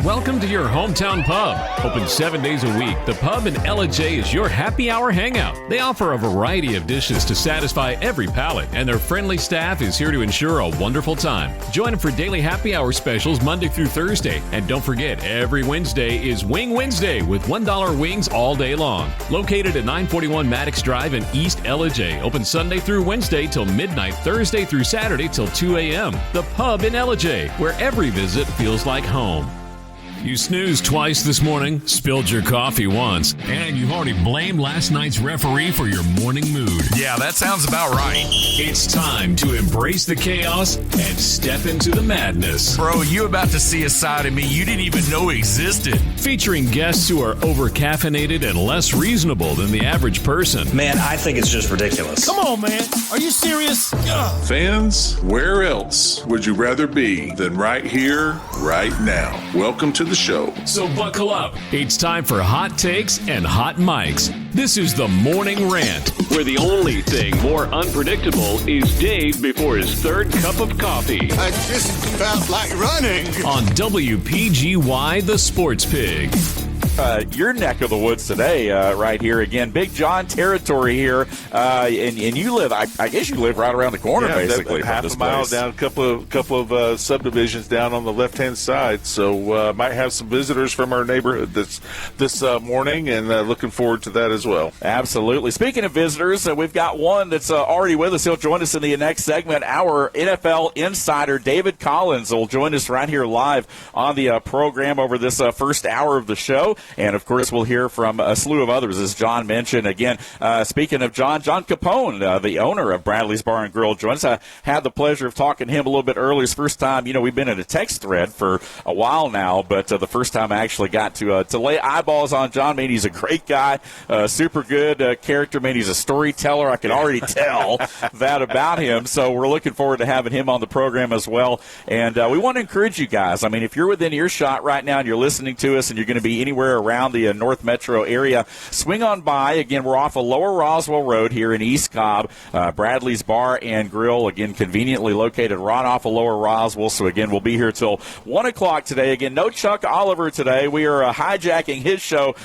Welcome to your hometown pub. Open 7 days a week, the Pub in LJ is your happy hour hangout. They offer a variety of dishes to satisfy every palate, and their friendly staff is here to ensure a wonderful time. Join them for daily happy hour specials Monday through Thursday. And don't forget, every Wednesday is Wing Wednesday with $1 wings all day long. Located at 941 Maddox Drive in East LJ. Open Sunday through Wednesday till midnight, Thursday through Saturday till 2 a.m. The Pub in LJ, where every visit feels like home. You snoozed twice this morning, spilled your coffee once, and you've already blamed last night's referee for your morning mood. Yeah, that sounds about right. It's time to embrace the chaos and step into the madness. Bro, you about to see a side of me you didn't even know existed. Featuring guests who are over-caffeinated and less reasonable than the average person. Man, I think it's just ridiculous. Come on, man. Are you serious? Ugh. Fans, where else would you rather be than right here, right now? Welcome to the show. So buckle up. It's time for hot takes and hot mics. This is the Morning Rant, where the only thing more unpredictable is Dave before his third cup of coffee. I just felt like running. On WPGY, the Sports Pig. Your neck of the woods today, right here again. Big John territory here, and you live. I guess you live right around the corner, basically. Half a mile down, a couple of subdivisions down on the left-hand side. So might have some visitors from our neighborhood this morning, and looking forward to that as well. Absolutely. Speaking of visitors, we've got one that's already with us. He'll join us in the next segment. Our NFL insider, David Collins, will join us right here live on the program over this first hour of the show. And, of course, we'll hear from a slew of others, as John mentioned. Again, speaking of John Capone, the owner of Bradley's Bar and Grill, joins us. I had the pleasure of talking to him a little bit earlier. It's the first time, we've been in a text thread for a while now, but the first time I actually got to lay eyeballs on John. Man, he's a great guy, super good character. Man, he's a storyteller. I can already tell that about him. So we're looking forward to having him on the program as well. And we want to encourage you guys. I mean, if you're within earshot right now and you're listening to us and you're going to be anywhere around the North Metro area, swing on by. Again, we're off of Lower Roswell Road here in East Cobb. Bradley's Bar and Grill, again, conveniently located right off of Lower Roswell. So, again, we'll be here till 1 o'clock today. Again, no Chuck Oliver today. We are hijacking his show.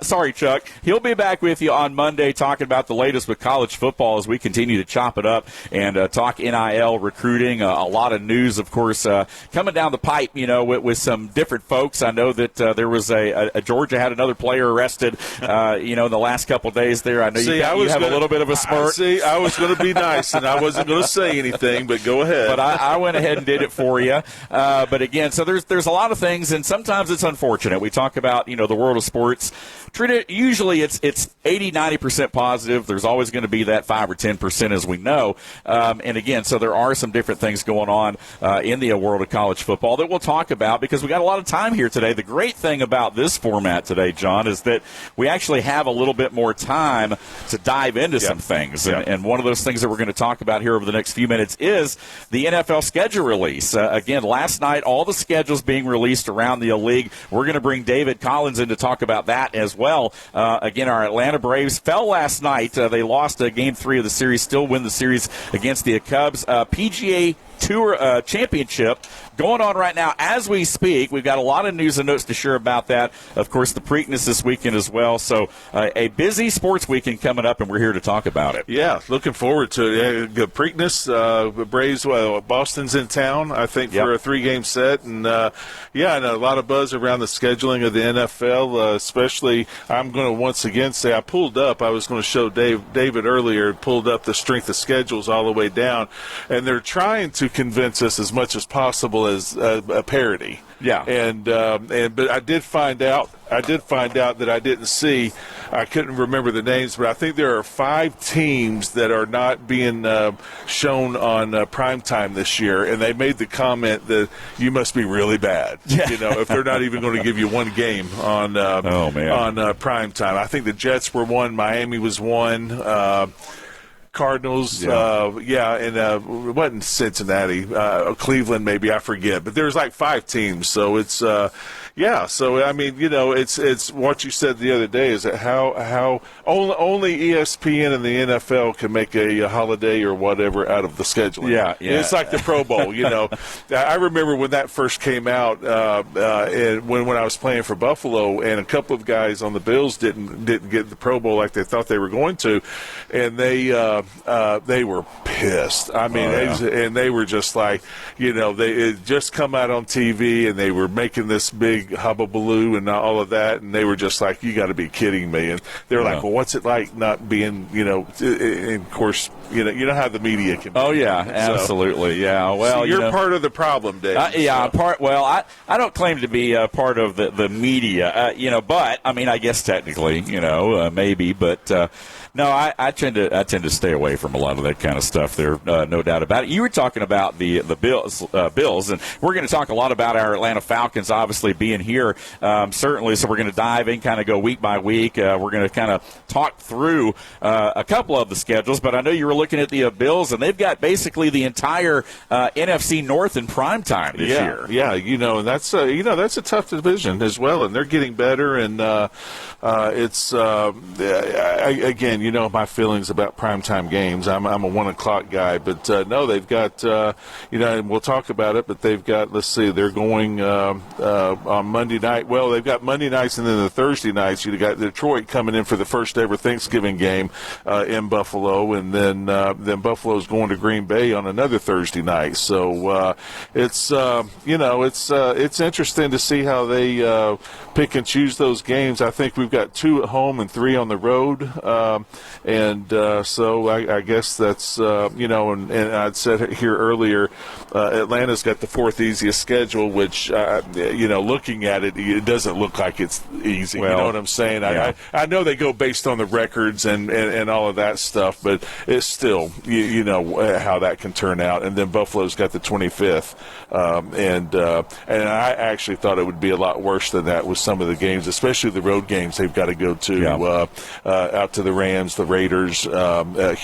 Sorry, Chuck. He'll be back with you on Monday talking about the latest with college football as we continue to chop it up and talk NIL recruiting. A lot of news, of course, coming down the pipe, with some different folks. I know that there was a Georgia had another player arrested, in the last couple of days there. I know you have a little bit of a smirk. I was going to be nice, and I wasn't going to say anything, but go ahead. But I went ahead and did it for you. But again, so there's a lot of things, and sometimes it's unfortunate. We talk about, the world of sports. Usually it's 80-90% positive. There's always going to be that 5 or 10%, as we know. And again, so there are some different things going on in the world of college football that we'll talk about because we got a lot of time here today. The great thing about this format today, John, is that we actually have a little bit more time to dive into some things. And one of those things that we're going to talk about here over the next few minutes is the NFL schedule release. Again, last night, all the schedules being released around the league. We're going to bring David Collins in to talk about that as well. Again, our Atlanta Braves fell last night. They lost Game 3 of the series, still win the series against the Cubs. PGA Tour Championship going on right now as we speak. We've got a lot of news and notes to share about that. Of course, the Preakness this weekend as well. So a busy sports weekend coming up, and we're here to talk about it. Yeah, looking forward to it. Preakness, Braves, Boston's in town, I think, for a 3-game set. And, and a lot of buzz around the scheduling of the NFL, especially I'm going to once again say I pulled up. I was going to show David earlier, pulled up the strength of schedules all the way down. And they're trying to convince us as much as possible as a parody. Yeah. But I did find out that I didn't see. I couldn't remember the names, but I think there are 5 teams that are not being shown on primetime this year, and they made the comment that you must be really bad. Yeah. If they're not even going to give you one game on primetime. I think the Jets were one, Miami was one. Cardinals, and it wasn't Cincinnati, Cleveland maybe, I forget. But there's like 5 teams, so it's, Yeah, so I mean, it's what you said the other day is that how only ESPN and the NFL can make a holiday or whatever out of the scheduling. Yeah. It's like the Pro Bowl. I remember when that first came out, and when I was playing for Buffalo, and a couple of guys on the Bills didn't get the Pro Bowl like they thought they were going to, and they were pissed. I mean, and they were just like, they had just come out on TV and they were making this big hubbubaloo and all of that, and they were just like, you got to be kidding me. And they were like, well, what's it like not being, and of course, you know how the media can be. Oh, yeah, absolutely. Yeah, well, so you're part of the problem, Dave. I don't claim to be part of the media, but, I mean, I guess technically, maybe, but no, I tend to stay away from a lot of that kind of stuff there, no doubt about it. You were talking about the Bills, and we're going to talk a lot about our Atlanta Falcons obviously being here, certainly, so we're going to dive in, kind of go week by week. We're going to kind of talk through a couple of the schedules, but I know you were looking at the Bills, and they've got basically the entire NFC North in primetime this year. Yeah, and that's a tough division as well, and they're getting better, and it's again, my feelings about primetime games. I'm a 1 o'clock guy, but no, they've got and we'll talk about it, but they've got, let's see, they're going on Monday night. Well, they've got Monday nights and then the Thursday nights. You've got Detroit coming in for the first ever Thanksgiving game in Buffalo, and then Buffalo's going to Green Bay on another Thursday night. So it's interesting to see how they pick and choose those games. I think we've got 2 at home and 3 on the road, so I guess that's and I'd said here earlier, Atlanta's got the 4th easiest schedule, which looking at it, it doesn't look like it's easy. Well, you know what I'm saying? Yeah. I know they go based on the records and all of that stuff, but it's still how that can turn out. And then Buffalo's got the 25th, and I actually thought it would be a lot worse than that with some of the games, especially the road games they've got to go to out to the Rams, the Raiders,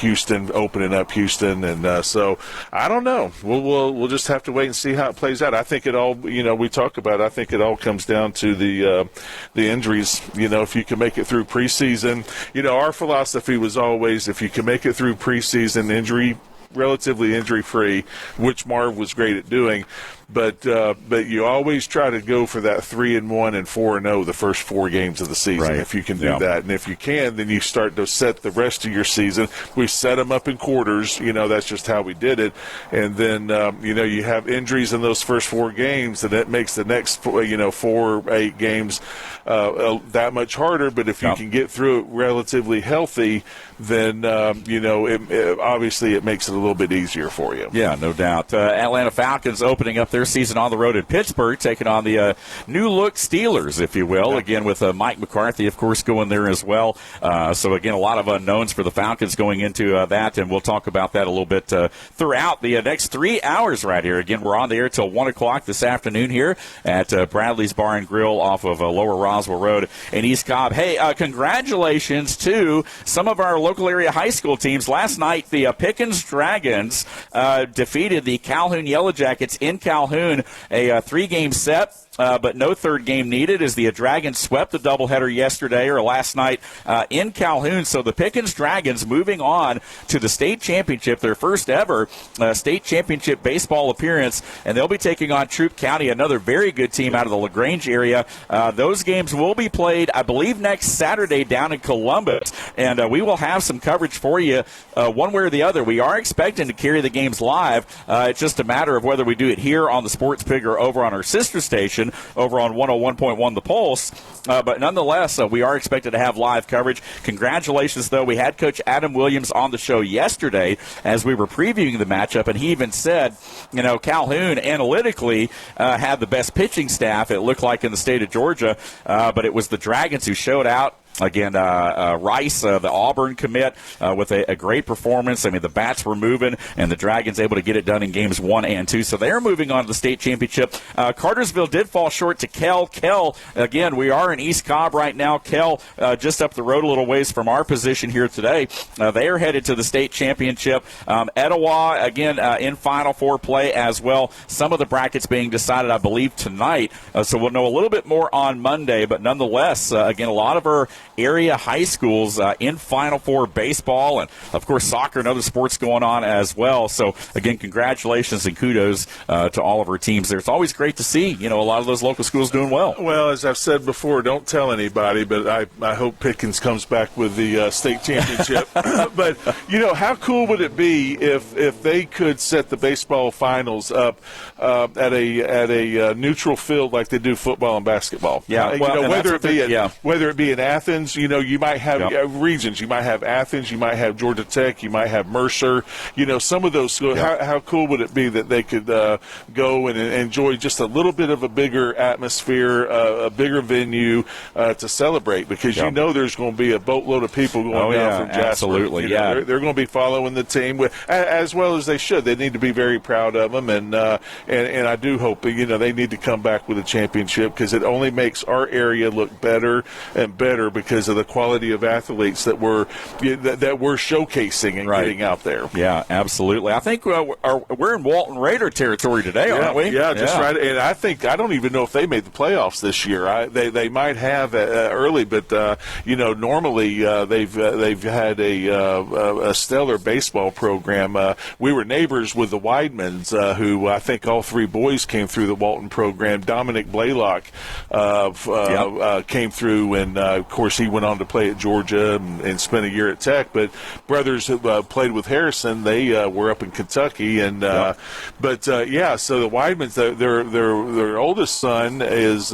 Houston, opening up Houston, and so I don't know. We'll just have to wait and see how it plays out. I think it all, we talk about. I think it all comes down to the injuries. If you can make it through preseason, our philosophy was always if you can make it through preseason relatively injury-free, which Marv was great at doing. But you always try to go for that 3-1 and 4-0 the first 4 games of the season, right, if you can do that. And if you can, then you start to set the rest of your season. We set them up in quarters. That's just how we did it. And then you have injuries in those first 4 games, and that makes the next 4 or 8 games that much harder. But if you can get through it relatively healthy, then obviously it makes it a little bit easier for you. Yeah, no doubt. Atlanta Falcons opening up their season on the road in Pittsburgh, taking on the new-look Steelers, if you will. Again, with Mike McCarthy, of course, going there as well. So, again, a lot of unknowns for the Falcons going into that, and we'll talk about that a little bit throughout the next 3 hours right here. Again, we're on the air till 1 o'clock this afternoon here at Bradley's Bar and Grill off of Lower Roswell Road in East Cobb. Hey, congratulations to some of our local area high school teams. Last night, the Pickens Dragons defeated the Calhoun Yellow Jackets in Calhoun, a 3-game set. But no third game needed as the Dragons swept the doubleheader yesterday or last night in Calhoun. So the Pickens Dragons moving on to the state championship, their first ever state championship baseball appearance, and they'll be taking on Troup County, another very good team out of the LaGrange area. Those games will be played, I believe, next Saturday down in Columbus, and we will have some coverage for you one way or the other. We are expecting to carry the games live. It's just a matter of whether we do it here on the Sports Pig or over on our sister station over on 101.1 The Pulse. But nonetheless, we are expected to have live coverage. Congratulations, though. We had Coach Adam Williams on the show yesterday as we were previewing the matchup, and he even said, Calhoun analytically had the best pitching staff, it looked like, in the state of Georgia, but it was the Dragons who showed out Again, Rice, the Auburn commit, with a great performance. I mean, the bats were moving, and the Dragons able to get it done in games 1 and 2. So they're moving on to the state championship. Cartersville did fall short to Kell. Kell, again, we are in East Cobb right now. Kell, just up the road a little ways from our position here today. They are headed to the state championship. Etowah, again, in Final Four play as well. Some of the brackets being decided, I believe, tonight. So we'll know a little bit more on Monday. But nonetheless, again, a lot of our area high schools in Final Four baseball and, of course, soccer and other sports going on as well. So, again, congratulations and kudos to all of our teams there. It's always great to see, a lot of those local schools doing well. Well, as I've said before, don't tell anybody, but I hope Pickens comes back with the state championship. But, how cool would it be if they could set the baseball finals up at a neutral field like they do football and basketball? Yeah, whether it be in Athens, you might have regions. You might have Athens, you might have Georgia Tech, you might have Mercer. Some of those schools. Yep. How cool would it be that they could go and enjoy just a little bit of a bigger atmosphere, a bigger venue to celebrate? Because there's going to be a boatload of people going down from Jasper. Absolutely, they're going to be following the team as well as they should. They need to be very proud of them, and I do hope they need to come back with a championship, because it only makes our area look better and better because of the quality of athletes that we're showcasing and getting out there. Yeah, absolutely. I think we're in Walton Raider territory today, aren't we? Yeah, just right. And I don't even know if they made the playoffs this year. They might have early, but normally they've had a stellar baseball program. We were neighbors with the Weidmans, who I think all three boys came through the Walton program. Dominic Blaylock came through, and of course he went on to play at Georgia and spent a year at Tech. But brothers who played with Harrison, they were up in Kentucky, and so the Weidmans, their oldest son is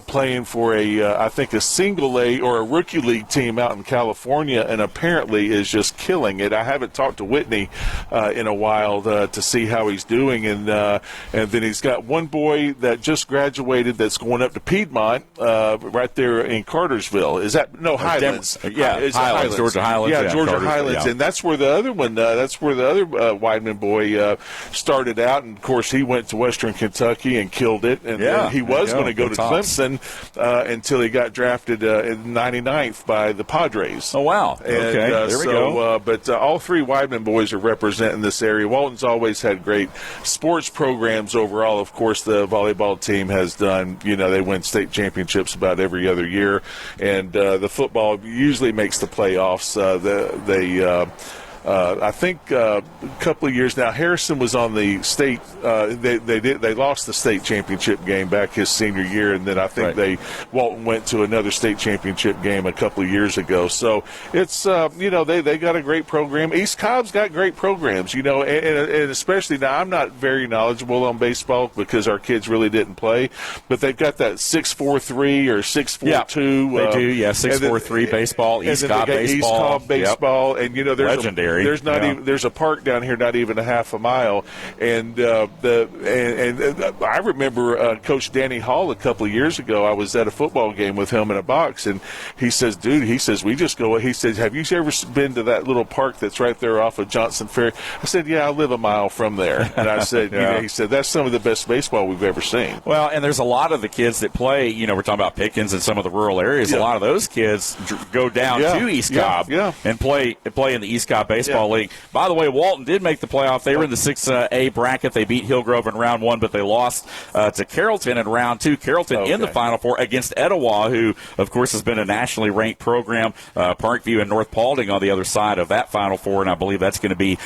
playing for I think a single A or a rookie league team out in California, and apparently is just killing it. I haven't talked to Whitney in a while to see how he's doing, and then he's got one boy that just graduated that's going up to Piedmont, right there in Cartersville. Is that Highlands? It's Highlands, Georgia Highlands. Yeah, Georgia Highlands, and that's where the other one. That's where the other Weidman boy started out, and of course he went to Western Kentucky and killed it, and then he was going to go to Clemson until he got drafted in 99th by the Padres. Oh, wow. And, there we go. But all three Weidman boys are representing this area. Walton's always had great sports programs overall. Of course, the volleyball team has done, they win state championships about every other year. And the football usually makes the playoffs. I think a couple of years now, Harrison was on the state. They lost the state championship game back his senior year, and then I think Walton went to another state championship game a couple of years ago. So it's they got a great program. East Cobb's got great programs, and especially now I'm not very knowledgeable on baseball because our kids really didn't play, but they've got that 6-4-3 or 6-4-2. They do, 6-4-3 baseball, East Cobb baseball. East Cobb baseball, and there's legendary. There's not even there's a park down here, not even a half a mile, and I remember Coach Danny Hall a couple of years ago. I was at a football game with him in a box, and he says, we just go. He says, have you ever been to that little park that's right there off of Johnson Ferry? I said, yeah, I live a mile from there, and I said, he said that's some of the best baseball we've ever seen. Well, and there's a lot of the kids that play. We're talking about Pickens and some of the rural areas. A lot of those kids go down to East Cobb and play in the East Cobb Baseball League. By the way, Walton did make the playoff. They were in the 6A bracket. They beat Hillgrove in round 1, but they lost to Carrollton in round 2. Carrollton in the Final Four against Etowah, who, of course, has been a nationally ranked program. Parkview and North Paulding on the other side of that Final Four, and I believe that's going to be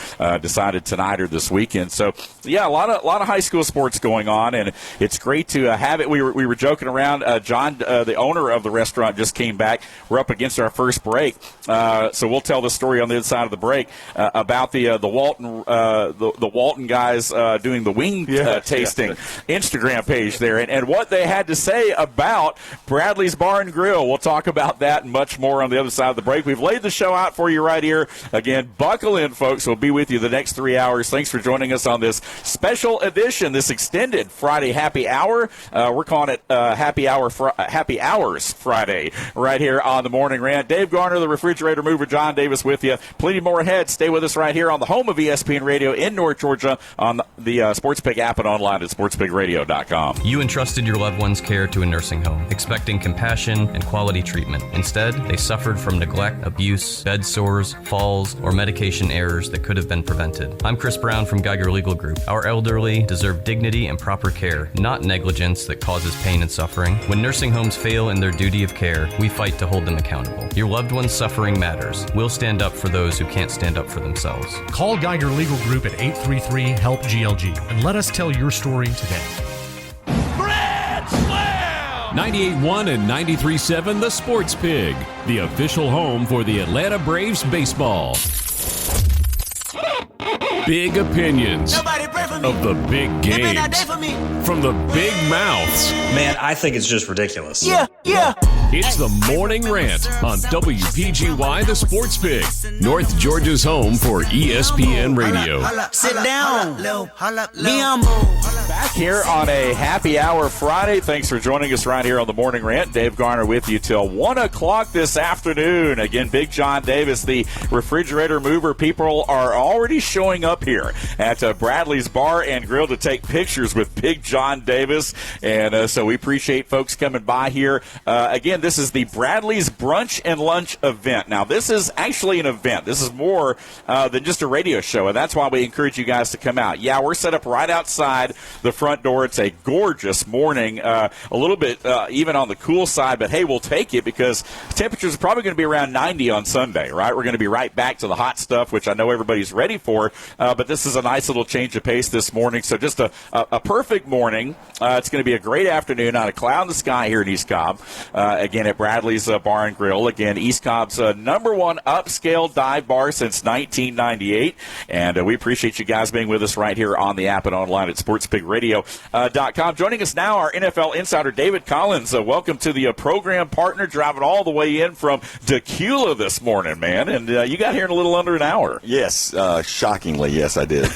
decided tonight or this weekend. So, a lot of high school sports going on, and it's great to have it. We were joking around. John, the owner of the restaurant, just came back. We're up against our first break, so we'll tell the story on the other side of the break. break about the Walton guys doing the wing tasting Instagram page there, and what they had to say about Bradley's Bar and Grill. We'll talk about that and much more on the other side of the break. We've laid the show out for you right here. Again, buckle in, folks. We'll be with you the next 3 hours. Thanks for joining us on this special edition, this extended Friday happy hour. We're calling it Happy Hours Friday right here on the Morning Rant. Dave Garner, the refrigerator mover, John Davis with you. Plenty more ahead. Stay with us right here on the home of ESPN Radio in North Georgia on the SportsPig app and online at sportspigradio.com. You entrusted your loved one's care to a nursing home, expecting compassion and quality treatment. Instead, they suffered from neglect, abuse, bed sores, falls, or medication errors that could have been prevented. I'm Chris Brown from Geiger Legal Group. Our elderly deserve dignity and proper care, not negligence that causes pain and suffering. When nursing homes fail in their duty of care, we fight to hold them accountable. Your loved one's suffering matters. We'll stand up for those who can't stand up for themselves. Call Geiger Legal Group at 833-HELP-GLG and let us tell your story today. 98.1 and 93.7 The Sports Pig, the official home for the Atlanta Braves baseball. Big opinions of the big games from the big mouths. Man, I think it's just ridiculous. Yeah. It's the Morning Rant on WPGY The Sports Pig, North Georgia's home for ESPN Radio. Sit down. Back here on a happy hour Friday. Thanks for joining us right here on the Morning Rant. Dave Garner with you till 1 o'clock this afternoon. Again, Big John Davis, the refrigerator mover. People are already showing up here at Bradley's Bar and Grill to take pictures with Big John Davis. And so we appreciate folks coming by here. Again, this is the Bradley's Brunch and Lunch event. Now, this is actually an event. This is more than just a radio show, and that's why we encourage you guys to come out. Yeah, we're set up right outside the front door. It's a gorgeous morning, a little bit even on the cool side, but hey, we'll take it because temperatures are probably going to be around 90 on Sunday, right? We're going to be right back to the hot stuff, which I know everybody's ready for, but this is a nice little change of pace this morning, so just a perfect morning. It's going to be a great afternoon, not a cloud in the sky here in East Cobb. Again, at Bradley's Bar and Grill. Again, East Cobb's #1 upscale dive bar since 1998. And we appreciate you guys being with us right here on the app and online at sportspigradio.com. Joining us now, our NFL insider, David Collins. Welcome to the program partner, driving all the way in from Decula this morning, man. And you got here in a little under an hour. Yes, shockingly, yes, I did.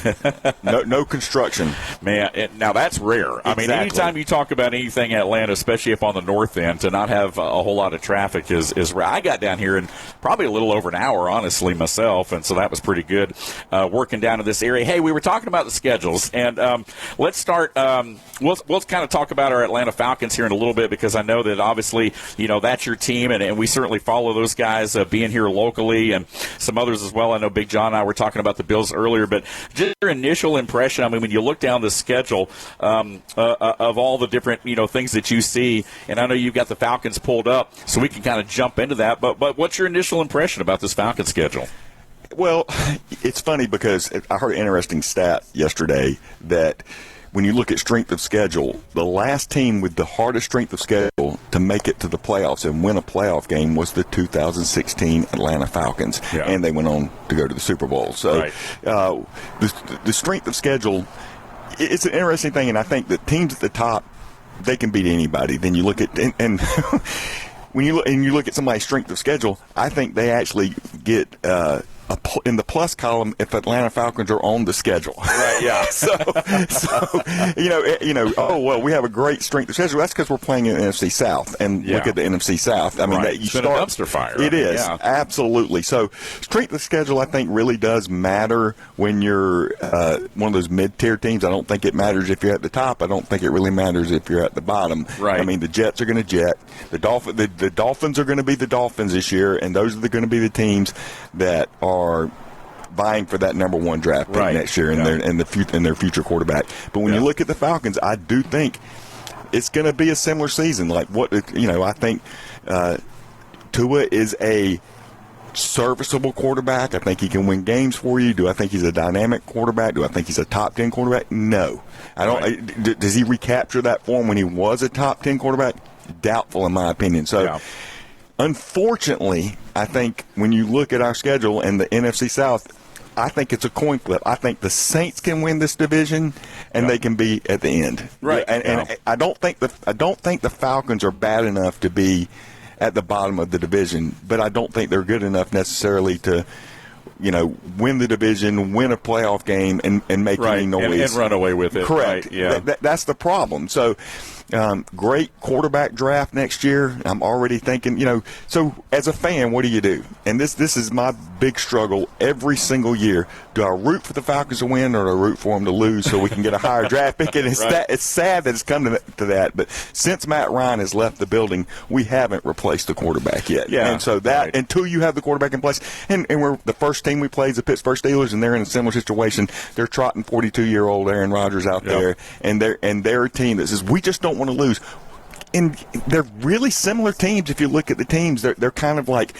No construction. Man, now that's rare. Exactly. I mean, anytime you talk about anything in Atlanta, especially up on the north end, to not have a whole lot of traffic is rare. I got down here in probably a little over an hour, honestly, myself, and so that was pretty good working down in this area. Hey, we were talking about the schedules, and let's start. We'll kind of talk about our Atlanta Falcons here in a little bit because I know that obviously, that's your team, and we certainly follow those guys being here locally and some others as well. I know Big John and I were talking about the Bills earlier, but just your initial impression, I mean, when you look down the schedule of all the different, things that you see, and I know you've got the Falcons pulled up, so we can kind of jump into that, but what's your initial impression about this Falcons schedule? Well, it's funny because I heard an interesting stat yesterday that when you look at strength of schedule, the last team with the hardest strength of schedule to make it to the playoffs and win a playoff game was the 2016 Atlanta Falcons, and they went on to go to the Super Bowl. So right. The strength of schedule, it's an interesting thing, and I think that teams at the top, they can beat anybody. Then you look at and when you look at somebody's strength of schedule, I think they actually get in the plus column if Atlanta Falcons are on the schedule. Right. Yeah. so oh well, we have a great strength of schedule. That's because we're playing in the NFC South, and look at the NFC South. I mean, right. It's been a dumpster fire. It is absolutely. So strength of schedule, I think, really does matter when you're one of those mid-tier teams. I don't think it matters if you're at the top. I don't think it really matters if you're at the bottom. Right. I mean, the Jets are going to jet. The Dolphins are going to be the Dolphins this year, and those are going to be the teams that are vying for that #1 draft pick next year and their future quarterback. But when you look at the Falcons, I do think it's going to be a similar season. Like I think Tua is a serviceable quarterback. I think he can win games for you. Do I think he's a dynamic quarterback? Do I think he's a top 10 quarterback? No. I don't. Right. Does he recapture that form when he was a top 10 quarterback? Doubtful, in my opinion. So. Unfortunately, I think when you look at our schedule and the NFC South, I think it's a coin flip. I think the Saints can win this division, and they can be at the end. Right. And I don't think the Falcons are bad enough to be at the bottom of the division, but I don't think they're good enough necessarily to, win the division, win a playoff game, and make any noise. And run away with it. Correct. Right. Yeah. That's the problem. So, great quarterback draft next year. I'm already thinking, so as a fan, what do you do? And this is my big struggle every single year. Do I root for the Falcons to win, or do I root for them to lose so we can get a higher draft pick? And it's sad that it's come to that. But since Matt Ryan has left the building, we haven't replaced the quarterback yet. Yeah. And so until you have the quarterback in place, and we're the first team we play is the Pittsburgh Steelers, and they're in a similar situation. They're trotting 42-year-old Aaron Rodgers out there, and they're a team that says we just don't want to lose. And they're really similar teams. If you look at the teams, they're kind of like,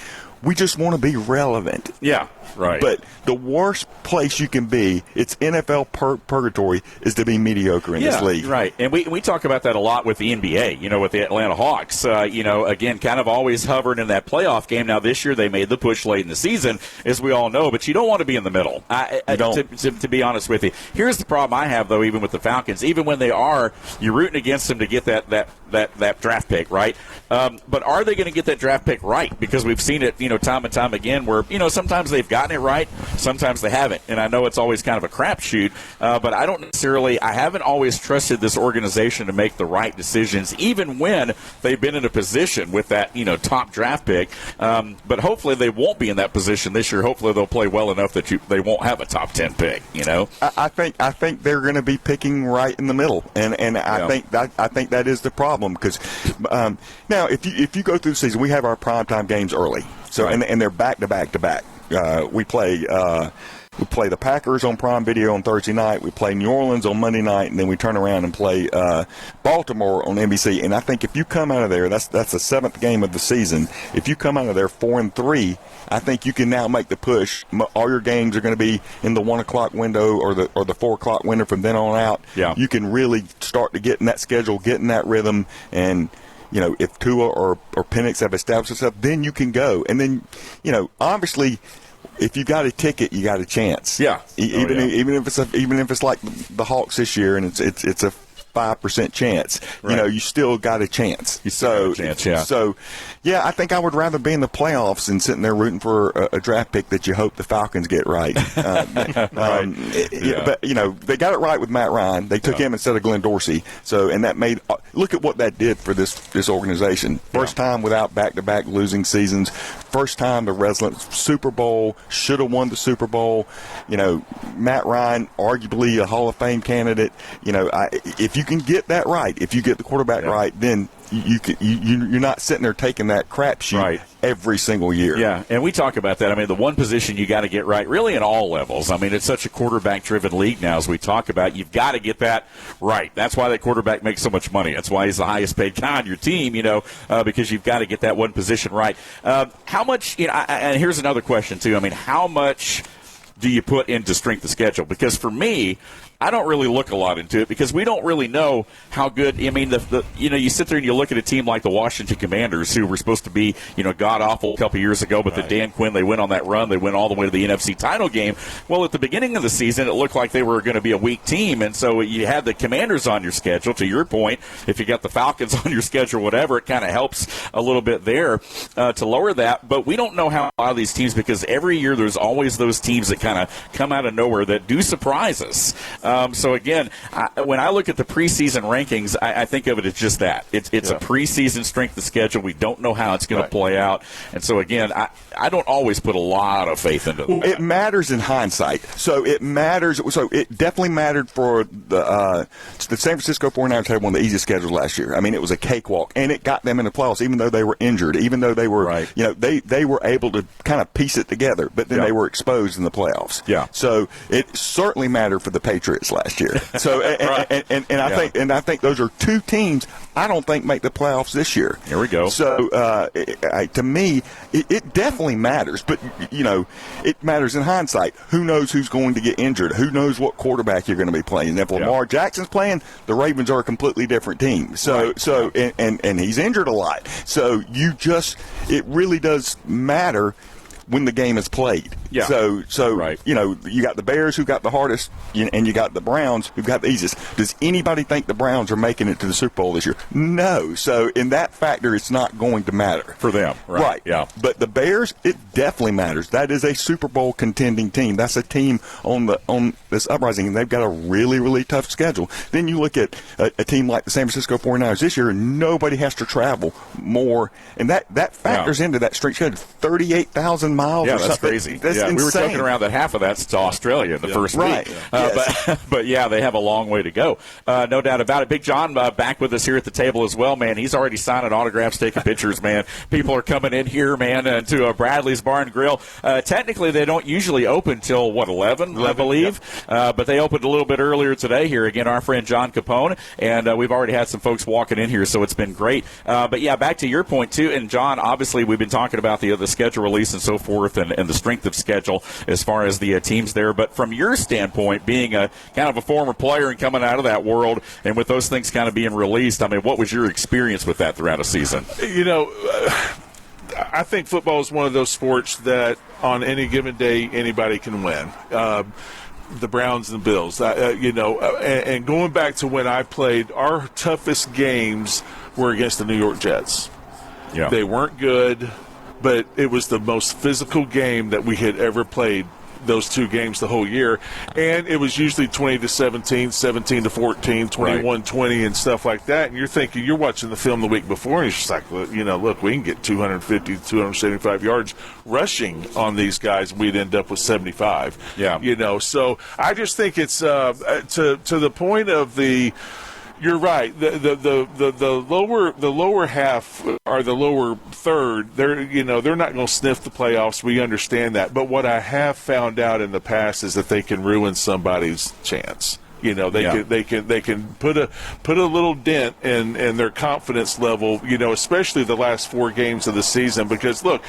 we just want to be relevant. Yeah, right. But the worst place you can be, it's NFL purgatory, is to be mediocre in this league. Right. And we talk about that a lot with the NBA, with the Atlanta Hawks. Again, kind of always hovered in that playoff game. Now, this year they made the push late in the season, as we all know, but you don't want to be in the middle. To be honest with you. Here's the problem I have, though, even with the Falcons. Even when you're rooting against them to get that draft pick, right? But are they going to get that draft pick right? Because we've seen it, time and time again where, sometimes they've gotten it right, sometimes they haven't. And I know it's always kind of a crapshoot, but I haven't always trusted this organization to make the right decisions, even when they've been in a position with that, top draft pick. But hopefully they won't be in that position this year. Hopefully they'll play well enough that they won't have a top 10 pick, I think they're going to be picking right in the middle. And I think that is the problem, because now if you go through the season, we have our primetime games early. So and they're back to back to back. We play the Packers on Prime Video on Thursday night. We play New Orleans on Monday night, and then we turn around and play Baltimore on NBC. And I think if you come out of there, that's the 7th game of the season. If you come out of there 4-3, I think you can now make the push. All your games are going to be in the 1 o'clock window or the 4 o'clock window from then on out. Yeah. You can really start to get in that schedule, get in that rhythm, and if Tua or Penix have established themselves, then you can go. And then, obviously, if you got a ticket, you got a chance. Yeah. Even if it's like the Hawks this year, and it's a 5% chance. Right. You still got a chance. So I think I would rather be in the playoffs than sitting there rooting for a draft pick that you hope the Falcons get right. Right. But they got it right with Matt Ryan. They took him instead of Glenn Dorsey. So, and that made look at what that did for this organization. First time without back-to-back losing seasons. First time the resident Super Bowl, should have won the Super Bowl. Matt Ryan, arguably a Hall of Fame candidate. If you can get that right, if you get the quarterback right, then you're not sitting there taking that crapshoot every single year. Yeah, and we talk about that. I mean, the one position you got to get right, really in all levels. I mean, it's such a quarterback-driven league now, as we talk about. You've got to get that right. That's why that quarterback makes so much money. That's why he's the highest-paid guy on your team, because you've got to get that one position right. How much, and here's another question, too. I mean, how much do you put into strength of schedule? Because for me, I don't really look a lot into it because we don't really know how good. I mean, you sit there and you look at a team like the Washington Commanders, who were supposed to be, god awful a couple years ago, but the Dan Quinn, they went on that run, they went all the way to the NFC title game. Well, at the beginning of the season, it looked like they were going to be a weak team, and so you had the Commanders on your schedule. To your point, if you got the Falcons on your schedule, whatever, it kind of helps a little bit there to lower that. But we don't know how a lot of these teams, because every year there's always those teams that kind of come out of nowhere that do surprise us. So, again, when I look at the preseason rankings, I think of it as just that. It's a preseason strength of schedule. We don't know how it's going to play out. And so, again, I don't always put a lot of faith into that. It matters in hindsight. So it matters. So it definitely mattered for the San Francisco 49ers had one of the easiest schedules last year. I mean, it was a cakewalk, and it got them in the playoffs, even though they were injured, even though they were, they were able to kind of piece it together, but then they were exposed in the playoffs. Yeah. So it certainly mattered for the Patriots last year. So and I think those are two teams I don't think make the playoffs this year. Here we go. So to me, it definitely matters, but it matters in hindsight. Who knows who's going to get injured? Who knows what quarterback you're going to be playing? And if Lamar Jackson's playing, the Ravens are a completely different team. So and he's injured a lot. So it really does matter when the game is played. Yeah. So right. you know, you got the Bears who got the hardest, and you got the Browns who got the easiest. Does anybody think the Browns are making it to the Super Bowl this year? No. So in that factor, it's not going to matter for them. Right. Yeah. But the Bears, it definitely matters. That is a Super Bowl contending team. That's a team on this uprising, and they've got a really, really tough schedule. Then you look at a team like the San Francisco 49ers this year, and nobody has to travel more, and that factors into that straight schedule. 38,000 miles. Yeah, or that's something. crazy. That's insane. We were joking around that half of that's to Australia in the first week. Yes. But yeah, they have a long way to go. No doubt about it. Big John back with us here at the table as well, man. He's already signing autographs, taking pictures, man. People are coming in here, man, to Bradley's Bar and Grill. Technically, they don't usually open till, 11, I believe. Yep. But they opened a little bit earlier today here. Again, our friend John Capone, and we've already had some folks walking in here, so it's been great. But, yeah, back to your point, too. And, John, obviously we've been talking about the schedule release and so forth and the strength of schedule as far as the teams there. But from your standpoint, being a kind of a former player and coming out of that world and with those things kind of being released, I mean, what was your experience with that throughout a season? You know, I think football is one of those sports that on any given day anybody can win. The Browns and the Bills, and going back to when I played, our toughest games were against the New York Jets. Yeah. They weren't good, but it was the most physical game that we had ever played, those two games the whole year. And it was usually 20-17, 17-14, 21-20 and stuff like that. And you're thinking, you're watching the film the week before, and it's just like, look, we can get 250, 275 yards rushing on these guys. We'd end up with 75. Yeah. So I just think it's to the point of the – you're right. The lower half or the lower third, they're not going to sniff the playoffs. We understand that. But what I have found out in the past is that they can ruin somebody's chance. They can put a little dent in their confidence level. Especially the last 4 games of the season. Because look,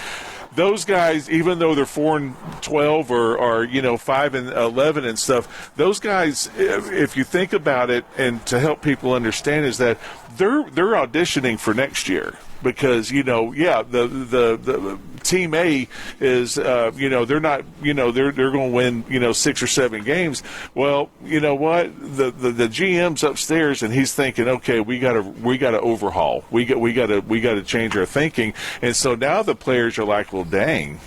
those guys, even though they're 4-12 or 5-11 and stuff, those guys, if you think about it, and to help people understand, is that they're auditioning for next year. Because the Team A is they're not they're going to win 6 or 7 games. Well, you know what, the GM's upstairs and he's thinking, okay, we got to overhaul, we got to change our thinking. And so now the players are like, well, dang,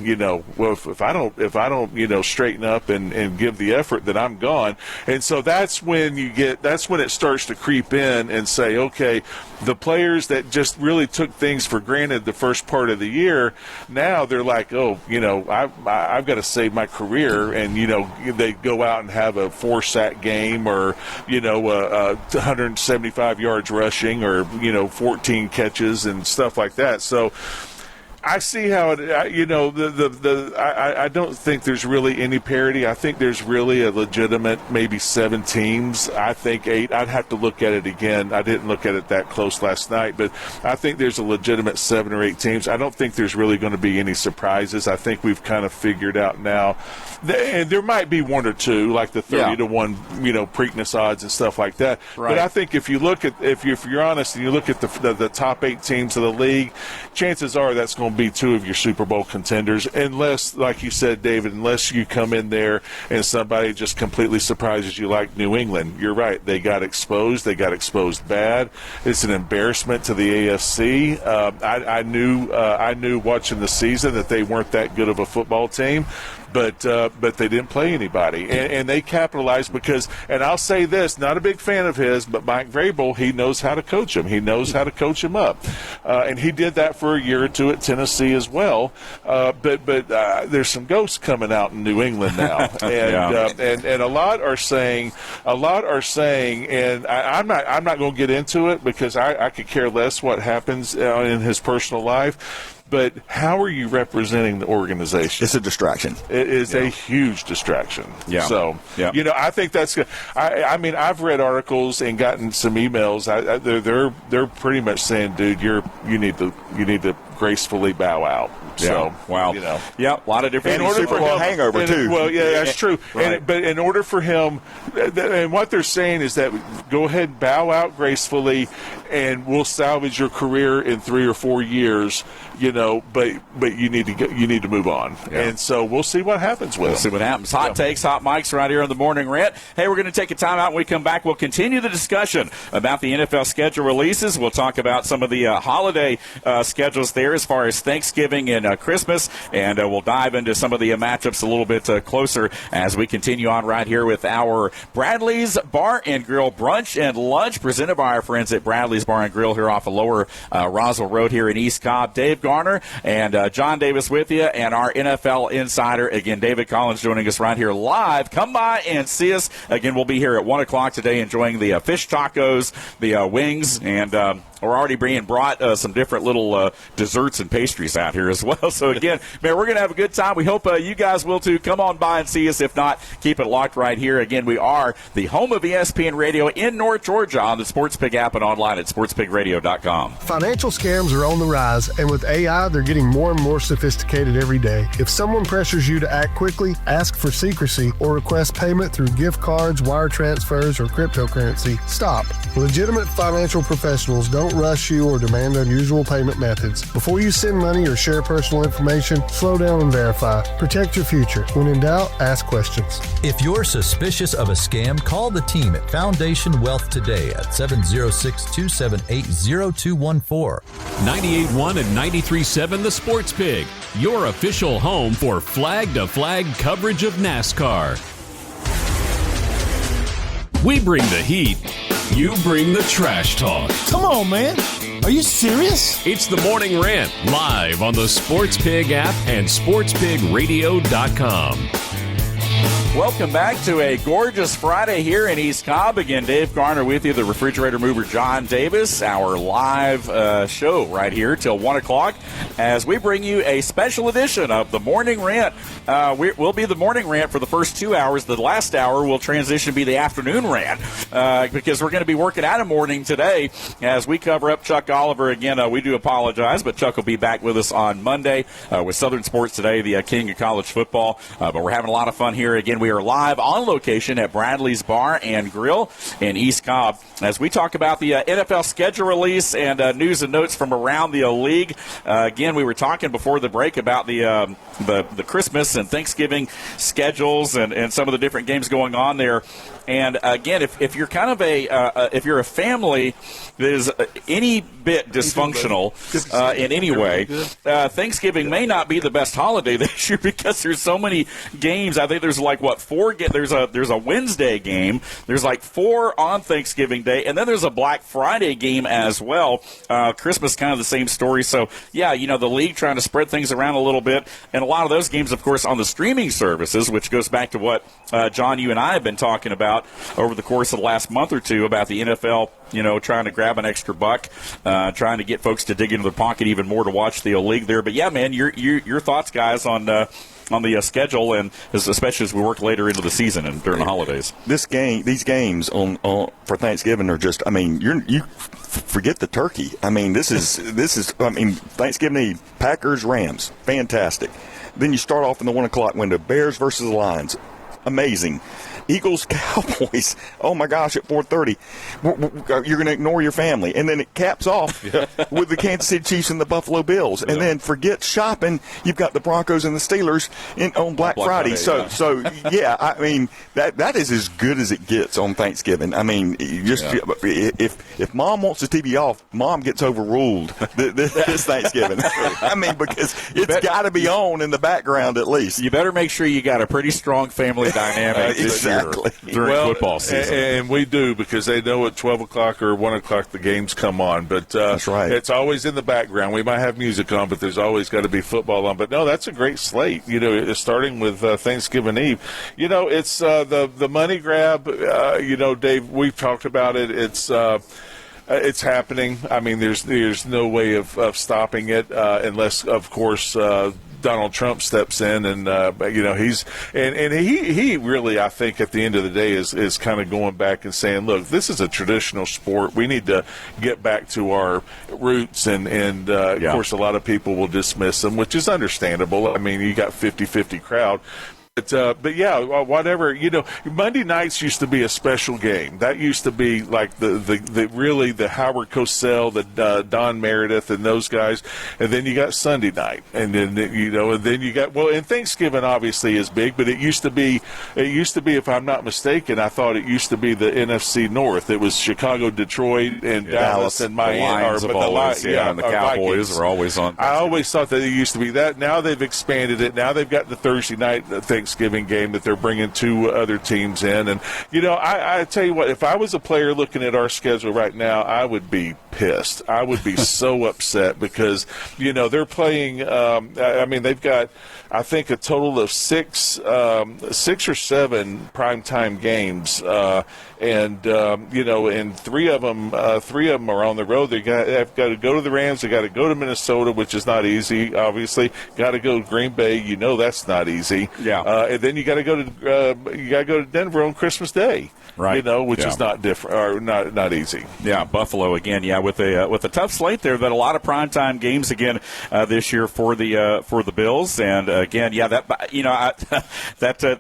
well, if I don't straighten up and give the effort, then I'm gone. And so that's when it starts to creep in and say, okay, the players that just really took things for granted the first part of the year, now they're like, oh, I've got to save my career, and they go out and have a 4-sack game, or 175 yards rushing, or 14 catches and stuff like that. So I see how it. I don't think there's really any parity. I think there's really a legitimate maybe 7 teams. I think 8. I'd have to look at it again. I didn't look at it that close last night, but I think there's a legitimate 7 or 8 teams. I don't think there's really going to be any surprises. I think we've kind of figured out now, and there might be 1 or 2, like the 30-1, Preakness odds and stuff like that. Right. But I think if you're honest and you look at the top 8 teams of the league, chances are that's going to be 2 of your Super Bowl contenders, unless, like you said, David, unless you come in there and somebody just completely surprises you like New England. You're right. They got exposed. They got exposed bad. It's an embarrassment to the AFC. I knew watching the season that they weren't that good of a football team. But they didn't play anybody, and they capitalized because. And I'll say this: not a big fan of his, but Mike Vrabel, he knows how to coach him. He knows how to coach him up, and he did that for a year or 2 at Tennessee as well. But there's some ghosts coming out in New England now, and a lot are saying, and I'm not going to get into it because I could care less what happens in his personal life. But how are you representing the organization? It's a distraction. It is a huge distraction. Yeah. So, I think that's good. I mean, I've read articles and gotten some emails. They're pretty much saying, dude, you need to gracefully bow out. Yeah. So, wow. Yeah, a lot of different Super Bowl hangover, too. Well, yeah, that's true. Right. But in order for him, and what they're saying is that go ahead and bow out gracefully, and we'll salvage your career in 3 or 4 years. But you need to move on, and so we'll see what happens with. We'll see what happens. Hot takes, hot mics, right here on the Morning Rant. Hey, we're going to take a time out. When we come back, we'll continue the discussion about the NFL schedule releases. We'll talk about some of the holiday schedules there, as far as Thanksgiving and Christmas, and we'll dive into some of the matchups a little bit closer as we continue on right here with our Bradley's Bar and Grill brunch and lunch, presented by our friends at Bradley's Bar and Grill here off of Lower Roswell Road here in East Cobb. Dave Garner and John Davis with you, and our NFL insider, again, David Collins, joining us right here live. Come by and see us. Again, we'll be here at 1 o'clock today enjoying the fish tacos, the wings, and we're already being brought some different little desserts and pastries out here as well. So, again, man, we're going to have a good time. We hope you guys will, too. Come on by and see us. If not, keep it locked right here. Again, we are the home of ESPN Radio in North Georgia on the SportsPig app and online at sportspigradio.com. Financial scams are on the rise, and with AI, they're getting more and more sophisticated every day. If someone pressures you to act quickly, ask for secrecy, or request payment through gift cards, wire transfers, or cryptocurrency, stop. Legitimate financial professionals don't rush you or demand unusual payment methods. Before you send money or share personal information, slow down and verify. Protect your future. When in doubt, ask questions. If you're suspicious of a scam, call the team at Foundation Wealth today at 706-278-0214. 98.1 and 93.7 The Sports Pig, your official home for flag-to-flag coverage of NASCAR. We bring the heat, you bring the trash talk. Come on, man. Are you serious? It's the Morning Rant, live on the Sports Pig app and sportspigradio.com. Welcome back to a gorgeous Friday here in East Cobb. Again, Dave Garner with you, the refrigerator mover John Davis, our live show right here till 1 o'clock as we bring you a special edition of the Morning Rant. We'll be the Morning Rant for the first 2 hours. The last hour will transition to be the Afternoon Rant because we're going to be working out a morning today as we cover up Chuck Oliver. Again, we do apologize, but Chuck will be back with us on Monday with Southern Sports Today, the king of college football. But we're having a lot of fun here. Again, we are live on location at Bradley's Bar and Grill in East Cobb as we talk about the NFL schedule release and news and notes from around the league. Again, we were talking before the break about the Christmas and Thanksgiving schedules and some of the different games going on there. And again, if you're kind of if you're a family that is any bit dysfunctional in any way, Thanksgiving may not be the best holiday this year because there's so many games. I think there's like 4 there's a Wednesday game. There's like 4 on Thanksgiving Day, and then there's a Black Friday game as well. Christmas kind of the same story. So yeah, the league trying to spread things around a little bit, and a lot of those games, of course, on the streaming services, which goes back to what John, you and I have been talking about over the course of the last month or two about the NFL, trying to grab an extra buck, trying to get folks to dig into their pocket even more to watch the league there. But yeah, man, your thoughts, guys, on the schedule, and especially as we work later into the season and during the holidays. These games on for Thanksgiving are just. You forget the turkey. This is Thanksgiving Eve, Packers, Rams, fantastic. Then you start off in the 1 o'clock window, Bears versus the Lions, amazing. Eagles, Cowboys, oh my gosh, at 4:30. You're going to ignore your family. And then it caps off with the Kansas City Chiefs and the Buffalo Bills. And then forget shopping, you've got the Broncos and the Steelers on Black Friday. That is as good as it gets on Thanksgiving. If Mom wants the TV off, Mom gets overruled this Thanksgiving. Because it's got to be on in the background at least. You better make sure you got a pretty strong family dynamic this year during football season. And we do, because they know at 12 o'clock or 1 o'clock the games come on. But that's right. It's always in the background. We might have music on, but there's always got to be football on. But no, that's a great slate, starting with Thanksgiving Eve. It's the money grab, Dave, we've talked about it. It's happening. There's no way of stopping it unless, of course, Donald Trump steps in, and he really, I think, at the end of the day is kind of going back and saying, look, this is a traditional sport. We need to get back to our roots, and of course, a lot of people will dismiss them, which is understandable. I mean, you got 50-50 crowd. But yeah, whatever, Monday nights used to be a special game. That used to be like the Howard Cosell, the Don Meredith, and those guys. And then you got Sunday night, and then and then you got and Thanksgiving obviously is big, but it used to be, if I'm not mistaken, I thought it used to be the NFC North. It was Chicago, Detroit, and Dallas, and Miami. The Cowboys Vikings are always on. I always thought that it used to be that. Now they've expanded it. Now they've got the Thursday night Thanksgiving game that they're bringing 2 other teams in. And, I tell you what, if I was a player looking at our schedule right now, I would be pissed. I would be so upset because, they're playing, they've got, I think, a total of 6 or 7 primetime games. And 3 of them are on the road. They've got to go to the Rams. They got to go to Minnesota, which is not easy. Obviously, got to go to Green Bay. That's not easy. Yeah. And then you got to go to Denver on Christmas Day. Right. Which is not different or not easy. Yeah, Buffalo again. Yeah, with a tough slate there, but a lot of primetime games again this year for the Bills. And again, the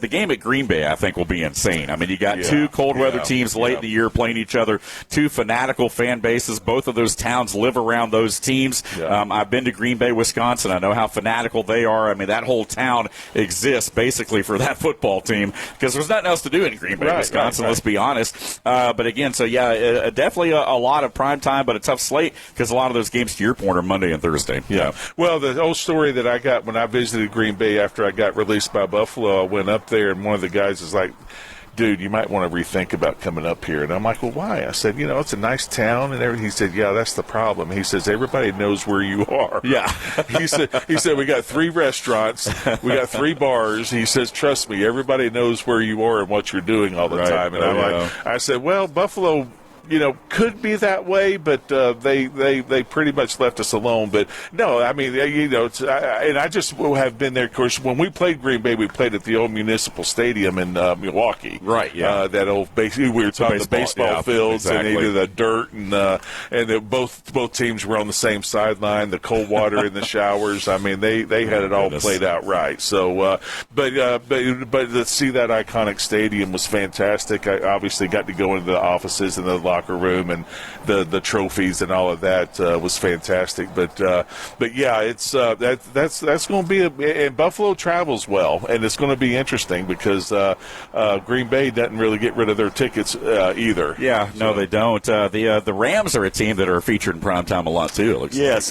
game at Green Bay I think will be insane. I mean, you got 2 cold weather teams late in the year playing each other, 2 fanatical fan bases. Both of those towns live around those teams. Yeah. I've been to Green Bay, Wisconsin. I know how fanatical they are. I mean, that whole town exists basically for that football team because there's nothing else to do in Green Bay, Wisconsin. Let's be honest. But again, so definitely a lot of prime time, but a tough slate because a lot of those games, to your point, are Monday and Thursday. Yeah. Well, the old story that I got when I visited Green Bay after I got released by Buffalo, I went up there and one of the guys is like, dude, you might want to rethink about coming up here. And I'm like, well, why? I said, it's a nice town and everything. He said, yeah, that's the problem. He says, everybody knows where you are. Yeah. He said, we got 3 restaurants. We got 3 bars. He says, trust me, everybody knows where you are and what you're doing all the time. And I said, well, Buffalo, could be that way, but they pretty much left us alone. But no, I mean, and I just have been there. Of course, when we played Green Bay, we played at the old Municipal Stadium in Milwaukee. Right. Yeah. That old basically we were talking the baseball fields and the dirt and both teams were on the same sideline. The cold water in the showers. I mean, they had it all played out right. So, but to see that iconic stadium was fantastic. I obviously got to go into the offices and the locker room and the trophies and all of that was fantastic. But yeah, it's that's going to be and Buffalo travels well, and it's going to be interesting because Green Bay doesn't really get rid of their tickets either. Yeah, no, they don't. The Rams are a team that are featured in primetime a lot too. It looks like.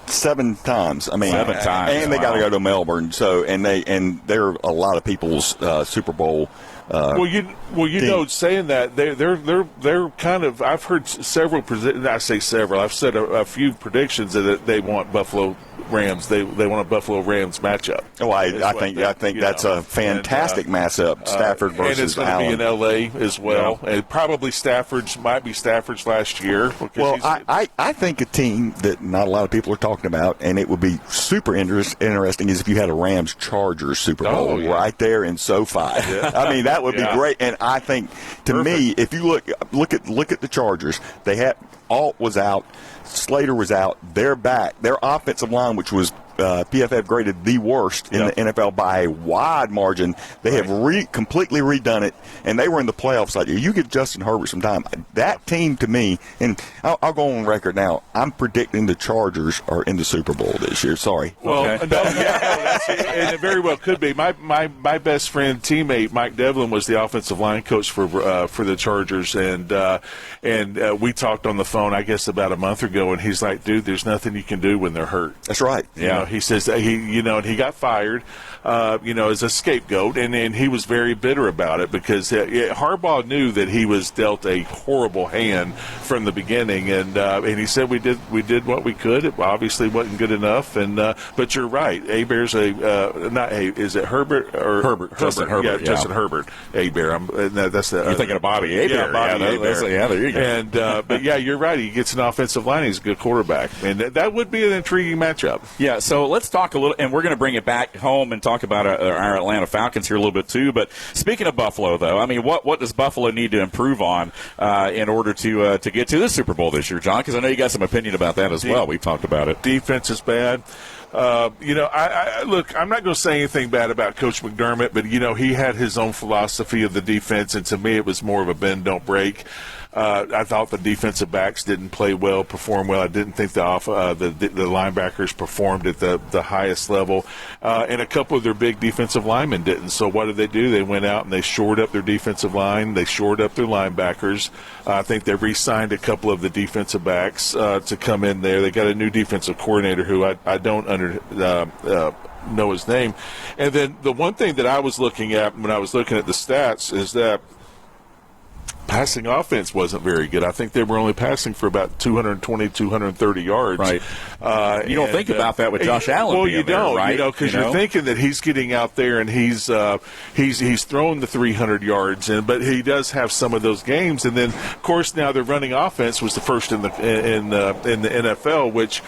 7 times. I mean, 7 times, and they got to go to Melbourne. So and they're a lot of people's Super Bowl. Saying that they're kind of. I've heard several. I say several. I've said a few predictions that they want Buffalo Rams. They want a Buffalo Rams matchup. Oh, I think that's a fantastic matchup. Stafford versus and it's going to be in L.A. as well. Yeah. And probably Stafford's last year. Well, I think a team that not a lot of people are talking about, and it would be super interesting, is if you had a Rams Chargers Super Bowl right there in SoFi. Yeah. I mean, that would be great. And I think, to me, if you look at the Chargers, they had Alt was out, Slater was out. They're back. Their offensive line, which was PFF graded the worst in the NFL by a wide margin. They have completely redone it, and they were in the playoffs last year. You give Justin Herbert some time. That team, to me, and I'll go on record now, I'm predicting the Chargers are in the Super Bowl this year. Sorry. Well, and it very well could be. My best friend, teammate, Mike Devlin, was the offensive line coach for the Chargers, and we talked on the phone, I guess, about a month ago, and he's like, dude, there's nothing you can do when they're hurt. That's right. Yeah. He says that he got fired, as a scapegoat, and he was very bitter about it because Harbaugh knew that he was dealt a horrible hand from the beginning, and he said we did what we could. It obviously wasn't good enough, but you're right. Heber's is it Herbert or Herbert? Justin Herbert. Yeah, Justin Herbert. Heber. That's you're thinking of Bobby Heber. Yeah, Bobby Heber. There you go. And but yeah, you're right. He gets an offensive line. He's a good quarterback, and that would be an intriguing matchup. Yeah. So let's talk a little, and we're going to bring it back home and talk about our Atlanta Falcons here a little bit too. But speaking of Buffalo, though, I mean, what does Buffalo need to improve on in order to get to the Super Bowl this year, John? Because I know you got some opinion about that as well. We've talked about it. Defense is bad. I look, I'm not going to say anything bad about Coach McDermott, but, he had his own philosophy of the defense, and to me it was more of a bend, don't break. I thought the defensive backs didn't perform well. I didn't think the linebackers performed at the highest level, and a couple of their big defensive linemen didn't. So what did they do? They went out and they shored up their defensive line. They shored up their linebackers. I think they re-signed a couple of the defensive backs to come in there. They got a new defensive coordinator who I don't know his name. And then the one thing that I was looking at when I was looking at the stats is that passing offense wasn't very good. I think they were only passing for about 220, 230 yards. Right. You don't think about that with Josh Allen. Well, you don't, right? Because you're thinking that he's getting out there and he's throwing the 300 yards, but he does have some of those games. And then, of course, now their running offense was the first in the NFL, which.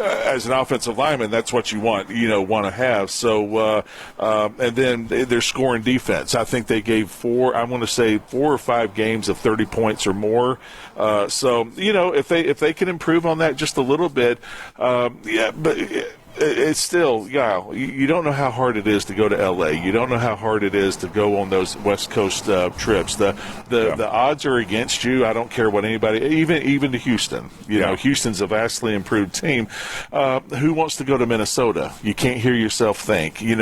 As an offensive lineman, that's what you want to have. So, and then they're scoring defense. I think they gave 4 or 5 games of 30 points or more. So, if they can improve on that just a little bit, but. It's still, you don't know how hard it is to go to L.A. You don't know how hard it is to go on those West Coast trips. The odds are against you. I don't care what anybody, even to Houston. Houston's a vastly improved team. Who wants to go to Minnesota? You can't hear yourself think. You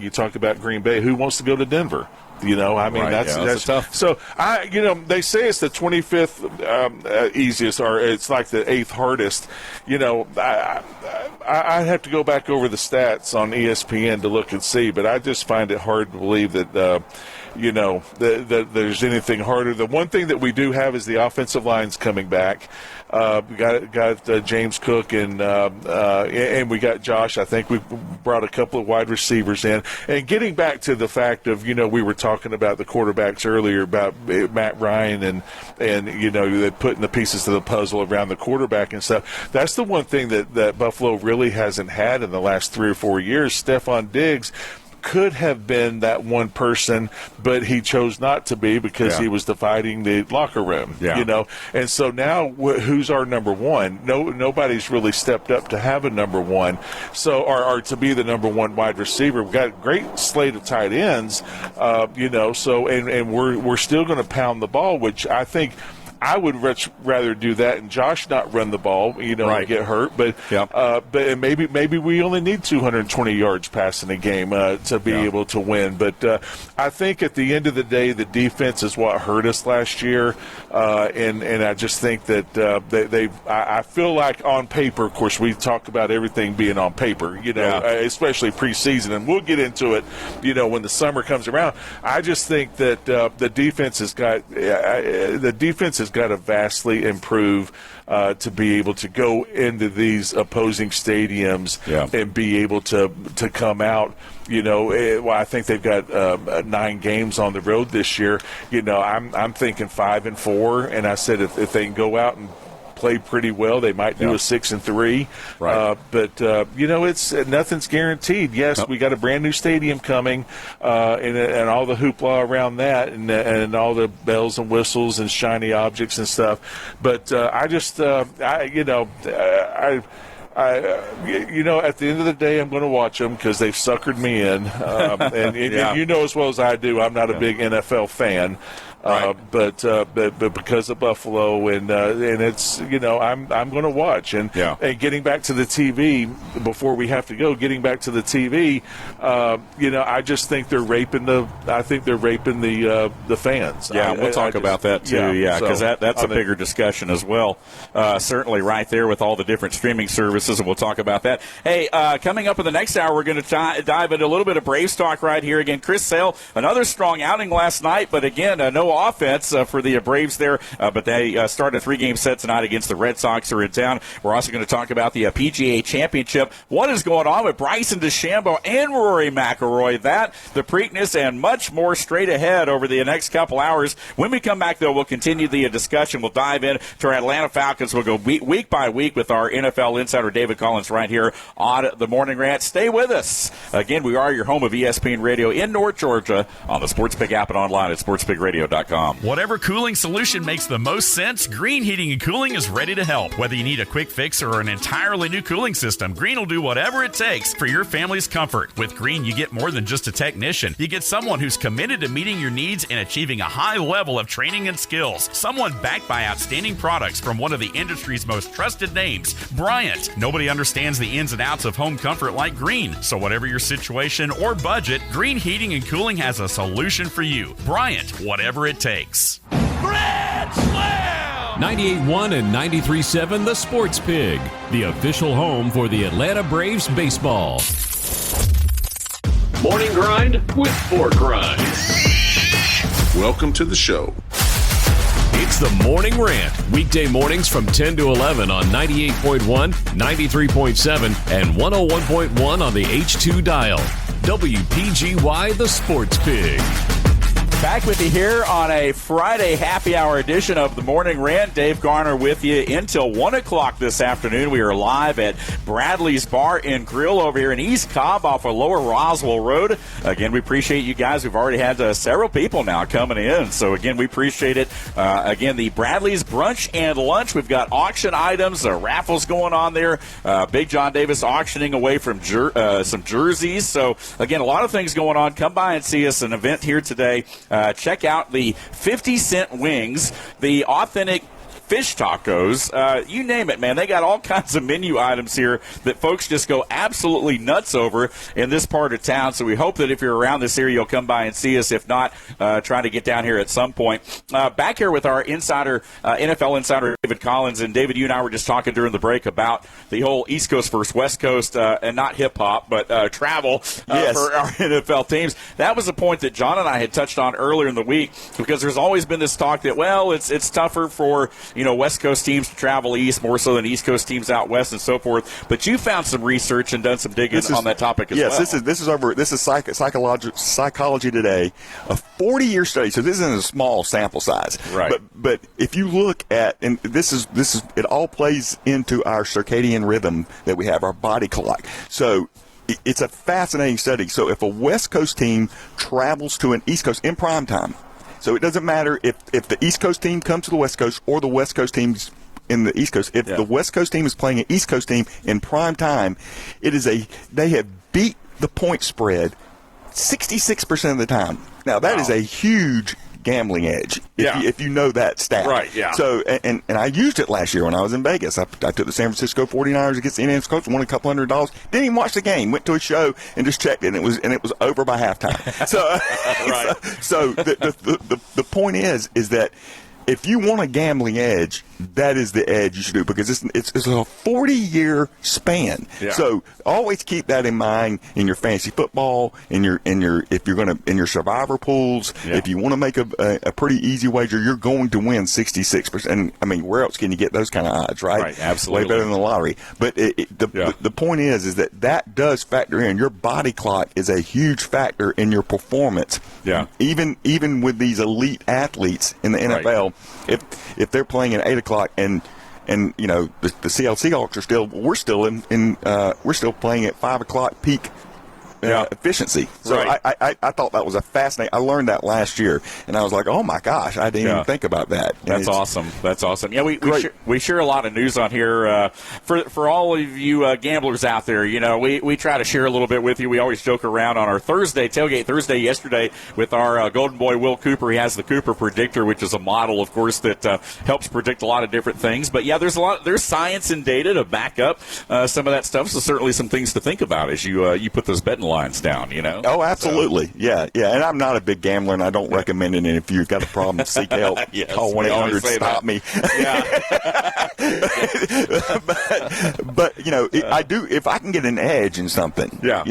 talk about Green Bay. Who wants to go to Denver? That's tough. So they say it's the 25th easiest, or it's like the 8th hardest. I'd have to go back over the stats on ESPN to look and see, but I just find it hard to believe that that there's anything harder. The one thing that we do have is the offensive line's coming back. We got James Cook and we got Josh. I think we brought a couple of wide receivers in. And getting back to the fact of, we were talking about the quarterbacks earlier, about Matt Ryan and they're putting the pieces of the puzzle around the quarterback and stuff. That's the one thing that Buffalo really hasn't had in the last 3 or 4 years. Stephon Diggs could have been that one person, but he chose not to be because he was dividing the locker room, And so now who's our number one? Nobody's really stepped up to have a number one, or to be the number one wide receiver. We've got a great slate of tight ends, so and we're still going to pound the ball, which I think I would rather do that and Josh not run the ball, and get hurt. But maybe we only need 220 yards passing a game to be able to win. But I think at the end of the day, the defense is what hurt us last year, and I just think that I feel like on paper, of course, we talk about everything being on paper, especially preseason, and we'll get into it, when the summer comes around. I just think that the defense has got to vastly improve to be able to go into these opposing stadiums and be able to come out. I think they've got 9 games on the road this year. I'm thinking 5-4, and I said if they can go out and play pretty well, they might do a 6-3. Right. But it's nothing's guaranteed. Yes, we got a brand new stadium coming, and all the hoopla around that, and all the bells and whistles and shiny objects and stuff. But I just, at the end of the day, I'm going to watch them because they've suckered me in. And as well as I do, I'm not a big NFL fan. But because of Buffalo and it's I'm going to watch and getting back to the TV before we have to go. Getting back to the TV, I just think they're raping the fans. Yeah, we'll talk about that too. Because that's a bigger discussion as well. Certainly, right there with all the different streaming services, and we'll talk about that. Hey, coming up in the next hour, we're going to dive into a little bit of Braves talk right here again. Chris Sale, another strong outing last night, but again, no offense for the Braves there, but they started a 3-game set tonight against the Red Sox who are in town. We're also going to talk about the PGA Championship. What is going on with Bryson DeChambeau and Rory McIlroy? That, the Preakness, and much more straight ahead over the next couple hours. When we come back, though, we'll continue the discussion. We'll dive in to our Atlanta Falcons. We'll go week by week with our NFL insider David Collins right here on the Morning Rant. Stay with us. Again, we are your home of ESPN Radio in North Georgia on the Sports Pig app and online at sportspigradio.com. Whatever cooling solution makes the most sense, Green Heating and Cooling is ready to help. Whether you need a quick fix or an entirely new cooling system, Green will do whatever it takes for your family's comfort. With Green, you get more than just a technician. You get someone who's committed to meeting your needs and achieving a high level of training and skills. Someone backed by outstanding products from one of the industry's most trusted names, Bryant. Nobody understands the ins and outs of home comfort like Green. So whatever your situation or budget, Green Heating and Cooling has a solution for you. Bryant, whatever it takes. Grand Slam! 98.1 and 93.7 The Sports Pig, the official home for the Atlanta Braves baseball. Morning grind with pork rinds. Welcome to the show. It's the Morning Rant, weekday mornings from 10 to 11 on 98.1, 93.7, and 101.1 on the H2 dial. WPGY, the Sports Pig. Back with you here on a Friday happy hour edition of the Morning Rant. Dave Garner with you until 1 o'clock this afternoon. We are live at Bradley's Bar and Grill over here in East Cobb off of Lower Roswell Road. Again, we appreciate you guys. We've already had several people now coming in. So, again, we appreciate it. Again, the Bradley's Brunch and Lunch. We've got auction items, raffles going on there. Big John Davis auctioning away from some jerseys. So, again, a lot of things going on. Come by and see us, an event here today. Check out the 50-cent wings, the authentic fish tacos, you name it, man. They got all kinds of menu items here that folks just go absolutely nuts over in this part of town. So we hope that if you're around this area, you'll come by and see us. If not, try to get down here at some point. Back here with our insider, NFL insider, David Collins. And David, you and I were just talking during the break about the whole East Coast versus West Coast, and not hip-hop, but travel for our NFL teams. That was a point that John and I had touched on earlier in the week, because there's always been this talk that, well, it's tougher for West Coast teams to travel east more so than East Coast teams out west and so forth. But you found some research and done some digging on that topic as well. Yes, this is Psychology Today, a 40-year study. So this isn't a small sample size, right? But if you look at, and this is it all plays into our circadian rhythm that we have, our body clock. So it's a fascinating study. So if a West Coast team travels to an East Coast in prime time. So it doesn't matter if the East Coast team comes to the West Coast or the West Coast team's in the East Coast. If the West Coast team is playing an East Coast team in prime time, they have beat the point spread 66% of the time. Now that is a huge gambling edge if you know that stat. Right, yeah. So, and I used it last year when I was in Vegas. I took the San Francisco 49ers against the Indianapolis Colts, won a couple $100. Didn't even watch the game. Went to a show and just checked it, and it was over by halftime. So, right. so the point is that if you want a gambling edge, that is the edge you should do, because it's a 40-year span. Yeah. So always keep that in mind in your fantasy football, in your survivor pools. Yeah. If you want to make a pretty easy wager, you're going to win 66%. And I mean, where else can you get those kind of odds, right? Right, absolutely. Way better than the lottery. But the point is that does factor in. Your body clock is a huge factor in your performance. Yeah. Even with these elite athletes in the NFL, if they're playing at 8 o'clock and the Seattle Seahawks we're still playing at 5 o'clock peak efficiency. So right. I thought that was a fascinating. I learned that last year, and I was like, oh my gosh, I didn't even think about that. That's awesome. That's awesome. Yeah, we share a lot of news on here for all of you gamblers out there. We try to share a little bit with you. We always joke around on our Tailgate Thursday yesterday with our Golden Boy Will Cooper. He has the Cooper Predictor, which is a model, of course, that helps predict a lot of different things. But yeah, there's science and data to back up some of that stuff. So certainly some things to think about as you put those betting lines down, Oh, absolutely. So. Yeah. And I'm not a big gambler, and I don't recommend it. And if you've got a problem, seek help. Yes, call 1-800-STOP ME. But I do, if I can get an edge in something. Yeah.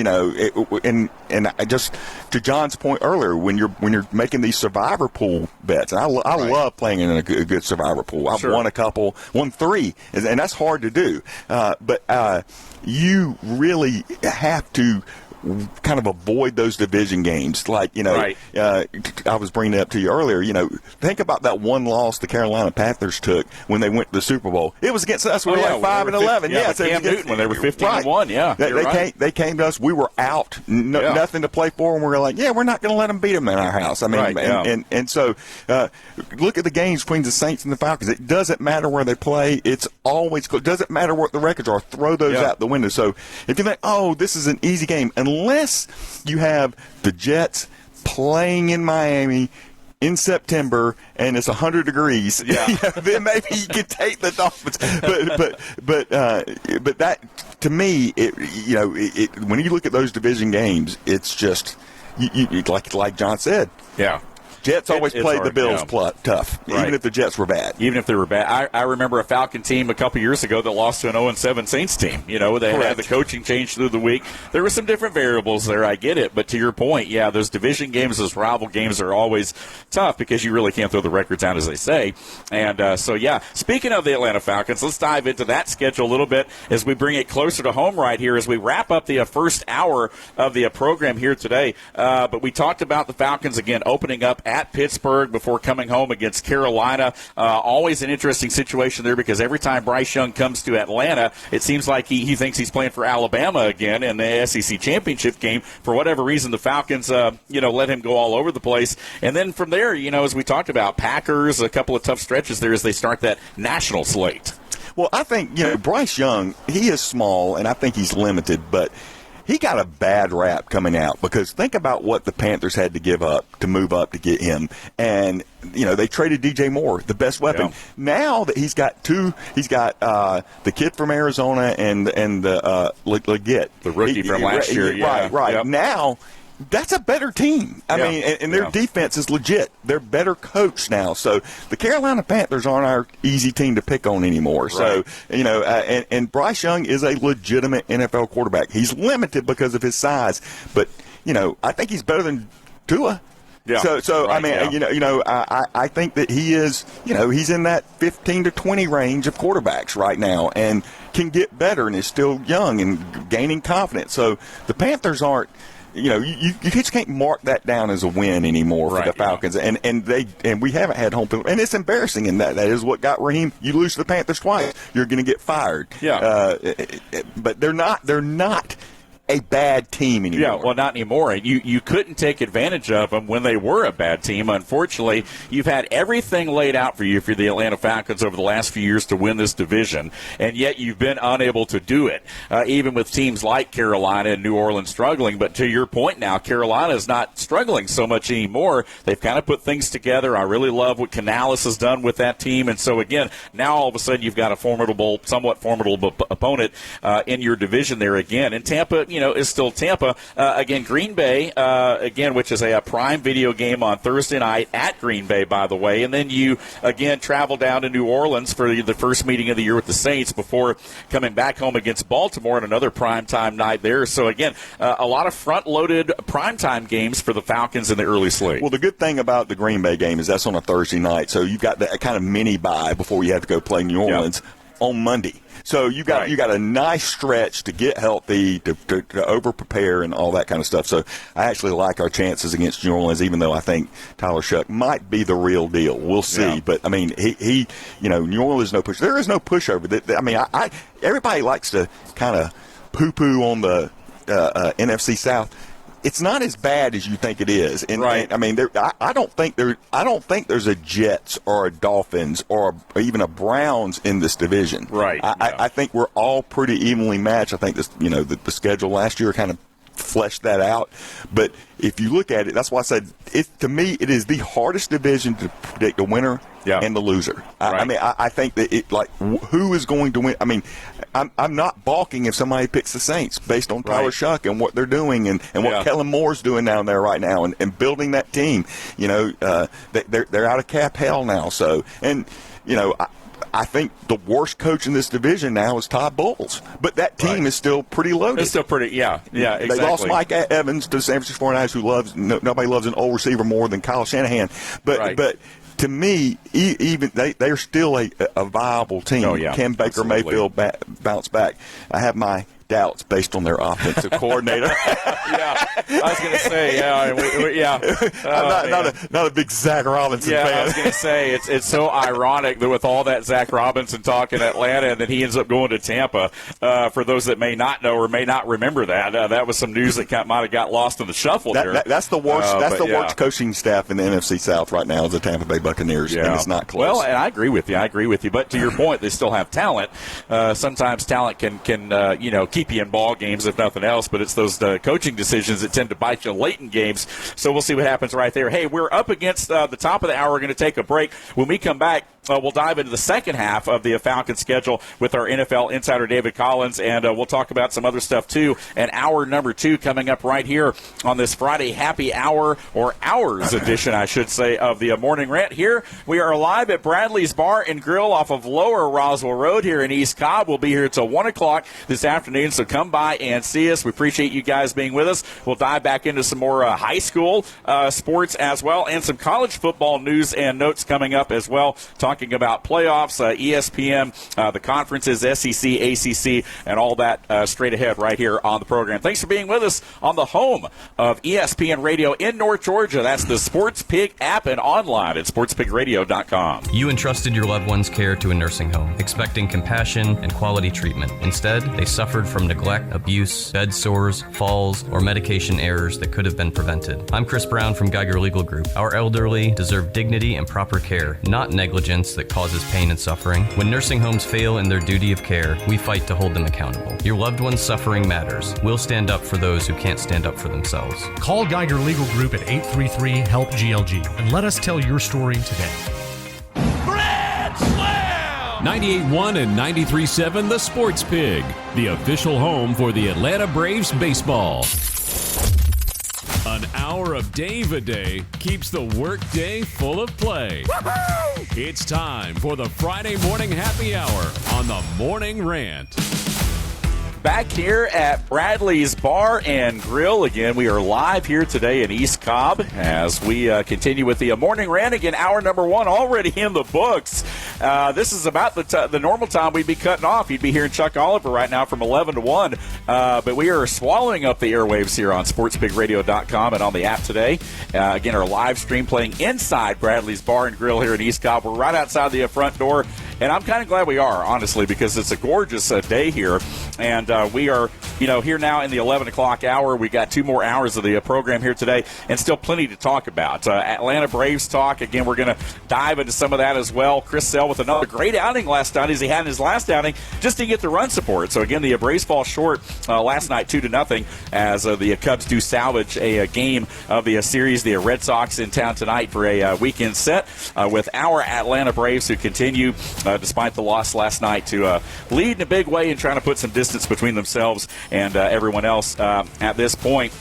And I just, to John's point earlier, when you're making these survivor pool bets, and I love playing in a good survivor pool. I've won 3, and that's hard to do. But you really have to kind of avoid those division games. Like, I was bringing it up to you earlier, think about that one loss the Carolina Panthers took when they went to the Super Bowl. It was against us. We were like 5-11. Yeah, so Cam Newton when they were 15-1. Yeah, they came to us. We were out, nothing to play for, and we were like, we're not going to let them beat them in our house. I mean, and so look at the games between the Saints and the Falcons. It doesn't matter where they play. It's always good. It doesn't matter what the records are. Throw those out the window. So if you think, this is an easy game, unless you have the Jets playing in Miami in September and it's 100 degrees, then maybe you could take the Dolphins. But that, to me, when you look at those division games, it's just like John said. Yeah. Jets always played the Bills tough, even if the Jets were bad. Even if they were bad. I remember a Falcon team a couple years ago that lost to an 0-7 Saints team. They had the coaching change through the week. There were some different variables there. I get it. But to your point, those division games, those rival games are always tough because you really can't throw the records out, as they say. And speaking of the Atlanta Falcons, let's dive into that schedule a little bit as we bring it closer to home right here as we wrap up the first hour of the program here today. But we talked about the Falcons, again, opening up at Pittsburgh before coming home against Carolina. Always an interesting situation there because every time Bryce Young comes to Atlanta, it seems like he thinks he's playing for Alabama again in the SEC championship game. For whatever reason, the Falcons, let him go all over the place. And then from there, as we talked about, Packers, a couple of tough stretches there as they start that national slate. Well, I think, Bryce Young, he is small, and I think he's limited, but he got a bad rap coming out because think about what the Panthers had to give up to move up to get him. And, they traded DJ Moore, the best weapon. Yeah. Now that he's got the kid from Arizona and the Leggett. The rookie from last year. Right. Yep. Now, that's a better team. I mean, and their defense is legit. They're better coached now. So the Carolina Panthers aren't our easy team to pick on anymore. Right. So, and Bryce Young is a legitimate NFL quarterback. He's limited because of his size, but, I think he's better than Tua. Yeah. So right, I mean, I think that he is, he's in that 15 to 20 range of quarterbacks right now and can get better and is still young and gaining confidence. So the Panthers aren't, you just can't mark that down as a win anymore for the Falcons, and we haven't had home field, and it's embarrassing. And that is what got Raheem. You lose to the Panthers twice, you're going to get fired. Yeah, but they're not a bad team anymore. Yeah, well, not anymore. You couldn't take advantage of them when they were a bad team. Unfortunately, you've had everything laid out for you for the Atlanta Falcons over the last few years to win this division, and yet you've been unable to do it, even with teams like Carolina and New Orleans struggling. But to your point now, Carolina is not struggling so much anymore. They've kind of put things together. I really love what Canales has done with that team. And so, again, now all of a sudden you've got a somewhat formidable opponent in your division there again. And Tampa, is still Tampa. Again, Green Bay, which is a prime video game on Thursday night at Green Bay, by the way. And then you, again, travel down to New Orleans for the first meeting of the year with the Saints before coming back home against Baltimore on another primetime night there. So, again, a lot of front-loaded primetime games for the Falcons in the early slate. Well, the good thing about the Green Bay game is that's on a Thursday night, so you've got that kind of mini-bye before you have to go play New Orleans on Monday. So you got a nice stretch to get healthy, to over-prepare and all that kind of stuff. So I actually like our chances against New Orleans, even though I think Tyler Shuck might be the real deal. We'll see. Yeah. But, I mean, he New Orleans, no push. There is no pushover. I mean, everybody likes to kind of poo-poo on the NFC South. It's not as bad as you think it is. And I mean, I don't think there's a Jets or a Dolphins or even a Browns in this division. Right. I think we're all pretty evenly matched. I think this, the schedule last year kind of fleshed that out. But if you look at it, that's why I said to me it is the hardest division to predict the winner and the loser. I mean, I think that who is going to win? I mean, I'm not balking if somebody picks the Saints based on Tyler Shuck and what they're doing and what Kellen Moore's doing down there right now and building that team. They're out of cap hell now. So, and, I think the worst coach in this division now is Todd Bowles. But that team is still pretty loaded. It's still pretty, exactly. They lost Mike Evans to the San Francisco 49ers, nobody loves an old receiver more than Kyle Shanahan. But to me, even they're still a viable team. Oh, yeah. Can Baker Mayfield bounce back? I have my doubts based on their offensive coordinator. Yeah, I was going to say, not a big Zach Robinson fan. I was going to say, it's so ironic that with all that Zach Robinson talk in Atlanta, and then he ends up going to Tampa. For those that may not know or may not remember that was some news that might have got lost in the shuffle there. That's the worst. Worst coaching staff in the NFC South right now is the Tampa Bay Buccaneers, and it's not close. Well, and I agree with you. But to your point, they still have talent. Sometimes talent can keep you in ball games if nothing else. But it's those coaching decisions that tend to bite you late in games. So we'll see what happens right there. Hey, we're up against the top of the hour. We're going to take a break. When we come back, we'll dive into the second half of the Falcons schedule with our NFL insider, David Collins, and we'll talk about some other stuff, too. And hour number 2 coming up right here on this Friday happy hour, or hours edition, I should say, of the Morning Rant. Here we are live at Bradley's Bar and Grill off of Lower Roswell Road here in East Cobb. We'll be here till 1 o'clock this afternoon, so come by and see us. We appreciate you guys being with us. We'll dive back into some more high school sports as well, and some college football news and notes coming up as well, talking about playoffs, ESPN, the conferences, SEC, ACC, and all that straight ahead right here on the program. Thanks for being with us on the home of ESPN Radio in North Georgia. That's the Sports Pig app and online at sportspigradio.com. You entrusted your loved one's care to a nursing home, expecting compassion and quality treatment. Instead, they suffered from neglect, abuse, bed sores, falls, or medication errors that could have been prevented. I'm Chris Brown from Geiger Legal Group. Our elderly deserve dignity and proper care, not negligence that causes pain and suffering. When nursing homes fail in their duty of care, we fight to hold them accountable. Your loved one's suffering matters. We'll stand up for those who can't stand up for themselves. Call Geiger Legal Group at 833-HELP-GLG and let us tell your story today. 98.1 and 93.7 The Sports Pig, the official home for the Atlanta Braves baseball. An hour of Dave a day keeps the work day full of play. Woo-hoo! It's time for the Friday morning happy hour on the Morning Rant. Back here at Bradley's Bar and Grill again. We are live here today in East Cobb as we continue with the Morning Rant. Again, hour number 1 already in the books. This is about the normal time we'd be cutting off. You'd be hearing Chuck Oliver right now from 11 to 1. But we are swallowing up the airwaves here on sportspigradio.com and on the app today. Again, our live stream playing inside Bradley's Bar and Grill here in East Cobb. We're right outside the front door. And I'm kind of glad we are, honestly, because it's a gorgeous day here. And we are, here now in the 11 o'clock hour. We got 2 more hours of the program here today, and still plenty to talk about. Atlanta Braves talk. Again, we're going to dive into some of that as well. Chris Sell with another great outing last night, as he had in his last outing, just to get the run support. So, again, the Braves fall short last night 2-0, as the Cubs do salvage a game of the series. The Red Sox in town tonight for a weekend set with our Atlanta Braves, who continue, despite the loss last night, to lead in a big way and trying to put some distance between themselves and everyone else at this point.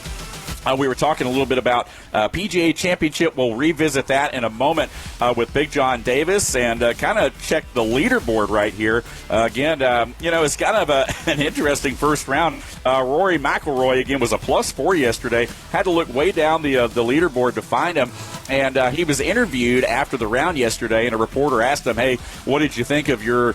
We were talking a little bit about PGA Championship. We'll revisit that in a moment with Big John Davis and kind of check the leaderboard right here. Again, it's kind of an interesting first round. Rory McIlroy, again, was a +4 yesterday. Had to look way down the leaderboard to find him. And he was interviewed after the round yesterday, and a reporter asked him, hey, what did you think of your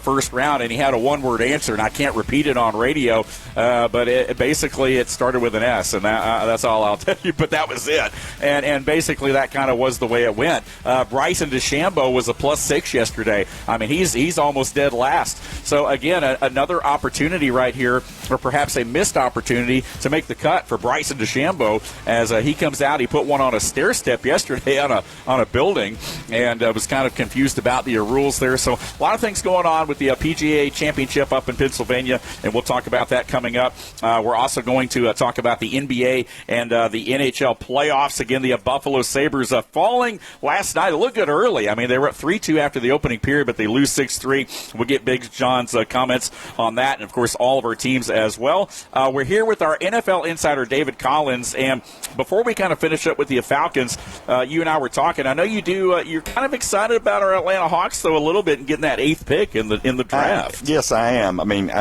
first round? And he had a one-word answer, and I can't repeat it on radio, but it started with an S, and that's all I'll tell you, but that was it. And basically that kind of was the way it went. Bryson DeChambeau was a +6 yesterday. I mean, he's almost dead last. So, again, another opportunity right here, or perhaps a missed opportunity to make the cut for Bryson DeChambeau, as he comes out. He put one on a stair step yesterday on a building, and was kind of confused about the rules there. So a lot of things going on with the PGA Championship up in Pennsylvania, and we'll talk about that coming up. We're also going to talk about the NBA and the NHL playoffs. Again, the Buffalo Sabres falling last night. It looked good early. I mean, they were up 3-2 after the opening period, but they lose 6-3. We'll get Big John's comments on that, and, of course, all of our teams as well. We're here with our NFL insider, David Collins, and before we kind of finish up with the Falcons, you and I were talking. I know you do. You're kind of excited about our Atlanta Hawks, though, a little bit, and getting that 8th pick in the draft. Yes, I am. I mean,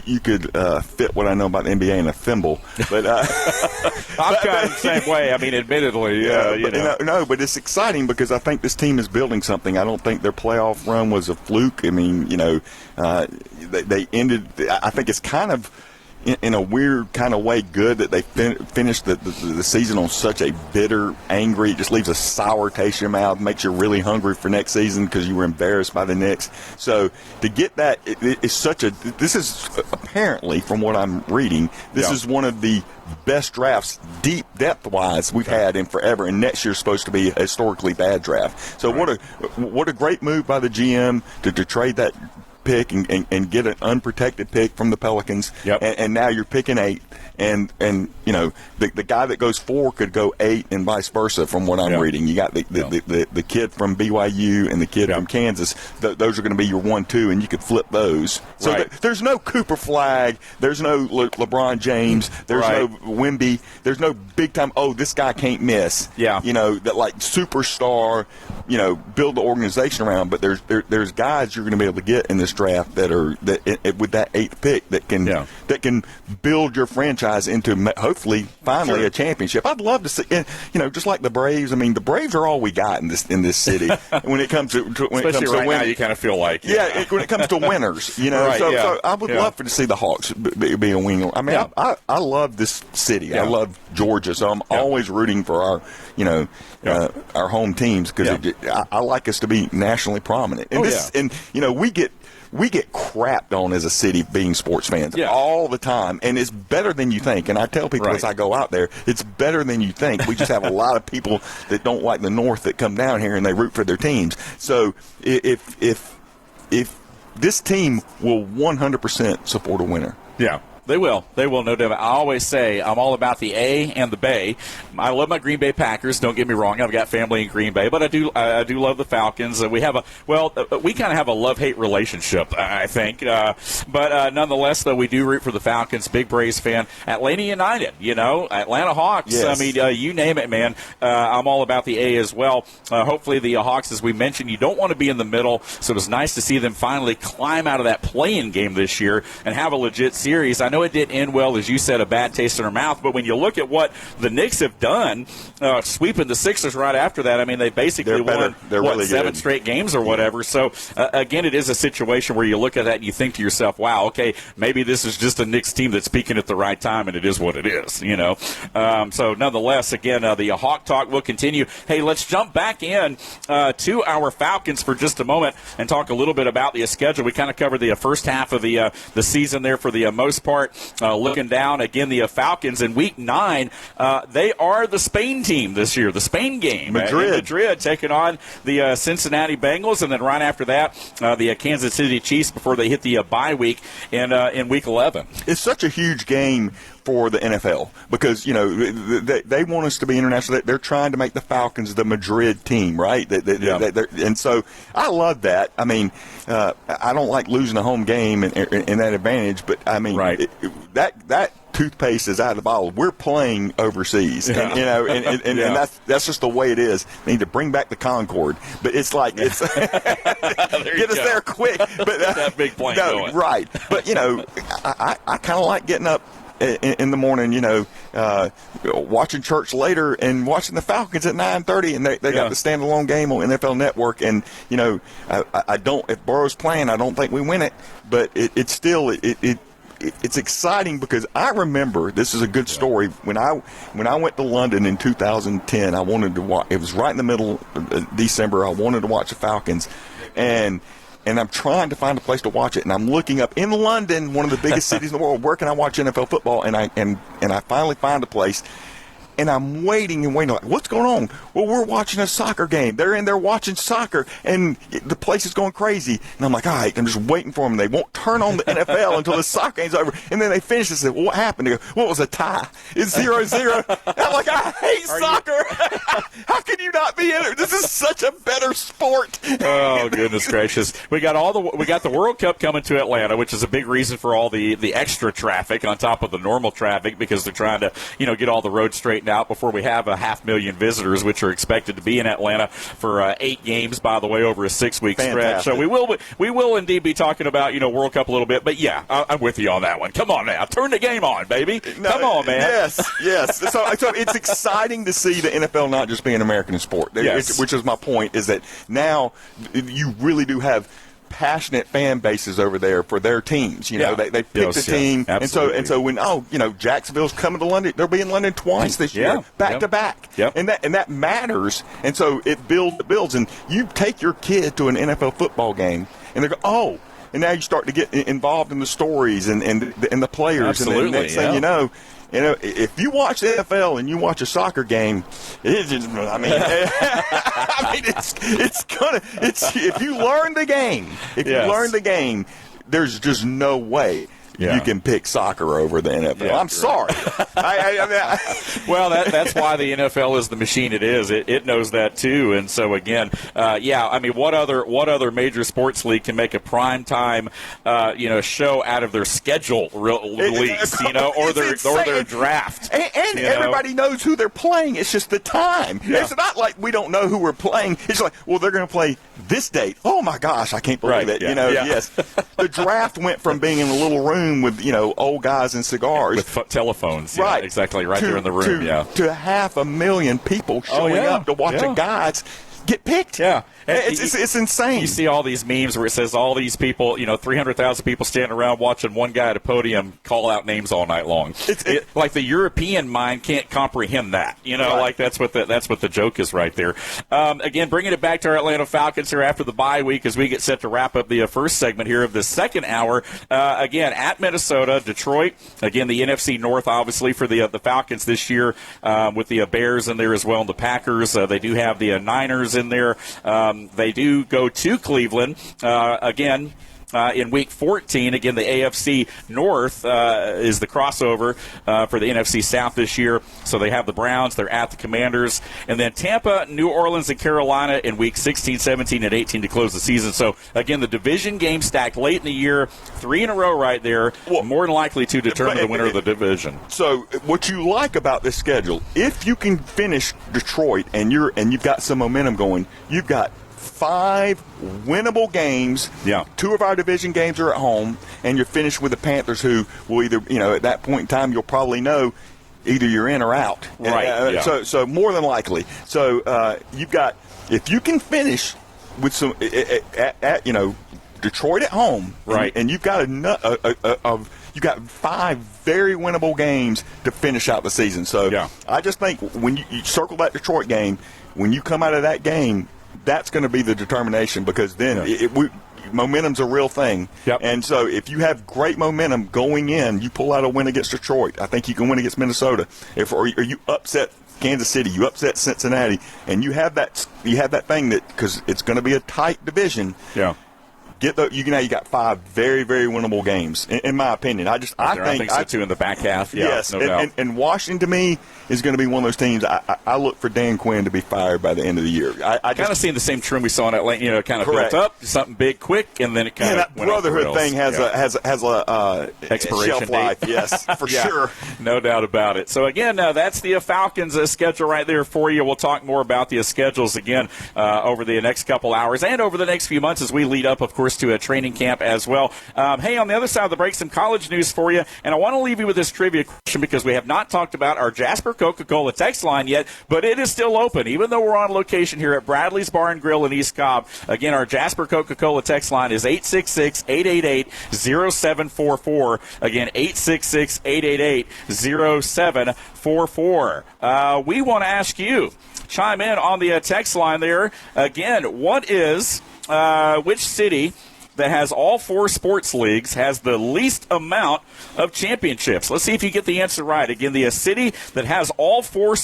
you could fit what I know about the NBA in a thimble, but I'm kind of the same way. I mean, admittedly, no, but it's exciting because I think this team is building something. I don't think their playoff run was a fluke. I mean, they ended. I think it's kind of in a weird kind of way good that they finished the season on such a bitter, angry, it just leaves a sour taste in your mouth, makes you really hungry for next season because you were embarrassed by the Knicks. So to get that this is apparently, from what I'm reading, this is one of the best drafts, deep depth-wise, we've had in forever, and next year's supposed to be a historically bad draft. So what a great move by the GM to trade that pick and get an unprotected pick from the Pelicans. And now you're picking 8, and the guy that goes 4 could go 8 and vice versa from what I'm reading. You got the kid from BYU and the kid from Kansas. Those are going to be your 1-2, and you could flip those. So there's no Cooper Flag, there's no LeBron James, there's no Wemby, there's no big time, this guy can't miss. That like superstar, build the organization around. But there's guys you're going to be able to get in this draft that are with that 8th pick that can build your franchise into hopefully finally a championship. I'd love to see, just like the Braves. I mean, the Braves are all we got in this city when it comes to right now, you kind of feel like when it comes to winners, So I would love to see the Hawks be a winner. I mean, I love this city. I love Georgia, so I'm always rooting for our our home teams because I like us to be nationally prominent. And we get crapped on as a city being sports fans all the time, and it's better than you think. And I tell people as I go out there, it's better than you think. We just have a lot of people that don't like the North that come down here and they root for their teams. So if this team will 100% support a winner. They will, no doubt. I always say I'm all about the A and the Bay. I love my Green Bay Packers. Don't get me wrong. I've got family in Green Bay, but I do love the Falcons. We have we kind of have a love-hate relationship, I think. But nonetheless, though, we do root for the Falcons. Big Braves fan. Atlanta United, Atlanta Hawks. Yes. I mean, you name it, man. I'm all about the A as well. Hopefully, the Hawks, as we mentioned, you don't want to be in the middle. So it was nice to see them finally climb out of that play-in game this year and have a legit series. I know it didn't end well, as you said, a bad taste in our mouth, but when you look at what the Knicks have done, sweeping the Sixers right after that, I mean, they basically won really 7 straight games or whatever. So, again, it is a situation where you look at that and you think to yourself, wow, okay, maybe this is just a Knicks team that's peaking at the right time, and it is what it is, So, nonetheless, again, the Hawk Talk will continue. Hey, let's jump back in to our Falcons for just a moment and talk a little bit about the schedule. We kind of covered the first half of the season there for the most part. Looking down, again, the Falcons in Week 9, they are the Spain team this year, the Spain game. Madrid taking on the Cincinnati Bengals, and then right after that, the Kansas City Chiefs before they hit the bye week in Week 11. It's such a huge game for the NFL because, they want us to be international. They're trying to make the Falcons the Madrid team, right? And so I love that. I mean, I don't like losing a home game and that advantage, but I mean, that toothpaste is out of the bottle. We're playing overseas, and that's just the way it is. They need to bring back the Concorde, but it's like get us there quick. But that big plane going. Right? But I kind of like getting up in the morning, watching church later and watching the Falcons at 9:30, and they got the standalone game on NFL Network. And I don't. If Burrow's playing, I don't think we win it, but it's still it's exciting because I remember, this is a good story, when I went to London in 2010, I wanted to watch. It was right in the middle of December. I wanted to watch the Falcons, and I'm trying to find a place to watch it, and I'm looking up in London, one of the biggest cities in the world, where can I watch NFL football? And I finally find a place. And I'm waiting, like, what's going on? Well, we're watching a soccer game. They're in there watching soccer, and the place is going crazy. And I'm like, all right, I'm just waiting for them. They won't turn on the NFL until the soccer game's over. And then they finish and say, well, what happened? They go, well, it was a tie. It's 0-0. I'm like, I hate soccer. How can you not be in it? This is such a better sport. Oh, goodness gracious. We got the World Cup coming to Atlanta, which is a big reason for all the extra traffic on top of the normal traffic, because they're trying to, get all the roads straightened out before we have 500,000 visitors, which are expected to be in Atlanta for 8 games, by the way, over a 6-week stretch. So we will indeed be talking about World Cup a little bit. But yeah, I'm with you on that one. Come on now, turn the game on, baby. Come on, man. Yes. So it's exciting to see the NFL not just be an American sport. Yes. Which is my point, is that now you really do have passionate fan bases over there for their teams. You know, they picked a team, and so when Jacksonville's coming to London, they'll be in London twice this year, back to back, and that matters, and so it builds, and you take your kid to an NFL football game, and they go, and now you start to get involved in the stories and the players, Absolutely, and the next thing you know, if you watch the NFL and you watch a soccer game, it's if you learn the game, there's just no way you can pick soccer over the NFL. I'm sorry. Well, that's why the NFL is the machine it is. It knows that too. And so again, what other major sports league can make a prime time, show out of their schedule release, or their draft? And everybody knows who they're playing. It's just the time. Yeah. It's not like we don't know who we're playing. It's like, well, they're going to play this date. Oh my gosh, I can't believe it. Yeah. Yes. The draft went from being in a little room with old guys and cigars with telephones, right? Exactly, there in the room, to 500,000 people showing up to watch a guys get picked. Yeah. It's insane. You see all these memes where it says all these people, 300,000 people standing around watching one guy at a podium call out names all night long. Like the European mind can't comprehend that. Like that's what the joke is right there. Again, bringing it back to our Atlanta Falcons here after the bye week as we get set to wrap up the first segment here of the second hour. Again, at Minnesota, Detroit. Again, the NFC North, obviously, for the Falcons this year with the Bears in there as well and the Packers. They do have the Niners in there. They do go to Cleveland again. In Week 14, again, the AFC North is the crossover for the NFC South this year. So they have the Browns, they're at the Commanders, and then Tampa, New Orleans, and Carolina in Week 16, 17, and 18 to close the season. So, again, the division game stacked late in the year, 3 in a row right there, more than likely to determine the winner of the division. So what you like about this schedule, if you can finish Detroit and you've got some momentum going, you've got 5 winnable games. Yeah. 2 of our division games are at home, and you're finished with the Panthers, who will either, at that point in time, you'll probably know either you're in or out. Right. So more than likely. So you've got, if you can finish with some at Detroit at home, right, and you've got you got 5 very winnable games to finish out the season. So I just think when you circle that Detroit game, when you come out of that game, that's going to be the determination, because then momentum's a real thing. Yep. And so if you have great momentum going in, you pull out a win against Detroit. I think you can win against Minnesota. Or you upset Kansas City, you upset Cincinnati, and you have that thing that, because it's going to be a tight division. Yeah. You got 5 very, very winnable games, in my opinion. I think so too in the back half. Yeah, yes, no doubt. And Washington, to me, is going to be one of those teams. I look for Dan Quinn to be fired by the end of the year. I kind of seen the same trend we saw in Atlanta. Kind of built up, something big, quick, and then it kind of that went brotherhood off the rails. thing has a expiration shelf life. date. Yes, for sure, no doubt about it. So again, that's the Falcons schedule right there for you. We'll talk more about the schedules again over the next couple hours and over the next few months as we lead up, of course, to a training camp as well. Hey, on the other side of the break, some college news for you, and I want to leave you with this trivia question because we have not talked about our Jasper Coca-Cola text line yet, but it is still open, even though we're on location here at Bradley's Bar and Grill in East Cobb. Again, our Jasper Coca-Cola text line is 866-888-0744. Again, 866-888-0744. We want to ask you, chime in on the text line there. Again, what is which city that has all 4 sports leagues has the least amount of championships? Let's see if you get the answer right. Again, the city that has all 4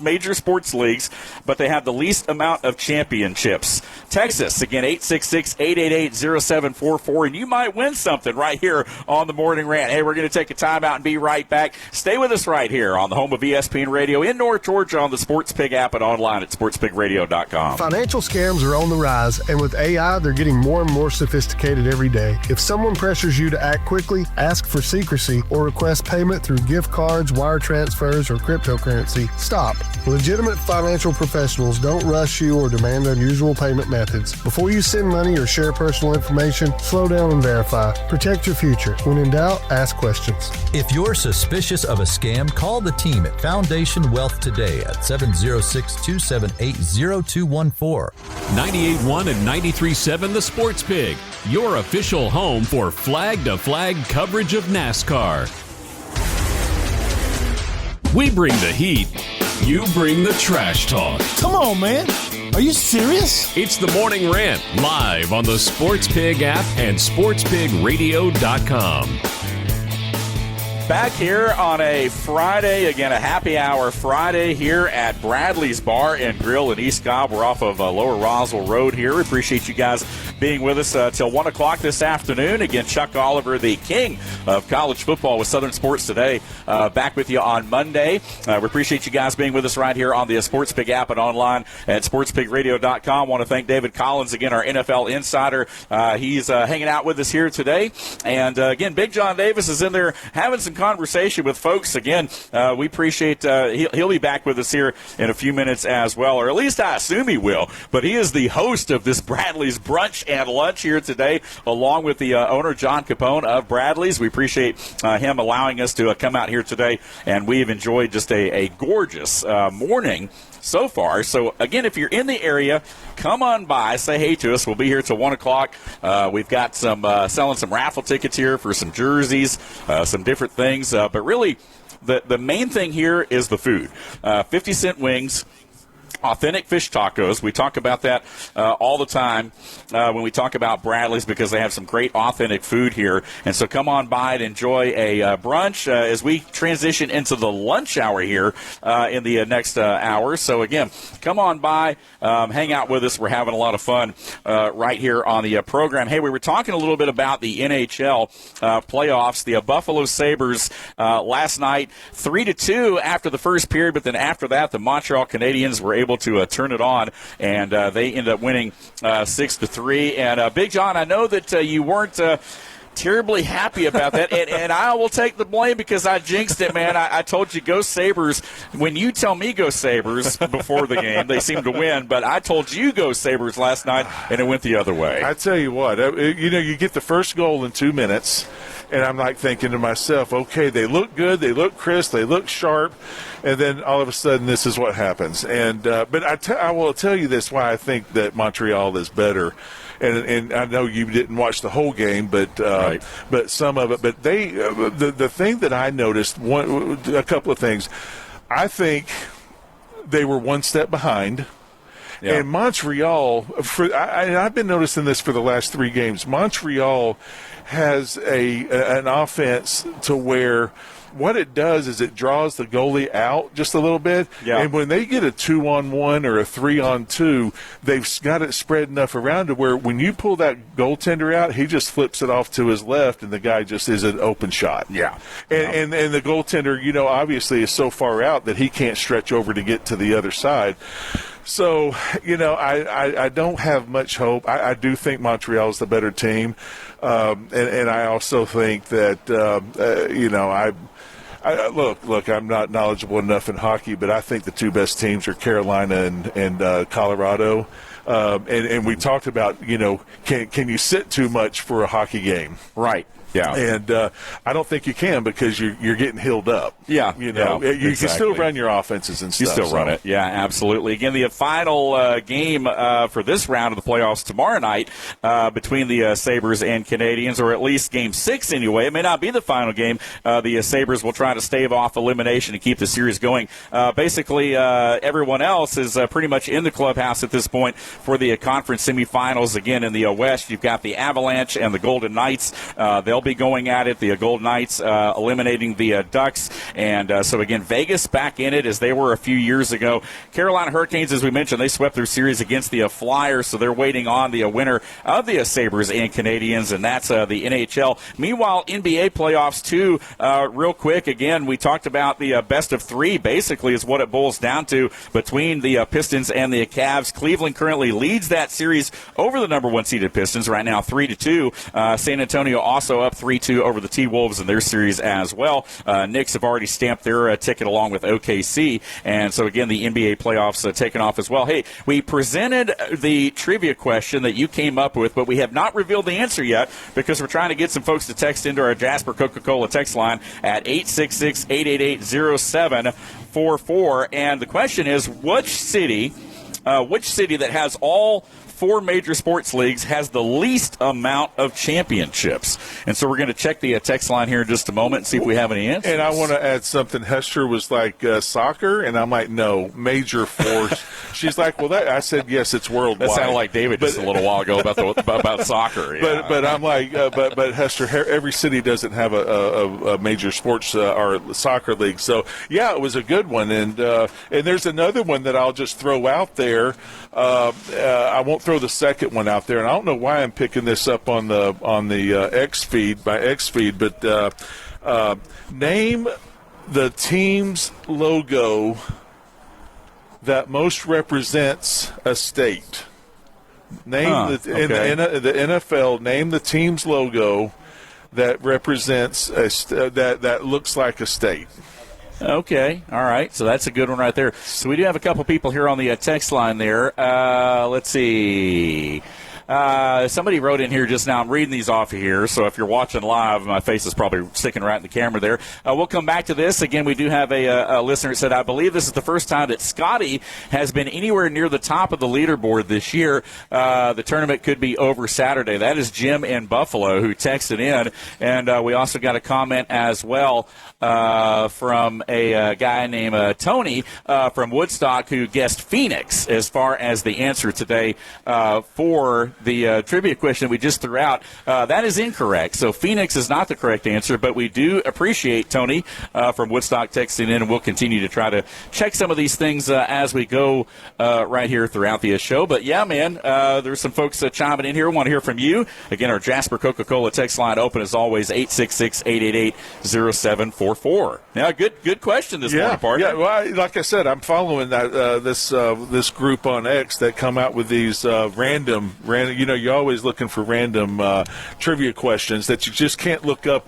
major sports leagues, but they have the least amount of championships. Texas, again, 866-888-0744, and you might win something right here on the Morning Rant. Hey, we're going to take a time out and be right back. Stay with us right here on the home of ESPN Radio in North Georgia on the Sports Pig app and online at sportspigradio.com. Financial scams are on the rise, and with AI, they're getting more and more sophisticated every day. If someone pressures you to act quickly, ask for secrecy, or request payment through gift cards, wire transfers, or cryptocurrency, stop. Legitimate financial professionals don't rush you or demand unusual payment methods. Before you send money or share personal information, slow down and verify. Protect your future. When in doubt, ask questions. If you're suspicious of a scam, call the team at Foundation Wealth today at 706-278-0214. 98.1 and 93.7 The Sports Pig. your official home for flag-to-flag coverage of NASCAR. We bring the heat, you bring the trash talk. Come on, man. Are you serious? It's the Morning Rant, live on the Sports Pig app and sportspigradio.com. Back here on a Friday, again, a happy hour Friday here at Bradley's Bar and Grill in East Cobb. We're off of Lower Roswell Road here. We appreciate you guys being with us till 1 o'clock this afternoon. Again, Chuck Oliver, the king of college football with Southern Sports Today, back with you on Monday. We appreciate you guys being with us right here on the Sports Pig app and online at sportspigradio.com. Want to thank David Collins, again, our NFL insider. He's hanging out with us here today. And, again, Big John Davis is in there having some conversation with folks. Again, we appreciate he'll be back with us here in a few minutes as well, or at least I assume he will. But he is the host of this Bradley's Brunch and Lunch here today, along with the owner, John Capone of Bradley's. We appreciate him allowing us to come out here today, and we've enjoyed just a gorgeous morning so far. So, again, if you're in the area, come on by, say hey to us. We'll be here till 1 o'clock. We've got some selling some raffle tickets here for some jerseys, some different things. But really, the main thing here is the food. 50-cent wings, authentic fish tacos. We talk about that all the time when we talk about Bradley's, because they have some great authentic food here. And so come on by and enjoy a brunch as we transition into the lunch hour here in the next hour. So, again, come on by, hang out with us. We're having a lot of fun right here on the program. Hey, we were talking a little bit about the NHL playoffs. The Buffalo Sabres last night, 3-2 after the first period, but then after that, the Montreal Canadiens were able to turn it on, and they ended up winning 6-3. And Big John, I know that you weren't terribly happy about that, and I will take the blame because I jinxed it, man. I told you go Sabres. When you tell me go Sabres before the game, they seem to win, but I told you go Sabres last night, and it went the other way. I tell you what, you get the first goal in 2 minutes, and I'm like thinking to myself, okay, they look good, they look crisp, they look sharp, and then all of a sudden this is what happens. And but I will tell you this, why I think that Montreal is better. And I know you didn't watch the whole game, but right. But some of it. But they the thing that I noticed, a couple of things. I think they were one step behind. Yeah. And Montreal, I've been noticing this for the last 3 games. Montreal has an offense to where what it does is it draws the goalie out just a little bit. Yeah. And when they get a 2-on-1 or a 3-on-2, they've got it spread enough around to where when you pull that goaltender out, he just flips it off to his left, and the guy just is an open shot. Yeah. And the goaltender, obviously is so far out that he can't stretch over to get to the other side. So, I don't have much hope. I do think Montreal is the better team. And I also think that, Look, I'm not knowledgeable enough in hockey, but I think the 2 best teams are Carolina and Colorado. And we talked about, can you sit too much for a hockey game? Right. Yeah. And I don't think you can, because you're getting healed up. Yeah. You exactly. can still run your offenses and stuff. You still run it. Yeah, absolutely. Again, the final game for this round of the playoffs tomorrow night between the Sabres and Canadiens, or at least Game 6 anyway. It may not be the final game. The Sabres will try to stave off elimination and keep the series going. Basically, everyone else is pretty much in the clubhouse at this point for the conference semifinals. Again, in the West, you've got the Avalanche and the Golden Knights. They'll be going at it. The Golden Knights eliminating the Ducks. And so, again, Vegas back in it as they were a few years ago. Carolina Hurricanes, as we mentioned, they swept their series against the Flyers, so they're waiting on the winner of the Sabres and Canadiens, and that's the NHL. Meanwhile, NBA playoffs, too, real quick. Again, we talked about the best of 3, basically, is what it boils down to between the Pistons and the Cavs. Cleveland currently leads that series over the number 1 seeded Pistons right now, 3-2. San Antonio also up 3-2 over the T-Wolves in their series as well. Knicks have already stamped their ticket along with OKC. And so, again, the NBA playoffs taking off as well. Hey, we presented the trivia question that you came up with, but we have not revealed the answer yet because we're trying to get some folks to text into our Jasper Coca-Cola text line at 866-888-0744. And the question is, which city that has all 4 major sports leagues has the least amount of championships? And so we're going to check the text line here in just a moment and see if we have any answers. And I want to add something. Hester was like, soccer? And I'm like, no, major force. She's like, well, I said, yes, it's worldwide. That sounded like David just a little while ago about soccer. Yeah. But I'm like, but Hester, every city doesn't have a major sports or soccer league. So, yeah, it was a good one. And there's another one that I'll just throw out there. I won't throw the second one out there. And I don't know why I'm picking this up on the X feed, but name the team's logo that most represents a state. Name the NFL. Name the team's logo that represents that looks like a state. Okay, all right. So that's a good one right there. So we do have a couple people here on the text line there. Let's see. Somebody wrote in here just now. I'm reading these off of here, so if you're watching live, my face is probably sticking right in the camera there. We'll come back to this. Again, we do have a listener that said, I believe this is the first time that Scotty has been anywhere near the top of the leaderboard this year. The tournament could be over Saturday. That is Jim in Buffalo who texted in. And we also got a comment as well from a guy named Tony from Woodstock who guessed Phoenix as far as the answer today for the trivia question we just threw out. That is incorrect. So Phoenix is not the correct answer, but we do appreciate Tony from Woodstock texting in, and we'll continue to try to check some of these things as we go right here throughout the show. But, yeah, man, there's some folks chiming in here. We want to hear from you. Again, our Jasper Coca-Cola text line open as always, 866-888-0744. Now, good question this morning, partner. Yeah, well, like I said, I'm following that this group on X that come out with these random. You're always looking for random trivia questions that you just can't look up,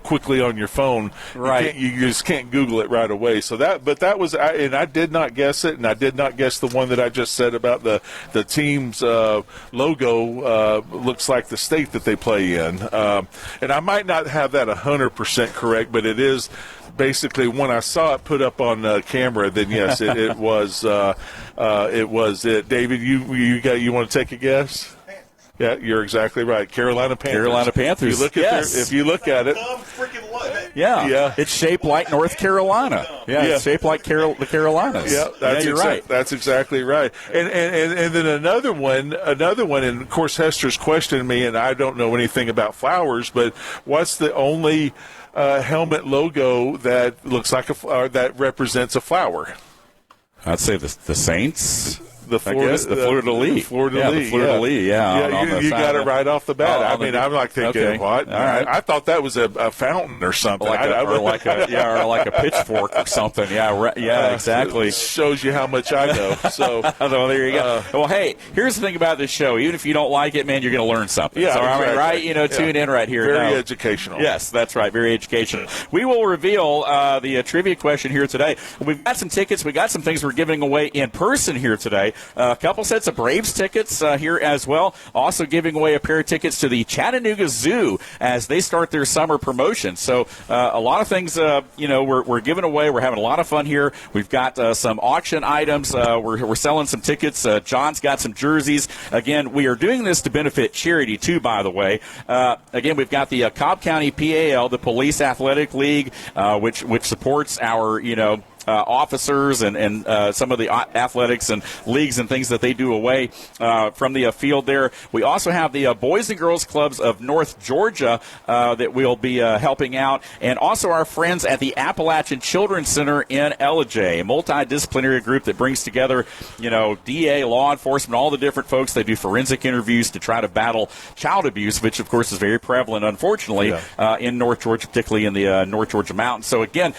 quickly on your phone. Right. You just can't Google it right away. So that was, and I did not guess it, and I did not guess the one that I just said about the team's logo looks like the state that they play in. And I might not have that 100% correct, but it is. Basically, when I saw it put up on camera, then yes, it was it. David, you want to take a guess? Yeah, you're exactly right. Carolina Panthers. Carolina Panthers. If you look at it, yeah, it's shaped like North Carolina. Yeah, it's shaped like the Carolinas. Yeah, you're right. That's exactly right. And then another one, and of course Hester's questioning me, and I don't know anything about flowers, but what's the only helmet logo that looks like that represents a flower? I'd say the Saints. The Fleur-de-Lis. The Fleur-de-Lis, yeah. You got it right off the bat. I'm like thinking, what? All right. I thought that was a fountain or something. Or like a pitchfork or something. Yeah, exactly. It shows you how much I know. So, well, there you go. Well, hey, here's the thing about this show. Even if you don't like it, man, you're going to learn something. Yeah, so, exactly. Right? Tune in right here. Very educational. Yes, that's right. Very educational. We will reveal the trivia question here today. We've got some tickets. We got some things we're giving away in person here today. A couple sets of Braves tickets here as well. Also giving away a pair of tickets to the Chattanooga Zoo as they start their summer promotion. So a lot of things, we're giving away. We're having a lot of fun here. We've got some auction items. We're selling some tickets. John's got some jerseys. Again, we are doing this to benefit charity, too, by the way. Again, we've got the Cobb County PAL, the Police Athletic League, which supports our, officers and some of the athletics and leagues and things that they do away from the field there. We also have the Boys and Girls Clubs of North Georgia that we'll be helping out, and also our friends at the Appalachian Children's Center in Ellijay, a multidisciplinary group that brings together, DA, law enforcement, all the different folks. They do forensic interviews to try to battle child abuse, which, of course, is very prevalent, unfortunately, in North Georgia, particularly in the North Georgia mountains. So, again,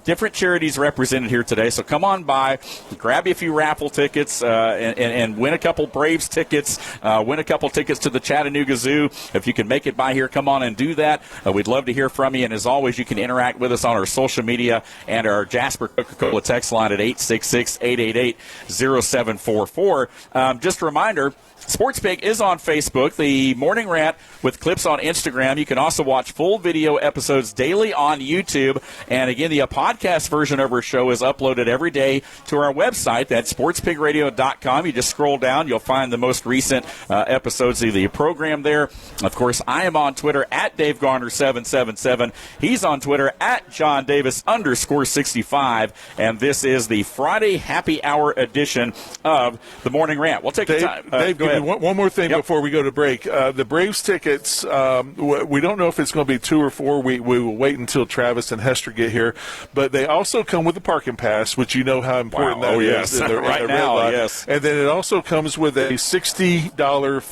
different charities represented here today. So come on by, grab you a few raffle tickets, and win a couple Braves tickets, win a couple tickets to the Chattanooga Zoo. If you can make it by here, come on and do that. We'd love to hear from you. And as always, you can interact with us on our social media and our Jasper Coca-Cola text line at 866-888-0744. Just a reminder, Sports Pig is on Facebook, the Morning Rant with clips on Instagram. You can also watch full video episodes daily on YouTube. And again, the podcast version of our show show is uploaded every day to our website. That's sportspigradio.com. You just scroll down. You'll find the most recent episodes of the program there. Of course, I am on Twitter at Dave Garner 777. He's on Twitter at John Davis _65. And this is the Friday Happy Hour edition of the Morning Rant. We'll take the time. Dave, go ahead. One more thing before we go to break. The Braves tickets, we don't know if it's going to be 2 or 4. We will wait until Travis and Hester get here. But they also come with a parking pass, which you know how important that is. In the, right in the now, red line. yes. And then it also comes with a $60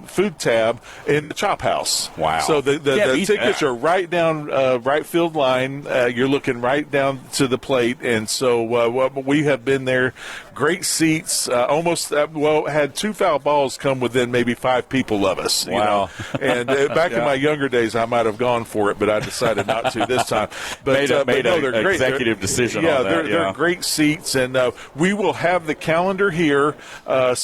food tab in the Chop House. Wow. So the tickets are right down right field line. You're looking right down to the plate. And so we have been there. Great seats. Almost, had 2 foul balls come within maybe 5 people of us. Wow. And back in my younger days, I might have gone for it, but I decided not to this time. But made an they're great. executive decision on that. They're great seats, and we will have the calendar here. And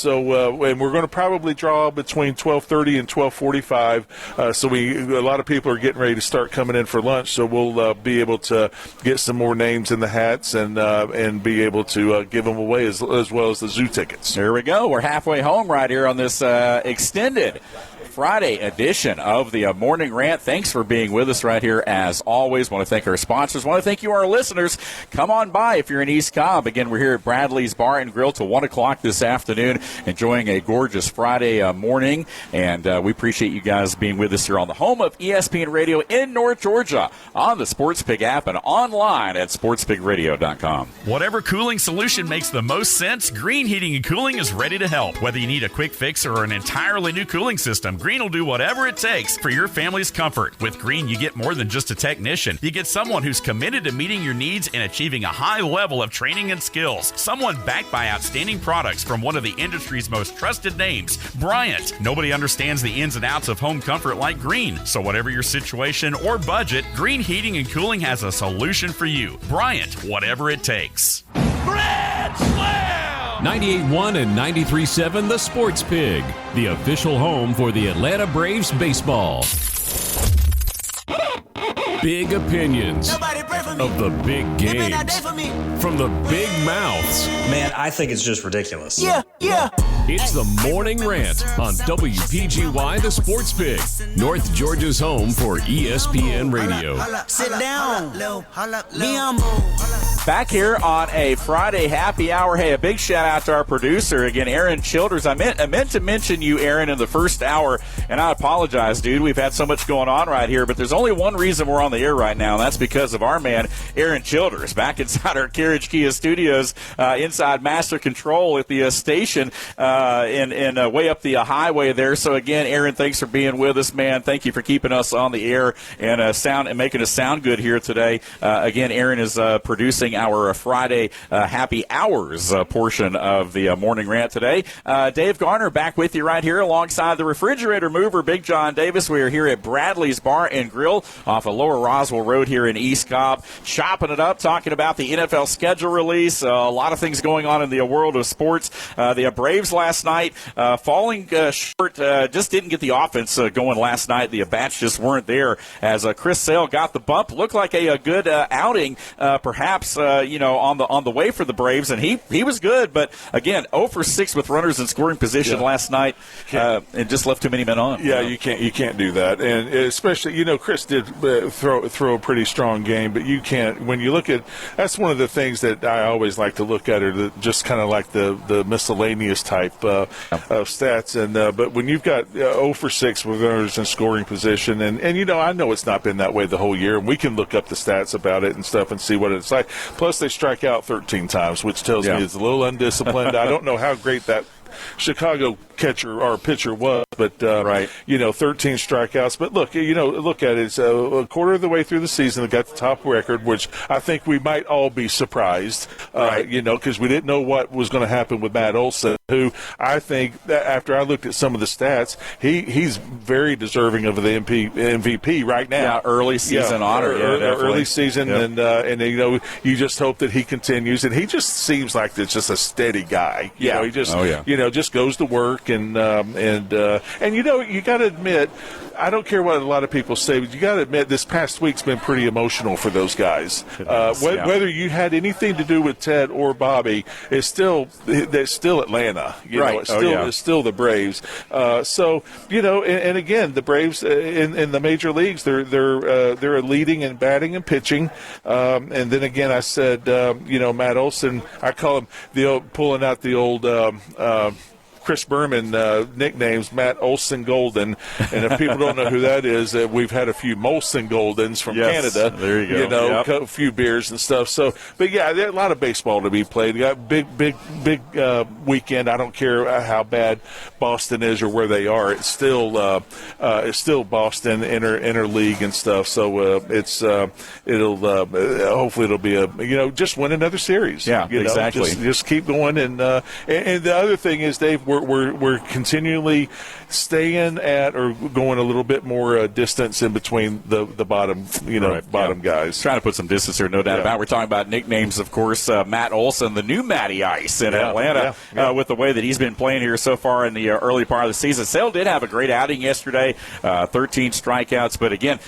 we're going to probably draw between 12:30 and 12:45. So a lot of people are getting ready to start coming in for lunch. So we'll be able to get some more names in the hats and be able to give them away as well as the zoo tickets. There we go. We're halfway home right here on this extended Friday edition of the Morning Rant. Thanks for being with us right here as always. Want to thank our sponsors. Want to thank you, our listeners. Come on by if you're in East Cobb. Again, we're here at Bradley's Bar and Grill till 1 o'clock this afternoon, enjoying a gorgeous Friday morning. And we appreciate you guys being with us here on the home of ESPN Radio in North Georgia on the SportsPig app and online at sportspigradio.com. Whatever cooling solution makes the most sense, Green Heating and Cooling is ready to help. Whether you need a quick fix or an entirely new cooling system, Green will do whatever it takes for your family's comfort. With Green, you get more than just a technician. You get someone who's committed to meeting your needs and achieving a high level of training and skills. Someone backed by outstanding products from one of the industry's most trusted names, Bryant. Nobody understands the ins and outs of home comfort like Green. So whatever your situation or budget, Green Heating and Cooling has a solution for you. Bryant, whatever it takes. Grand Slam! 98.1 and 93.7 The Sports Pig, the official home for the Atlanta Braves baseball. Big opinions of the big games from the big mouths. Man, I think it's just ridiculous. Yeah. It's the Morning Rant on WPGY The Sports Pig, North Georgia's home for ESPN Radio. Sit down. Back here on a Friday happy hour. Hey, a big shout out to our producer again, Aaron Childers. I meant to mention you, Aaron, in the first hour, and I apologize, dude. We've had so much going on right here, but there's only one reason we're on the air right now, and that's because of our man, Aaron Childers, back inside our Carriage Kia studios, inside Master Control at the station, and way up the highway there. So again, Aaron, thanks for being with us, man. Thank you for keeping us on the air and making us sound good here today. Again, Aaron is producing our Friday happy hours portion of the Morning Rant today. Dave Garner back with you right here alongside the refrigerator mover, Big John Davis. We are here at Bradley's Bar and Grill off of Lower Roswell Road here in East Cobb, chopping it up, talking about the NFL schedule release, a lot of things going on in the world of sports. The Braves last night falling short, just didn't get the offense going last night. The bats just weren't there as Chris Sale got the bump. Looked like a good outing, perhaps, on the way for the Braves, and he was good, but again, 0 for 6 with runners in scoring position last night, and just left too many men on. Yeah, you can't do that, and especially, Chris did throw a pretty strong game, but you can't, when you look at, that's one of the things that I always like to look at, are just kind of like the miscellaneous type of stats, and but when you've got 0 for 6 with runners in scoring position, and I know it's not been that way the whole year, and we can look up the stats about it and stuff and see what it's like. Plus, they strike out 13 times, which tells me it's a little undisciplined. I don't know how great that Chicago catcher or pitcher was, but 13 strikeouts. But look at it. It's a quarter of the way through the season. They got the top record, which I think we might all be surprised, because we didn't know what was going to happen with Matt Olson. who I think that after I looked at some of the stats, he's very deserving of the MVP right now. Yeah, early season honor. Early season, and you just hope that he continues. And he just seems like it's just a steady guy. He just just goes to work and you got to admit, I don't care what a lot of people say, but you got to admit this past week's been pretty emotional for those guys. Whether you had anything to do with Ted or Bobby, they're still Atlanta. It's still the Braves. And again, the Braves in the major leagues, they're leading in batting and pitching. And then again, I said, Matt Olson, I call him pulling out the old Chris Berman nicknames, Matt Olson Golden. And if people don't know who that is, we've had a few Molson Goldens from Canada. There you go. A few beers and stuff. So, but yeah, there's a lot of baseball to be played. You got big weekend. I don't care how bad Boston is or where they are. It's still Boston interleague and stuff. So hopefully it'll be just win another series. Yeah, exactly. Just keep going. And the other thing is, Dave, we're continually staying at or going a little bit more distance in between the bottom guys. Trying to put some distance here, no doubt about it. We're talking about nicknames, of course. Matt Olson, the new Matty Ice in Atlanta, with the way that he's been playing here so far in the early part of the season. Sale did have a great outing yesterday, 13 strikeouts, but again,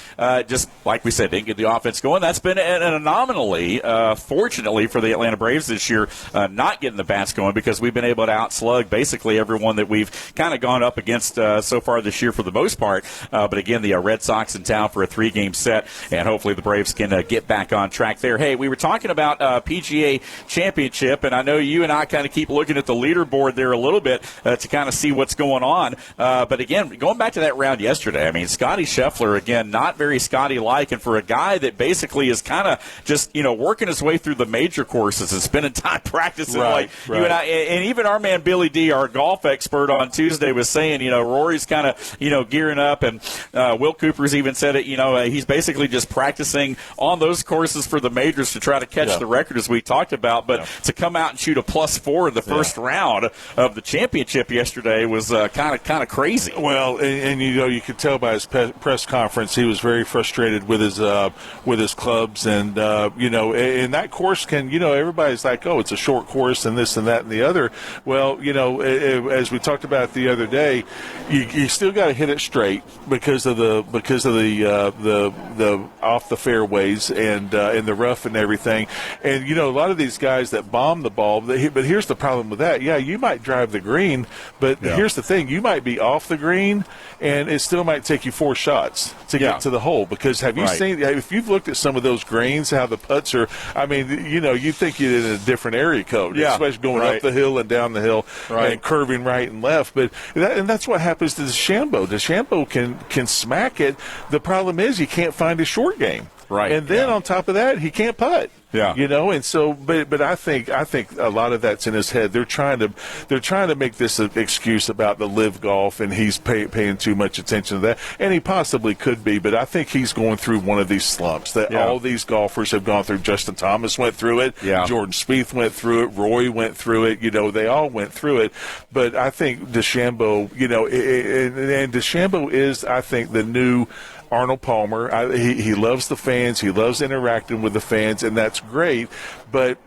just like we said, didn't get the offense going. That's been an anomaly, fortunately, for the Atlanta Braves this year, not getting the bats going, because we've been able to outslug basically everyone that we've kind of gone up against so far this year for the most part. But again, the Red Sox in town for a 3-game set, and hopefully the Braves can get back on track there. Hey, we were talking about PGA Championship, and I know you and I kind of keep looking at the leaderboard there a little bit to kind of see what's going on. But again, going back to that round yesterday, I mean, Scotty Scheffler, again, not very Scotty-like, and for a guy that basically is kind of just, working his way through the major courses and spending time practicing you and I, and even our man Billy D, our golf expert on Tuesday, was saying, Rory's kind of, gearing up, and Will Cooper's even said it, he's basically just practicing on those courses for the majors to try to catch the record, as we talked about. But to come out and shoot a +4 in the first round of the championship yesterday was kind of crazy. Well, and you could tell by his press conference, he was very frustrated with his clubs, and and that course can, everybody's like, oh, it's a short course and this and that and the other. Well, as we talked about the other day, you still got to hit it straight because of the off the fairways and in the rough and everything. And a lot of these guys that bomb the ball, but here's the problem with that. Yeah, you might drive the green, but here's the thing: you might be off the green, and it still might take you 4 shots to get to the hole. Because have you seen? If you've looked at some of those greens, how the putts are. I mean, you think you're in a different area code, especially going up the hill and down the hill and curving right and left. But that's what happens to DeChambeau. DeChambeau can smack it. The problem is you can't find a short game. Right. And then on top of that, he can't putt. Yeah. And so, but I think a lot of that's in his head. They're trying to make this an excuse about the live golf, and he's paying too much attention to that, and he possibly could be. But I think he's going through one of these slumps that all these golfers have gone through. Justin Thomas went through it. Yeah. Jordan Spieth went through it. Roy went through it. They all went through it. But I think DeChambeau, and DeChambeau is, I think, the new Arnold Palmer. He loves the fans. He loves interacting with the fans, and that's great. But,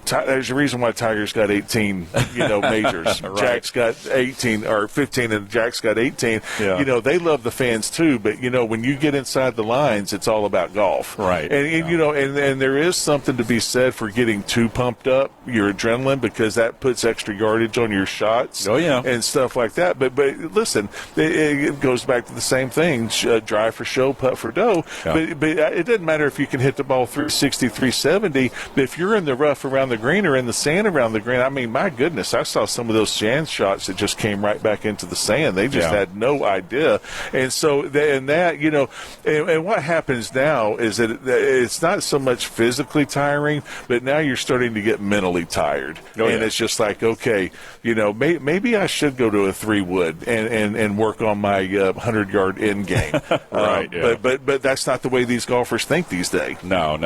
there's a reason why Tiger's got 18, majors. Jack's got 18 or 15, and Jack's got 18. Yeah. They love the fans too, but when you get inside the lines, it's all about golf. Right. And and there is something to be said for getting too pumped up, your adrenaline, because that puts extra yardage on your shots. Oh yeah. And stuff like that. But listen, it goes back to the same thing: drive for show, putt for dough. Yeah. But it doesn't matter if you can hit the ball 360, 370. But if you're in the rough around the green or in the sand around the green, I mean, my goodness, I saw some of those sand shots that just came right back into the sand. They just had no idea. And so, and what happens now is that it's not so much physically tiring, but now you're starting to get mentally tired. And it's just like, okay, maybe I should go to a 3-wood and work on my 100-yard end game. Right. But that's not the way these golfers think these days. No.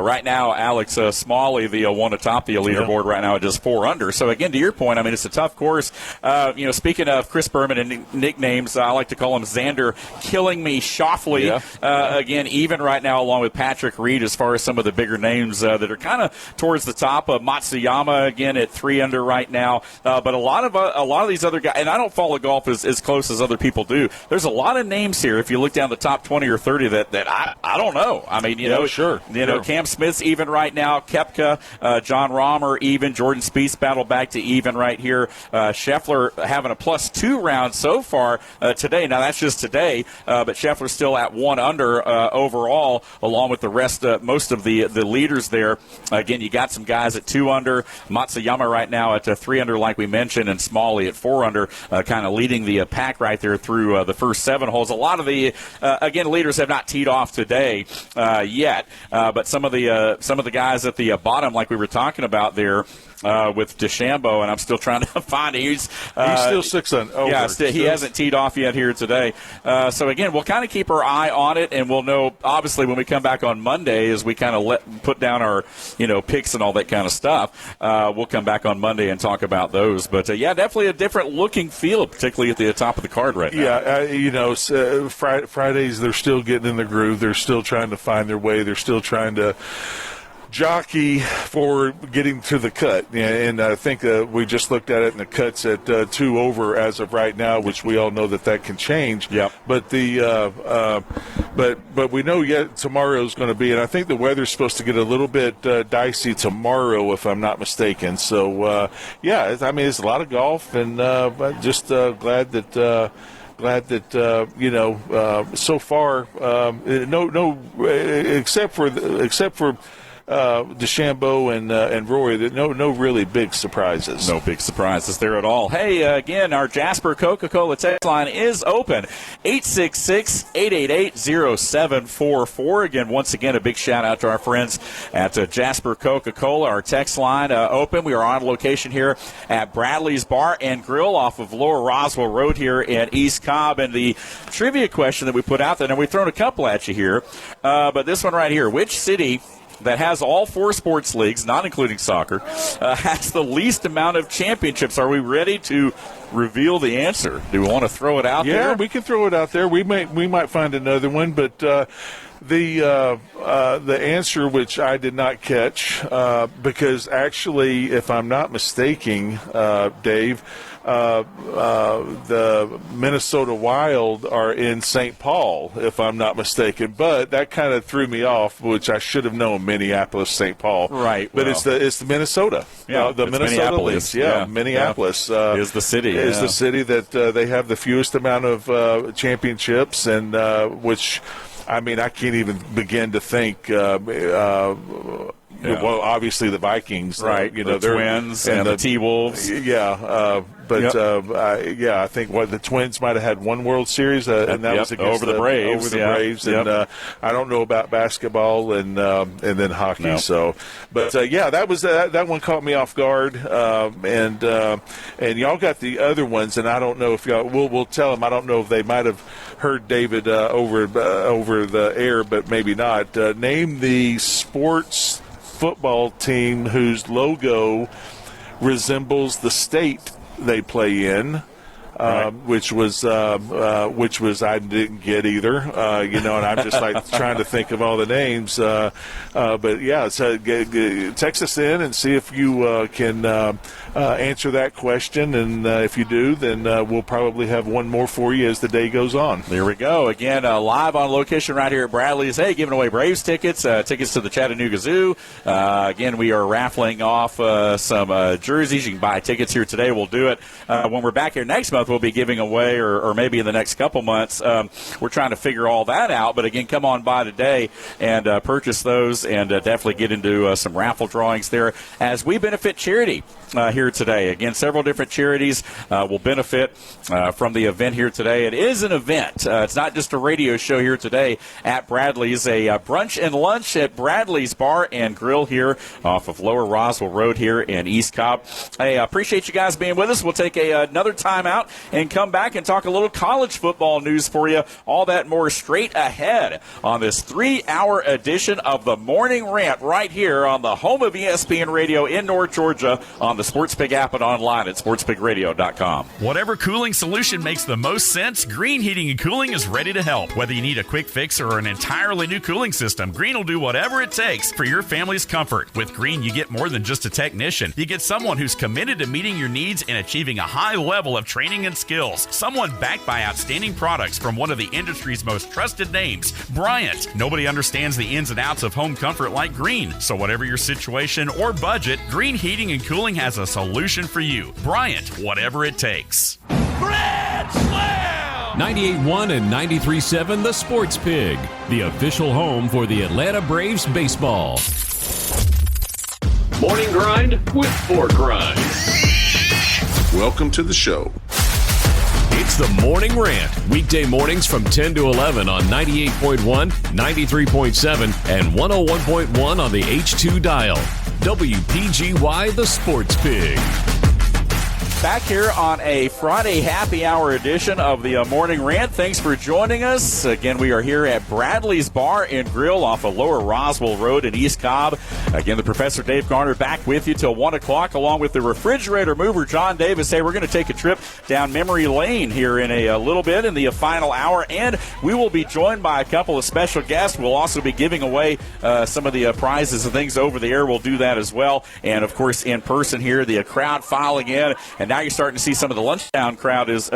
Right now, Alex Smalley, the one atop top the leaderboard right now at just 4 under. So, again, to your point, I mean, it's a tough course. Speaking of Chris Berman and nicknames, I like to call him Xander Killing Me Shoffley. Again, even right now, along with Patrick Reed, as far as some of the bigger names that are kind of towards the top. Matsuyama, again, at 3 under right now. But a lot of these other guys, and I don't follow golf as close as other people do. There's a lot of names here, if you look down the top 20 or 30, that I don't know. I mean, sure. Cam Smith's even right now. Koepka, John Rahmer even. Jordan Spieth battled back to even right here. Scheffler having a +2 round so far today. Now, that's just today, but Scheffler's still at 1 under overall, along with the rest, most of the leaders there. Again, you got some guys at 2 under. Matsuyama right now at 3 under, like we mentioned, and Smalley at 4 under, kind of leading the pack right there through the first 7 holes. A lot of the, leaders have not teed off today yet, but some of the guys at the bottom, like we were talking about there, with DeChambeau, and I'm still trying to find it. He's still 6 under. Yeah, he hasn't teed off yet here today. So, again, we'll kind of keep our eye on it, and we'll know, obviously, when we come back on Monday, as we kind of put down our, picks and all that kind of stuff. We'll come back on Monday and talk about those. But, definitely a different-looking field, particularly at the top of the card right now. Yeah, Fridays, they're still getting in the groove. They're still trying to find their way. They're still trying to jockey for getting to the cut, and I think we just looked at it, and the cut's at 2 over as of right now, which we all know that can change. Yeah. But but we know yet tomorrow's going to be, and I think the weather's supposed to get a little bit dicey tomorrow, if I'm not mistaken. So it's a lot of golf, and but just glad that. So far, except for DeChambeau and Rory, no really big surprises. No big surprises there at all. Hey, again, our Jasper Coca-Cola text line is open, 866-888-0744. Again, once again, a big shout-out to our friends at Jasper Coca-Cola. Our text line open. We are on location here at Bradley's Bar and Grill off of Lower Roswell Road here in East Cobb. And the trivia question that we put out there, and we've thrown a couple at you here, but this one right here, which city that has all 4 sports leagues, not including soccer, has the least amount of championships? Are we ready to reveal the answer? Do we want to throw it out there? Yeah, we can throw it out there. We might find another one, but the answer, which I did not catch, because actually, if I'm not mistaken, Dave, the Minnesota Wild are in St. Paul, if I'm not mistaken. But that kind of threw me off, which I should have known, Minneapolis, St. Paul. Right. But it's the Minnesota. Yeah, the Minnesota Leafs. Yeah, Minneapolis is the city. Is the city that they have the fewest amount of championships, and which, I mean, I can't even begin to think. Well, obviously the Vikings, right? The Twins and the T-Wolves. Yeah, I think the Twins might have had one World Series, and that was against over the Braves. And I don't know about basketball and then hockey. No. So, but that was that one caught me off guard, and y'all got the other ones, and I don't know if y'all we'll tell them. I don't know if they might have heard David over the air, but maybe not. Name the sports football team whose logo resembles the state they play in, which was I didn't get either, and I'm just like trying to think of all the names, but yeah, so text us in and see if you can answer that question, and if you do, then we'll probably have one more for you as the day goes on. There we go. Again, live on location right here at Bradley's. Hey, giving away Braves tickets to the Chattanooga Zoo. Again, we are raffling off some jerseys. You can buy tickets here today. We'll do it when we're back here next month. We'll be giving away, or maybe in the next couple months. We're trying to figure all that out. But again, come on by today and purchase those, and definitely get into some raffle drawings there as we benefit charity here today. Again, several different charities will benefit from the event here today. It is an event. It's not just a radio show here today at Bradley's. A brunch and lunch at Bradley's Bar and Grill here off of Lower Roswell Road here in East Cobb. Hey, I appreciate you guys being with us. We'll take another time out and come back and talk a little college football news for you. All that and more straight ahead on this 3-hour edition of the Morning Rant right here on the home of ESPN Radio in North Georgia on the SportsPig app and online at sportspigradio.com. Whatever cooling solution makes the most sense, Green Heating and Cooling is ready to help. Whether you need a quick fix or an entirely new cooling system, Green will do whatever it takes for your family's comfort. With Green, you get more than just a technician. You get someone who's committed to meeting your needs and achieving a high level of training and skills. Someone backed by outstanding products from one of the industry's most trusted names, Bryant. Nobody understands the ins and outs of home comfort like Green. So whatever your situation or budget, Green Heating and Cooling has a solution for you. Bryant, whatever it takes. Grand Slam! 98.1 and 93.7 The Sports Pig, the official home for the Atlanta Braves baseball. Morning grind with Pork Rind. Welcome to the show. It's the Morning Rant, weekday mornings from 10 to 11 on 98.1, 93.7, and 101.1 on the H2 dial. WPGY, The Sports Pig. Back here on a Friday happy hour edition of the Morning Rant. Thanks for joining us. Again, we are here at Bradley's Bar and Grill off of Lower Roswell Road in East Cobb. Again, the Professor Dave Garner back with you till 1 o'clock along with the refrigerator mover, John Davis. Hey, we're going to take a trip down memory lane here in a little bit in the final hour, and we will be joined by a couple of special guests. We'll also be giving away some of the prizes and things over the air. We'll do that as well. And, of course, in person here, the crowd filing in. And now you're starting to see some of the lunchtime crowd as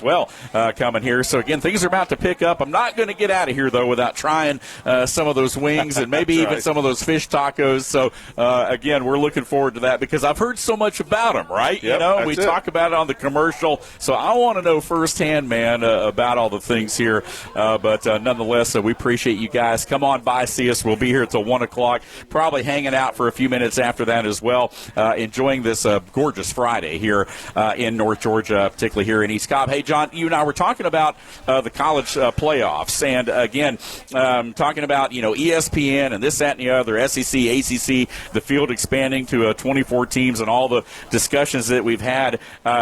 well coming here. So, again, things are about to pick up. I'm not going to get out of here, though, without trying some of those wings and maybe even some of those fish tacos. So, again, we're looking forward to that because I've heard so much about them, right? Yep, we talk about it on the commercial. So I want to know firsthand, man, about all the things here. But nonetheless, we appreciate you guys. Come on by, see us. We'll be here until 1 o'clock, probably hanging out for a few minutes after that as well, enjoying this gorgeous Friday here in North Georgia, particularly here in East Cobb. Hey, John, you and I were talking about the college playoffs, and again, talking about ESPN and this, that, and the other, SEC, ACC, the field expanding to 24 teams, and all the discussions that we've had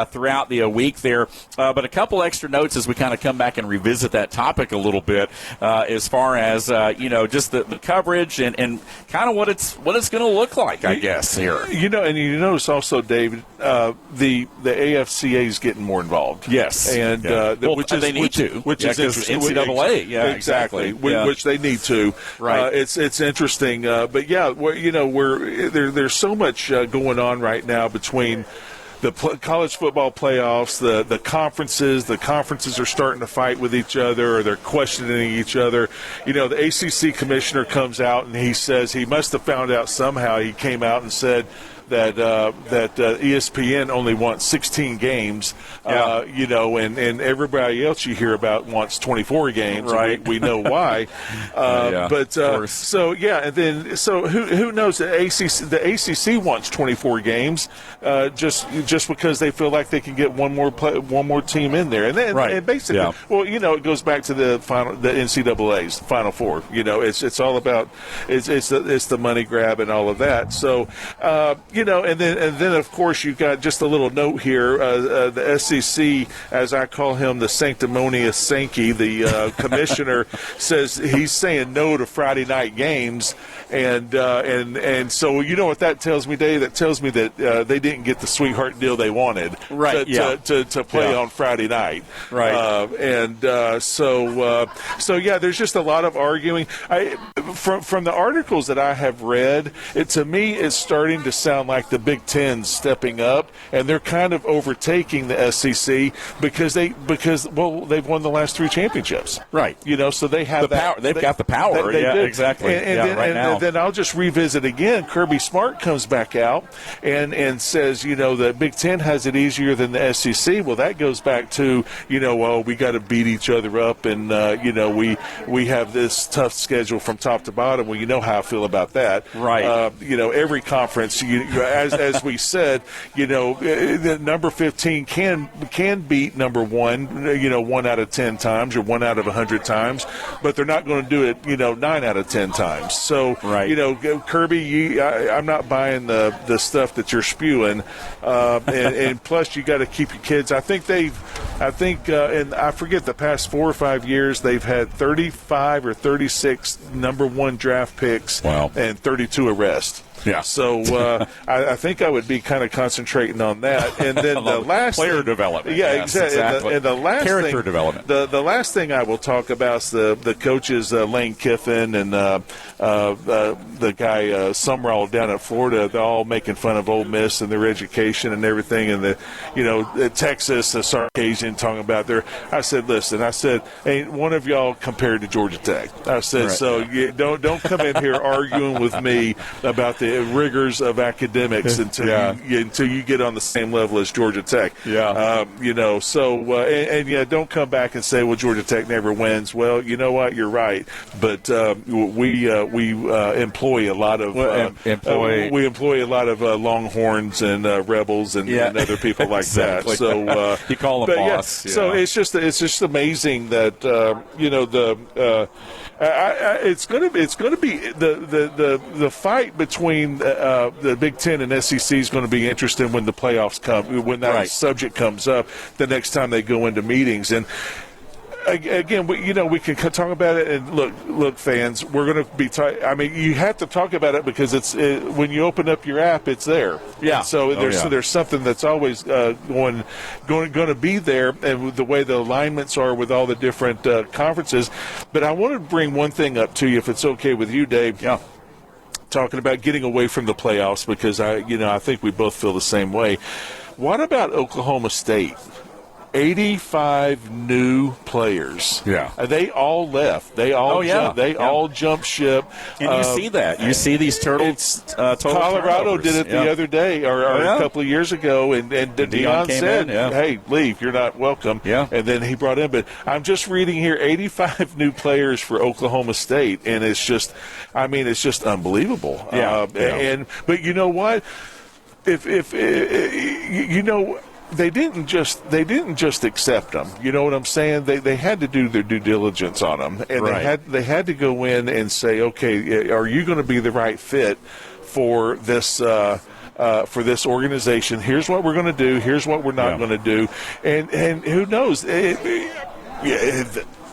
throughout the week there. But a couple extra notes as we kind of come back and revisit that topic a little bit, as far as just the coverage and kind of what it's going to look like, I guess here. And you notice also, David, the AFCA is getting more involved. Yes, and they need to, which is interesting. NCAA, exactly. Which they need to. Right. It's interesting, but yeah, there's so much going on right now between the college football playoffs, the conferences. The conferences are starting to fight with each other, or they're questioning each other. The ACC commissioner comes out and he says he must have found out somehow. He came out and said that ESPN only wants 16 games, and everybody else you hear about wants 24 games. Right. We know why. But who knows? The ACC wants 24 games just because they feel like they can get one more team in there, and basically, it goes back to the NCAA's Final Four. It's all about it's the money grab and all of that. So. And then of course you've got just a little note here. The SEC, as I call him, the sanctimonious Sankey, the commissioner, says he's saying no to Friday night games, and so what that tells me, Dave? That tells me that they didn't get the sweetheart deal they wanted, right? To play on Friday night, right? So there's just a lot of arguing. From the articles that I have read, to me it's starting to sound like the Big Ten stepping up, and they're kind of overtaking the SEC because they've won the last 3 championships, right? So they have the power. They've got the power. Exactly. And then I'll just revisit again. Kirby Smart comes back out and says, the Big Ten has it easier than the SEC. Well, that goes back to we got to beat each other up, and we have this tough schedule from top to bottom. Well, you know how I feel about that, right? Every conference as we said, the number 15 can beat number 1, 1 out of 10 times or 1 out of 100 times, but they're not going to do it, 9 out of 10 times. So, Kirby, I'm not buying the stuff that you're spewing, and plus you got to keep your kids. I think and I forget the past 4 or 5 years they've had 35 or 36 number 1 draft picks and 32 arrests. Yeah. So I think I would be kind of concentrating on that, and then the last player development. Yeah, yes, exactly. And the last character thing, development. The last thing I will talk about is the coaches Lane Kiffin and the guy Sumrall down at Florida. They're all making fun of Ole Miss and their education and everything, and the Texas, the Sarkisian talking about their. I said, listen. I said, ain't one of y'all compared to Georgia Tech. I said, don't come in here arguing with me about the rigors of academics until you get on the same level as Georgia Tech. Yeah. Don't come back and say, well, Georgia Tech never wins. Well, you know what? You're right. But we employ a lot of Longhorns and Rebels and other people like exactly. that. So you call them boss. So it's just amazing that it's going to be the fight between the Big Ten and SEC is going to be interesting when the playoffs come, when that subject comes up the next time they go into meetings. And again, we can talk about it. And look, fans, we're going to be. You have to talk about it because when you open up your app, it's there. Yeah. And so there's something that's always going to be there, and the way the alignments are with all the different conferences. But I want to bring one thing up to you, if it's okay with you, Dave. Yeah. Talking about getting away from the playoffs, because I think we both feel the same way. What about Oklahoma State? 85 new players. Yeah. They all left. They all all jumped ship. And you see that. You see these turtles. Colorado did it the other day or a couple of years ago, and Deion said, hey, leave. You're not welcome. Yeah. And then he brought in. But I'm just reading here 85 new players for Oklahoma State, and it's just unbelievable. But you know what? If They didn't just accept them. You know what I'm saying? They had to do their due diligence on them, and they had to go in and say, okay, are you going to be the right fit for this organization? Here's what we're going to do. Here's what we're not going to do. And who knows?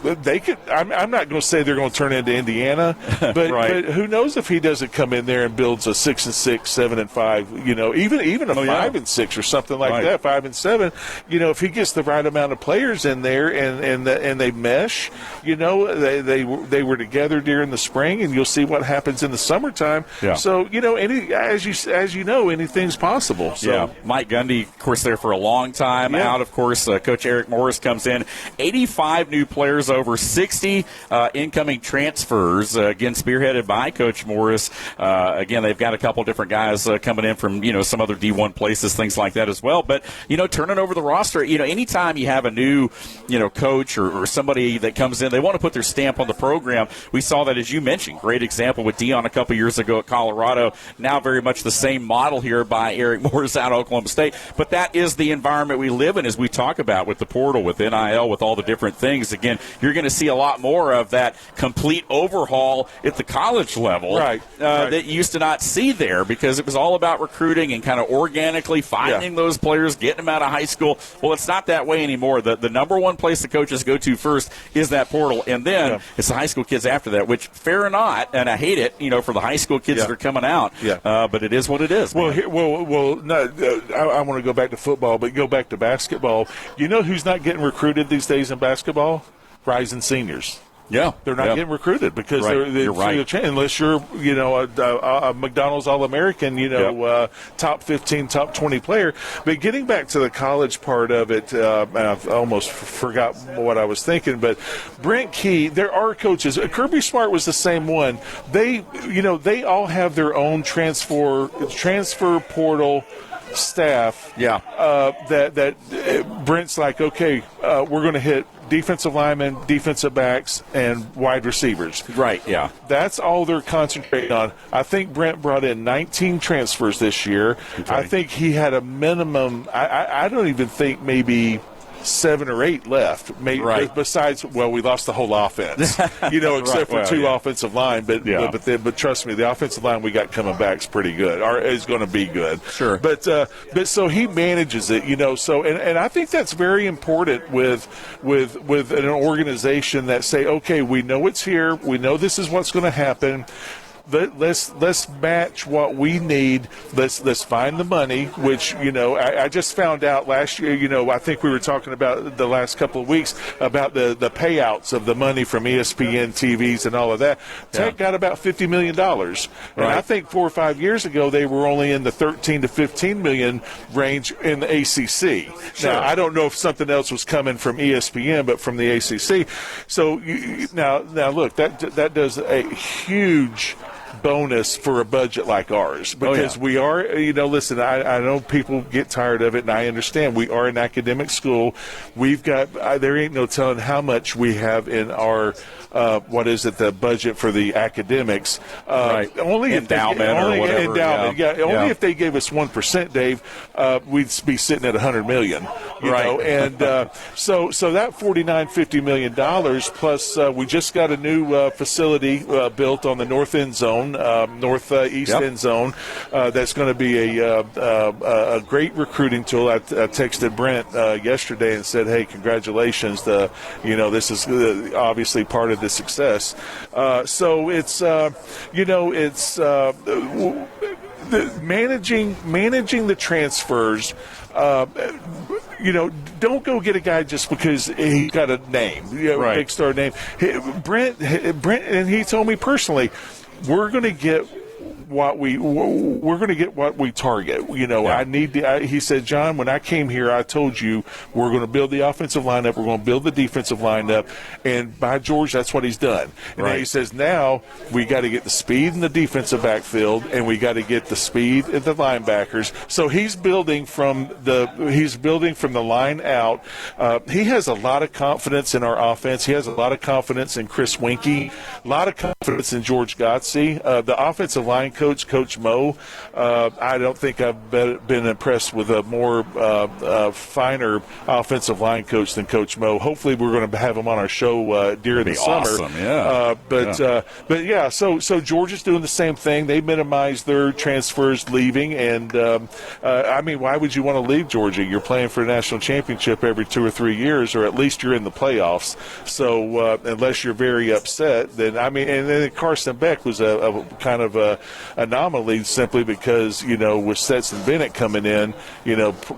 They could. I'm not going to say they're going to turn into Indiana, but who knows if he doesn't come in there and builds a 6-6, 7-5, even a 5-6 or something like that, 5-7. If he gets the right amount of players in there and they mesh, they were together during the spring, and you'll see what happens in the summertime. Yeah. So as you know, anything's possible. So. Yeah. Mike Gundy, of course, there for a long time. Out, of course, Coach Eric Morris comes in. 85 new players. Over 60 incoming transfers, again, spearheaded by Coach Morris. Again, they've got a couple different guys coming in from, some other D1 places, things like that as well. But, turning over the roster, anytime you have a new, coach or somebody that comes in, they want to put their stamp on the program. We saw that, as you mentioned, great example with Deion a couple years ago at Colorado. Now very much the same model here by Eric Morris out of Oklahoma State. But that is the environment we live in, as we talk about with the portal, with NIL, with all the different things. Again, you're going to see a lot more of that complete overhaul at the college level that you used to not see there, because it was all about recruiting and kind of organically finding those players, getting them out of high school. Well, it's not that way anymore. The number one place the coaches go to first is that portal, and then it's the high school kids after that, which, fair or not, and I hate it, for the high school kids that are coming out, but it is what it is. Well, I want to go back to football, but go back to basketball. You know who's not getting recruited these days in basketball? Rising seniors. Yeah, they're not getting recruited because you're right. Unless you're, a McDonald's All-American, top 15, top 20 player. But getting back to the college part of it, I've almost forgot what I was thinking. But Brent Key, there are coaches. Kirby Smart was the same one. They all have their own transfer portal staff. Yeah. That Brent's like, okay, we're going to hit defensive linemen, defensive backs, and wide receivers. Right, yeah. That's all they're concentrating on. I think Brent brought in 19 transfers this year. Okay. I think he had a minimum, I don't even think maybe 7 or 8 left. Maybe besides, we lost the whole offense, except for 2 offensive line. But trust me, the offensive line we got coming back is pretty good, or is going to be good. Sure. But so he manages it, So and I think that's very important with an organization that say, okay, we know it's here, we know this is what's going to happen. Let's match what we need. Let's find the money, which, I just found out last year, I think we were talking about the last couple of weeks about the payouts of the money from ESPN TVs and all of that. Tech got about $50 million. And I think 4 or 5 years ago they were only in the 13 to 15 million range in the ACC. Sure. Now, I don't know if something else was coming from ESPN, but from the ACC. So now look, that does a huge bonus for a budget like ours, because we are, listen, I know people get tired of it, and I understand. We are an academic school. We've got, there ain't no telling how much we have in our, the budget for the academics. Only endowment or whatever. Only if they gave us 1%, Dave, we'd be sitting at $100 million. And so that $49-50 million plus, we just got a new facility built on the north end zone. Northeast end zone. That's going to be a great recruiting tool. I texted Brent yesterday and said, "Hey, congratulations! This is obviously part of the success." So it's managing the transfers. Don't go get a guy just because he got a name, big star name. Brent, and he told me personally, we're going to get what we target. I need he said, John, when I came here, I told you we're going to build the offensive line up, we're going to build the defensive line up, and by George, that's what he's done. And then he says, now we got to get the speed in the defensive backfield, and we got to get the speed in the linebackers. So he's building from the line out. He has a lot of confidence in our offense. He has a lot of confidence in Chris Winkie, a lot of confidence in George Godsey. The offensive line coach, Coach Mo, I don't think I've been impressed with a more finer offensive line coach than Coach Mo. Hopefully we're going to have him on our show during the summer. Awesome, So George is doing the same thing. They minimize their transfers leaving, and why would you want to leave Georgia? You're playing for a national championship every 2 or 3 years, or at least you're in the playoffs. So unless you're very upset, then and then Carson Beck was a kind of a anomaly, simply because with Stetson Bennett coming in,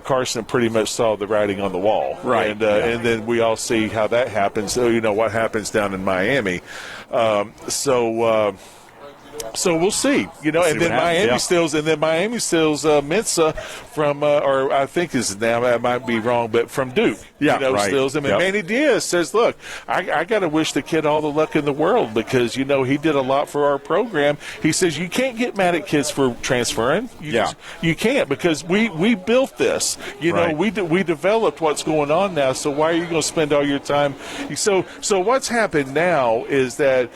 Carson pretty much saw the writing on the wall, and then we all see how that happens. So what happens down in Miami. So we'll see, and then Miami steals Mensah from, or I think his name, I might be wrong, but from Duke, steals him. And Manny Diaz says, look, I got to wish the kid all the luck in the world, because, he did a lot for our program. He says, you can't get mad at kids for transferring. You can't, because we built this. We developed what's going on now, so why are you going to spend all your time? So what's happened now is that,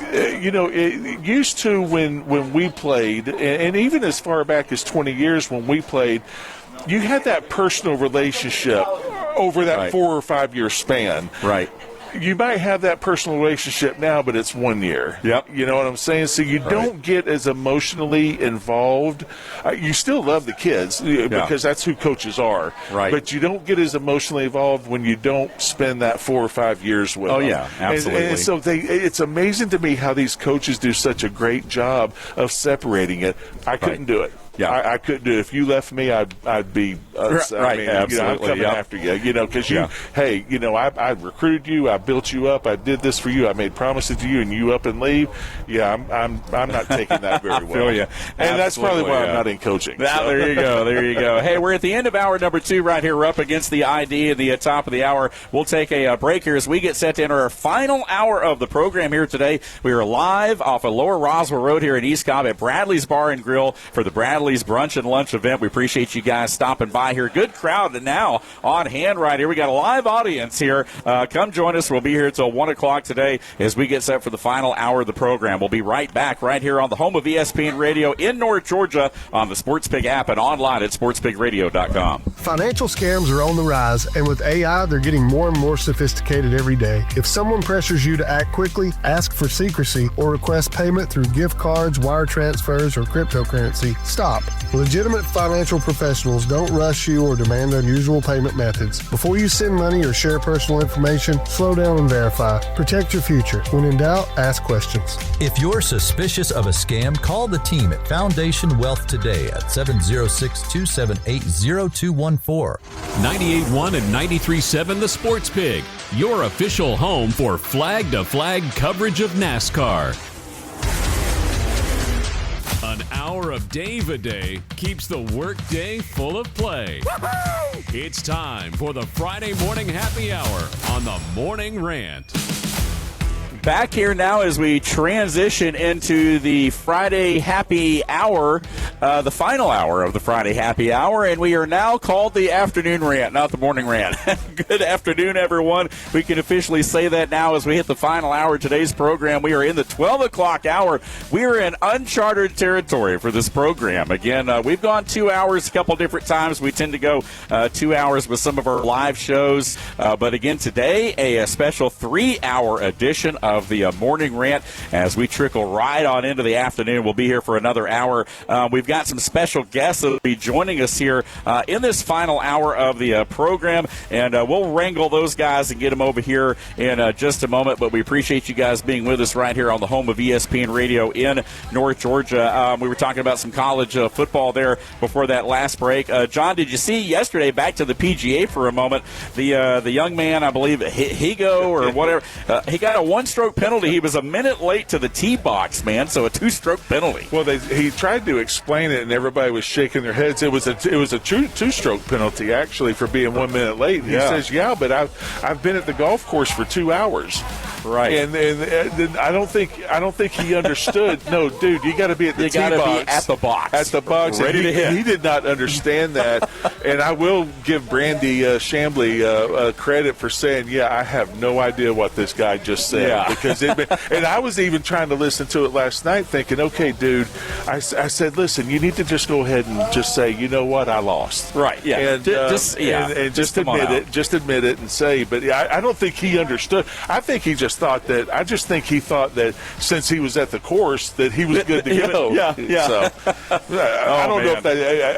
it used to when we played, and even as far back as 20 years when we played, you had that personal relationship over that 4 or 5 year span. Right. You might have that personal relationship now, but it's 1 year. Yep. You know what I'm saying? So you don't get as emotionally involved. You still love the kids because that's who coaches are. Right. But you don't get as emotionally involved when you don't spend that 4 or 5 years with them. Oh, yeah, absolutely. And so it's amazing to me how these coaches do such a great job of separating it. I couldn't do it. Yeah, I couldn't do it. If you left me, I'd be absolutely. I'm coming after you. Because I recruited you, I built you up, I did this for you, I made promises to you, and you up and leave. Yeah, I'm not taking that very well. I feel you. And that's probably why I'm not in coaching. There you go. Hey, we're at the end of hour number 2 right here. We're up against the ID at the top of the hour. We'll take a break here as we get set to enter our final hour of the program here today. We are live off of Lower Roswell Road here in East Cobb at Bradley's Bar and Grill for the Bradley Phillies brunch and lunch event. We appreciate you guys stopping by here. Good crowd now on hand right here. We got a live audience here. Come join us. We'll be here until 1 o'clock today as we get set for the final hour of the program. We'll be right back right here on the home of ESPN Radio in North Georgia on the SportsPig app and online at sportspigradio.com. Financial scams are on the rise, and with AI, they're getting more and more sophisticated every day. If someone pressures you to act quickly, ask for secrecy, or request payment through gift cards, wire transfers, or cryptocurrency, stop. Legitimate financial professionals don't rush you or demand unusual payment methods. Before you send money or share personal information, slow down and verify. Protect your future. When in doubt, ask questions. If you're suspicious of a scam, call the team at Foundation Wealth today at 706-278-0214. 98.1 and 93.7 The Sports Pig, your official home for flag-to-flag coverage of NASCAR. An hour of Dave-a-day keeps the workday full of play. Woo-hoo! It's time for the Friday morning happy hour on the Morning Rant. Back here now as we transition into the Friday happy hour, the final hour of the Friday happy hour, and we are now called the afternoon rant, not the morning rant. Good afternoon, everyone. We can officially say that now as we hit the final hour of today's program. We are in the 12 o'clock hour. We are in uncharted territory for this program. Again, we've gone 2 hours a couple different times. We tend to go 2 hours with some of our live shows. But again, today, a special 3-hour edition of the morning rant as we trickle right on into the afternoon. We'll be here for another hour. We've got some special guests that will be joining us here in this final hour of the program, and we'll wrangle those guys and get them over here in just a moment. But we appreciate you guys being with us right here on the home of ESPN Radio in North Georgia. We were talking about some college football there before that last break. John, did you see yesterday, back to the PGA for a moment, the young man, I believe, Higo or whatever, he got a one-stroke penalty. He was a minute late to the tee box, man, so a 2-stroke penalty. Well, he tried to explain it, and everybody was shaking their heads. It was a 2-stroke penalty, actually, for being 1 minute late. And he says, but I've been at the golf course for 2 hours. Right, and I don't think he understood. No, dude, you got to be at the tee box. Be at the box. At the box, ready to hit. He did not understand that, and I will give Brandy Chambly credit for saying, I have no idea what this guy just said, because and I was even trying to listen to it last night, thinking, okay, dude, I said, listen, you need to just go ahead and just say, you know what, I lost. Right, yeah, and just admit it, admit it, and say. But I don't think he understood. I think he just thought that. I just think he thought that since he was at the course that he was good to go. Yeah. So I don't know if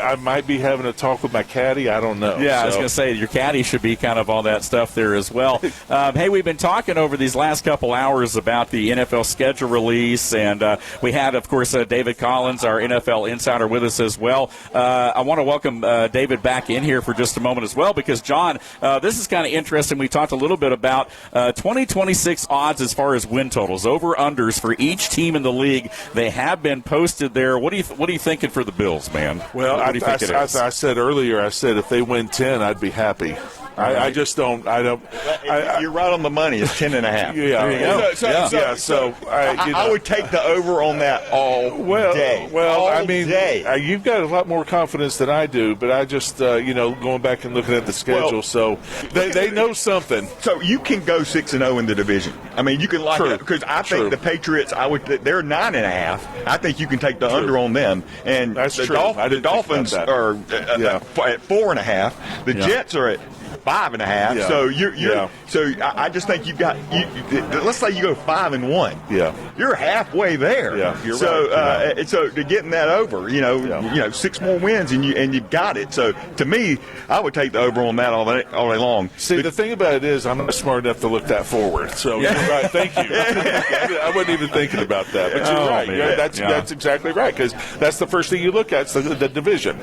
I might be having a talk with my caddy. I don't know. Yeah, I was going to say your caddy should be kind of on that stuff there as well. Hey, we've been talking over these last couple hours about the NFL schedule release, and we had, of course, David Collins, our NFL insider, with us as well. I want to welcome David back in here for just a moment as well, because, John, this is kind of interesting. We talked a little bit about 2026 odds as far as win totals, over-unders for each team in the league. They have been posted there. What are you thinking for the Bills, man? Well, what do you think it is? I said earlier, if they win 10, I'd be happy. I just don't. You're right on the money. It's 10.5. Yeah. So I would take the over on that all day. Well, all day. You've got a lot more confidence than I do, but I just going back and looking at the schedule, so they know something. So you can go 6-0 in the division. I mean, you can lock it up, because I think the Patriots. They're 9.5. I think you can take the under on them, and that's the true. The Dolphins are at 4.5. The Jets are at 5.5. Yeah. So So I just think you've got. Let's say you go 5-1. Yeah. You're halfway there. Yeah. You're right. So to getting that over, 6 more wins and you've got it. So to me, I would take the over on that all day long. See, the thing about it is, I'm not smart enough to look that forward. So you're right. Thank you. I wasn't even thinking about that, but you're right. Man. That's exactly right, because that's the first thing you look at. Is the division.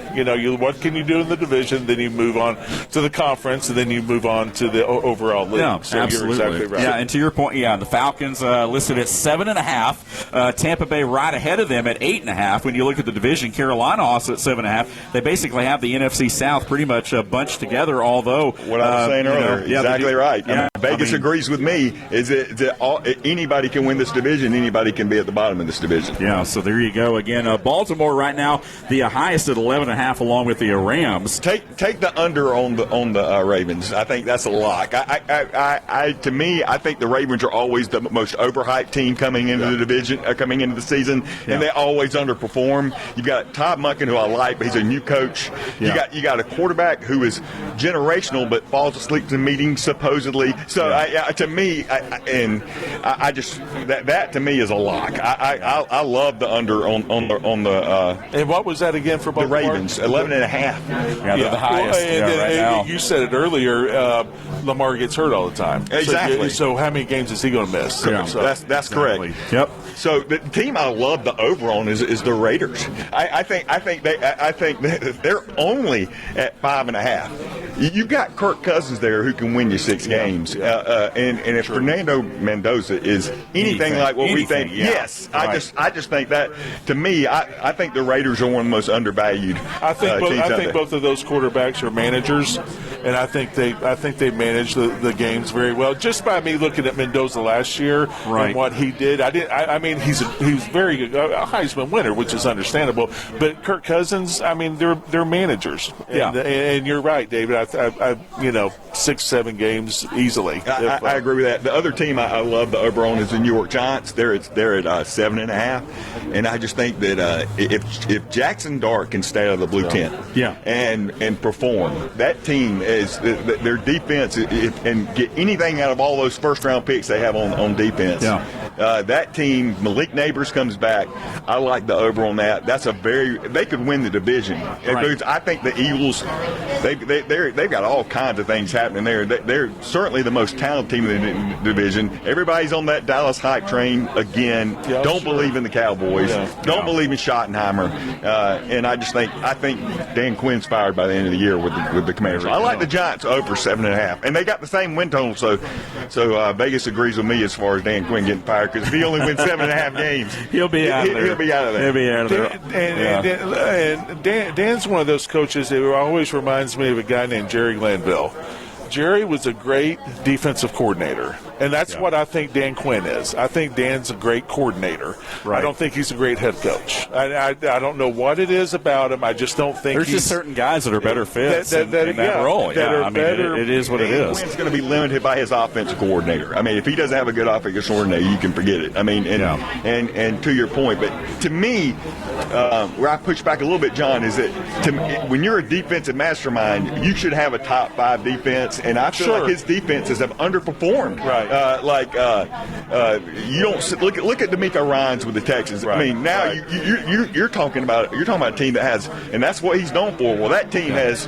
What can you do in the division? Then you move on to the conference, and then you move on to the overall league. Yeah, so absolutely. You're exactly right. Yeah, and to your point, the Falcons listed at 7.5 7.5. Tampa Bay right ahead of them at 8.5. When you look at the division, Carolina also at 7.5. They basically have the NFC South pretty much bunched together, although what I was saying earlier, exactly right. Yeah, Vegas agrees with me. Is that anybody can win this division? Anybody can be at the bottom of this division. Yeah. So there you go again. Baltimore right now the highest at 11.5, along with the Rams. Take the under on the Ravens. I think that's a lock. To me, I think the Ravens are always the most overhyped team coming into the division, coming into the season, and they always underperform. You've got Todd Monken, who I like, but he's a new coach. Yeah. You got a quarterback who is generational, but falls asleep in meetings supposedly. So to me, that to me is a lock. I love the under on the. And what was that again for Baltimore? The Ravens, 11.5. Yeah, they're the highest right now. You said it earlier. Lamar gets hurt all the time. Exactly. So how many games is he going to miss? That's correct. Yep. So the team I love the over on is the Raiders. I think they're only at 5.5. You've got Kirk Cousins there who can win you 6 games, and if Fernando Mendoza is anything like what we think, yes, right. I just think that to me, I think the Raiders are one of the most undervalued. I think both of those quarterbacks are managers, and I think they manage the games very well. Just by me looking at Mendoza last year and what he did, I mean he was very good, a Heisman winner, which is understandable. But Kirk Cousins, I mean they're managers, and you're right, David. 6-7 games easily. I agree with that. The other team I love the over on is the New York Giants. They're at 7.5, and I just think that if Jackson Dart can stay out of the blue tent, and perform, that team is their defense and get anything out of all those first round picks they have on defense. That team, Malik Neighbors comes back. I like the over on that. They could win the division. Right. I think the Eagles, they've got all kinds of things happening there. They're certainly the most talented team in the division. Everybody's on that Dallas hype train again. Don't believe in the Cowboys. Don't believe in Schottenheimer. And I think Dan Quinn's fired by the end of the year with the Commanders. I like the Giants over 7.5, and they got the same win total. So Vegas agrees with me as far as Dan Quinn getting fired, because if he only wins 7.5 games, he'll be out of there. He'll be out of there. And Dan's one of those coaches that always reminds me of a guy named Jerry Glanville. Jerry was a great defensive coordinator, and that's what I think Dan Quinn is. I think Dan's a great coordinator. Right. I don't think he's a great head coach. I don't know what it is about him. I just don't think there's just certain guys that are better fits in that role. It is what it is. Quinn's going to be limited by his offensive coordinator. I mean, if he doesn't have a good offensive coordinator, you can forget it. I mean, and to your point, but to me, where I push back a little bit, John, is that when you're a defensive mastermind, you should have a top 5 defense. And I feel like his defenses have underperformed. Right. You don't look at D'Amico Ryans with the Texans. Right. I mean, now you're talking about a team that has, and that's what he's known for. Well, that team it's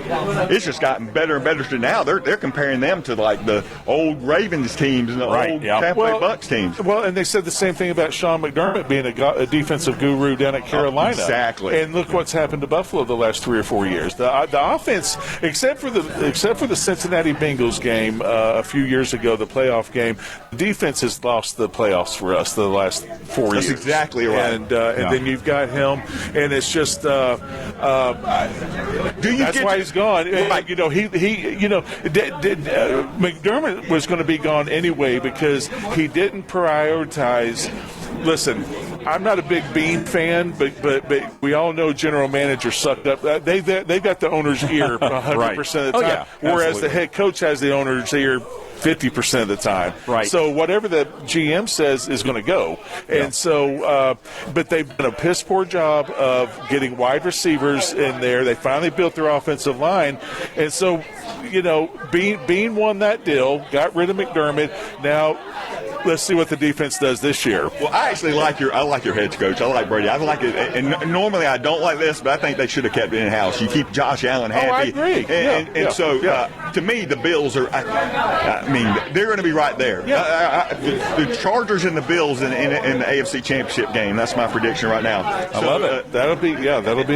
just gotten better and better. So now they're comparing them to like the old Ravens teams and the old Tampa Bay Bucks teams. Well, and they said the same thing about Sean McDermott being a defensive guru down at Carolina. Exactly. And look what's happened to Buffalo the last 3 or 4 years. The offense, except for the Cincinnati Bengals game a few years ago, the playoff game, the defense has lost the playoffs for us the last 4 years. That's exactly right. And then you've got him, and it's just that's why he's gone. Right. McDermott was going to be gone anyway because he didn't prioritize. Listen, I'm not a big Bean fan, but we all know general managers sucked up. They got the owner's ear 100% of the time, whereas the head coach has the owner's ear 50% of the time. Right. So whatever the GM says is going to go. And so, but they've done a piss poor job of getting wide receivers in there. They finally built their offensive line. And so, Bean won that deal, got rid of McDermott. Now, let's see what the defense does this year. Well, I actually like your head coach. I like Brady. I like it. And normally I don't like this, but I think they should have kept it in-house. You keep Josh Allen happy. Oh, I agree. To me, the Bills are they're going to be right there. The Chargers and the Bills in the AFC Championship game. That's my prediction right now. I love it. That'll be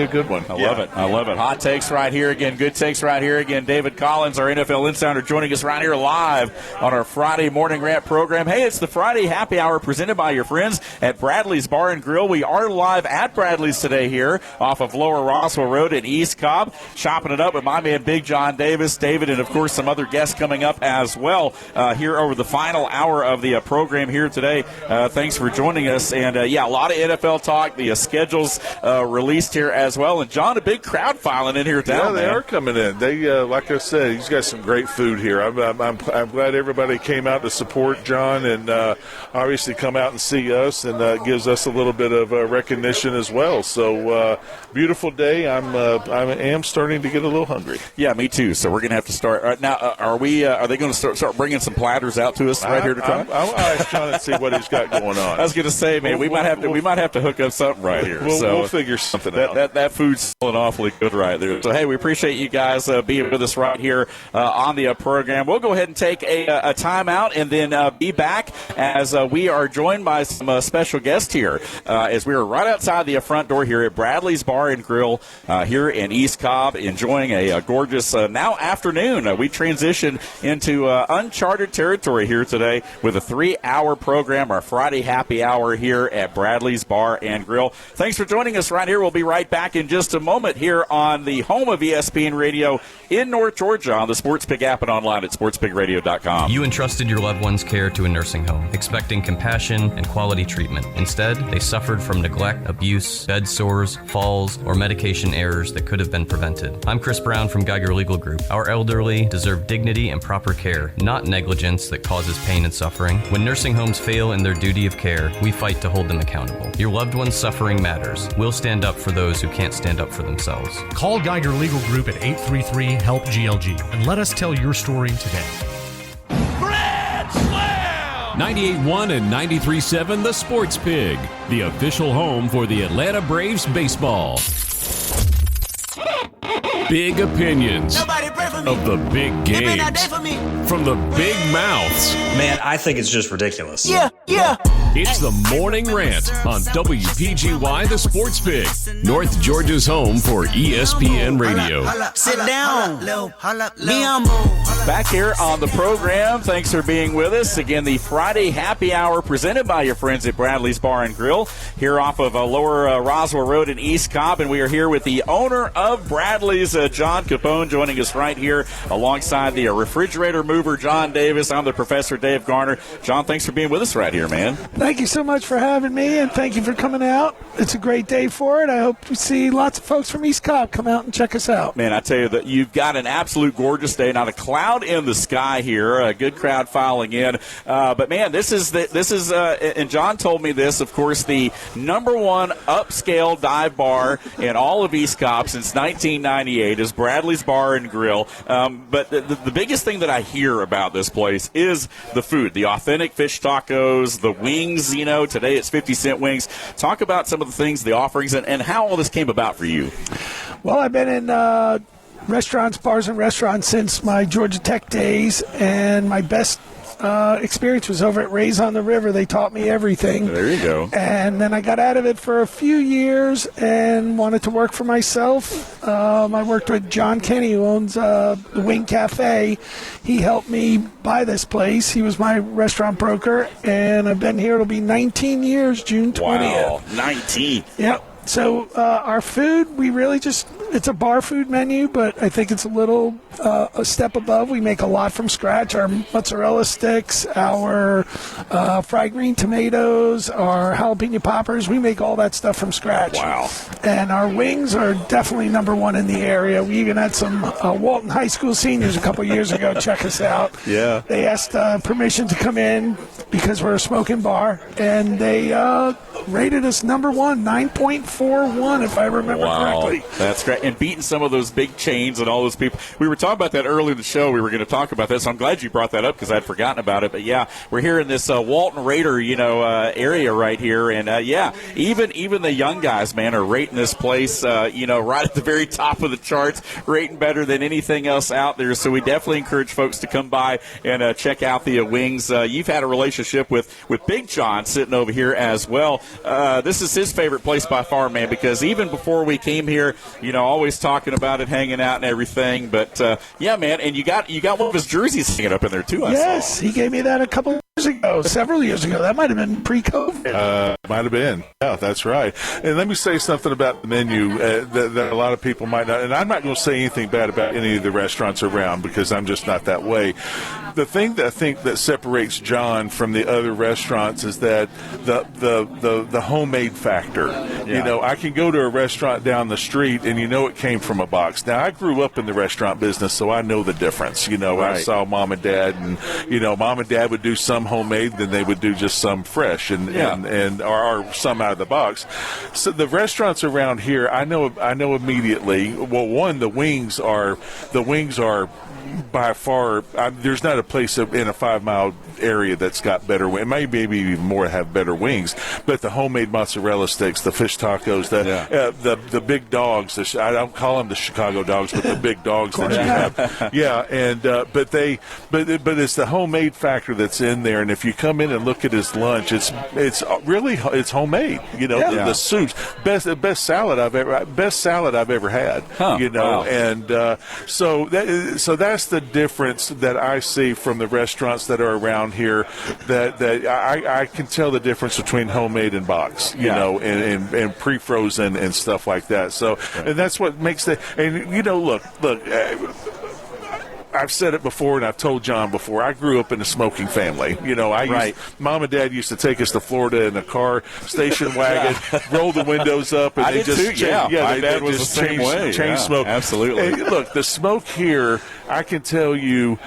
a good one. I love it. Hot takes right here again. Good takes right here again. David Collins, our NFL insider, joining us right here live on our Friday morning rant program. Hey, It's the Friday Happy Hour presented by your friends at Bradley's Bar and Grill. We are live at Bradley's today here off of Lower Roswell Road in East Cobb, chopping it up with my man Big John Davis, David, and, of course, some other guests coming up as well here over the final hour of the program here today. Thanks for joining us. And, a lot of NFL talk. The schedule's released here as well. And, John, a big crowd filing in here town. Yeah, they are coming in. They, like I said, he's got some great food here. I'm glad everybody came out to support John and obviously come out and see us, and gives us a little bit of recognition as well. So beautiful day. I am starting to get a little hungry. Yeah, me too. So we're going to have to start now. Are they going to start bringing some platters out to us right here to try? I'll ask John and see what he's got going on. I was going to say, man, we might have to hook up something right here. We'll figure something out. That food's selling awfully good right there. So hey, we appreciate you guys being with us right here on the program. We'll go ahead and take a timeout and then be back as we are joined by some special guests here as we are right outside the front door here at Bradley's Bar and Grill here in East Cobb, enjoying a gorgeous now afternoon. We transition into uncharted territory here today with a 3-hour program, our Friday Happy Hour here at Bradley's Bar and Grill. Thanks for joining us right here. We'll be right back in just a moment here on the home of ESPN Radio in North Georgia on the SportsPig app and online at sportspigradio.com. You entrusted your loved one's care to a nursing home, expecting compassion and quality treatment. Instead, they suffered from neglect, abuse, bed sores, falls, or medication errors that could have been prevented. I'm Chris Brown from Geiger Legal Group. Our elderly deserve dignity and proper care, not negligence that causes pain and suffering. When nursing homes fail in their duty of care, we fight to hold them accountable. Your loved one's suffering matters. We'll stand up for those who can't stand up for themselves. Call Geiger Legal Group at 833-HELP-GLG and let us tell your story today. 98.1 and 93.7 The Sports Pig, the official home for the Atlanta Braves baseball. Big opinions of the big games from the big mouths. Man, I think it's just ridiculous. Yeah. It's the Morning Rant on WPGY The Sports Pig, North Georgia's home for ESPN Radio. Sit down. Back here on the program, thanks for being with us. Again, the Friday Happy Hour presented by your friends at Bradley's Bar and Grill here off of Lower Roswell Road in East Cobb. And we are here with the owner of Bradley's, John Capone, joining us right here alongside the refrigerator mover, John Davis. I'm the Professor, Dave Garner. John, thanks for being with us right here, man. Thank you so much for having me, and thank you for coming out. It's a great day for it. I hope to see lots of folks from East Cobb come out and check us out. Man, I tell you that you've got an absolute gorgeous day. Not a cloud in the sky here. A good crowd filing in. But man, this is and John told me this. Of course, the #1 upscale dive bar in all of East Cobb since 1998 is Bradley's Bar and Grill. But the biggest thing that I hear about this place is the food, the authentic fish tacos, the wings. Today it's 50-cent wings. Talk about some of the things, the offerings, and how all this came about for you. Well, I've been in bars and restaurants since my Georgia Tech days, and my best experience was over at Ray's on the River. They taught me everything. There you go. And then I got out of it for a few years and wanted to work for myself. I worked with John Kenny, who owns the Wing Cafe. He helped me buy this place. He was my restaurant broker, and I've been here. It'll be 19 years, June 20th. Wow, 19. Yep. So our food, we really it's a bar food menu, but I think it's a step above. We make a lot from scratch. Our mozzarella sticks, our fried green tomatoes, our jalapeno poppers, we make all that stuff from scratch. Wow. And our wings are definitely #1 in the area. We even had some Walton High School seniors a couple years ago check us out. Yeah. They asked permission to come in because we're a smoking bar, and they rated us #1, 9.41 if I remember correctly. That's great. And beating some of those big chains and all those people. We were talking about that earlier in the show. We were going to talk about that, so I'm glad you brought that up because I'd forgotten about it. But, yeah, we're here in this Walton Raider, area right here. And, even the young guys, man, are rating this place, right at the very top of the charts, rating better than anything else out there. So we definitely encourage folks to come by and check out the wings. You've had a relationship with Big John sitting over here as well. This is his favorite place by far, man, because even before we came here, always talking about it, hanging out and everything. But, yeah, man, and you got one of his jerseys hanging up in there, too, I Yes, saw. he gave me that a couple several years ago. That might have been pre-COVID. Might have been. Yeah, that's right. And let me say something about the menu that a lot of people might not, and I'm not going to say anything bad about any of the restaurants around because I'm just not that way. The thing that I think that separates John from the other restaurants is that the homemade factor. Yeah. You know, I can go to a restaurant down the street and you know it came from a box. Now, I grew up in the restaurant business, so I know the difference. You know, right. I saw mom and dad, and, you know, mom and dad would do some homemade, then they would do just some fresh and or some out of the box. So the restaurants around here, I know immediately. Well, one, the wings are by far, there's not a place in a 5-mile area that's got better wings. Maybe even more have better wings. But the homemade mozzarella sticks, the fish tacos, the big dogs. I don't call them the Chicago dogs, but the big dogs that you have. Yeah, and but it's the homemade factor that's in there. And if you come in and look at his lunch, it's homemade. You know, the soups, best salad I've ever had. Huh, you know, wow. And so that's the difference that I see from the restaurants that are around here. That I can tell the difference between homemade and box, you know, and pre-frozen and stuff like that. So, and that's what makes and you know, look. I've said it before, and I've told John before. I grew up in a smoking family. You know, Mom and Dad used to take us to Florida in a car, station wagon, roll the windows up, and they just my dad was the same way. Change smoke. Absolutely. And look, the smoke here, I can tell you,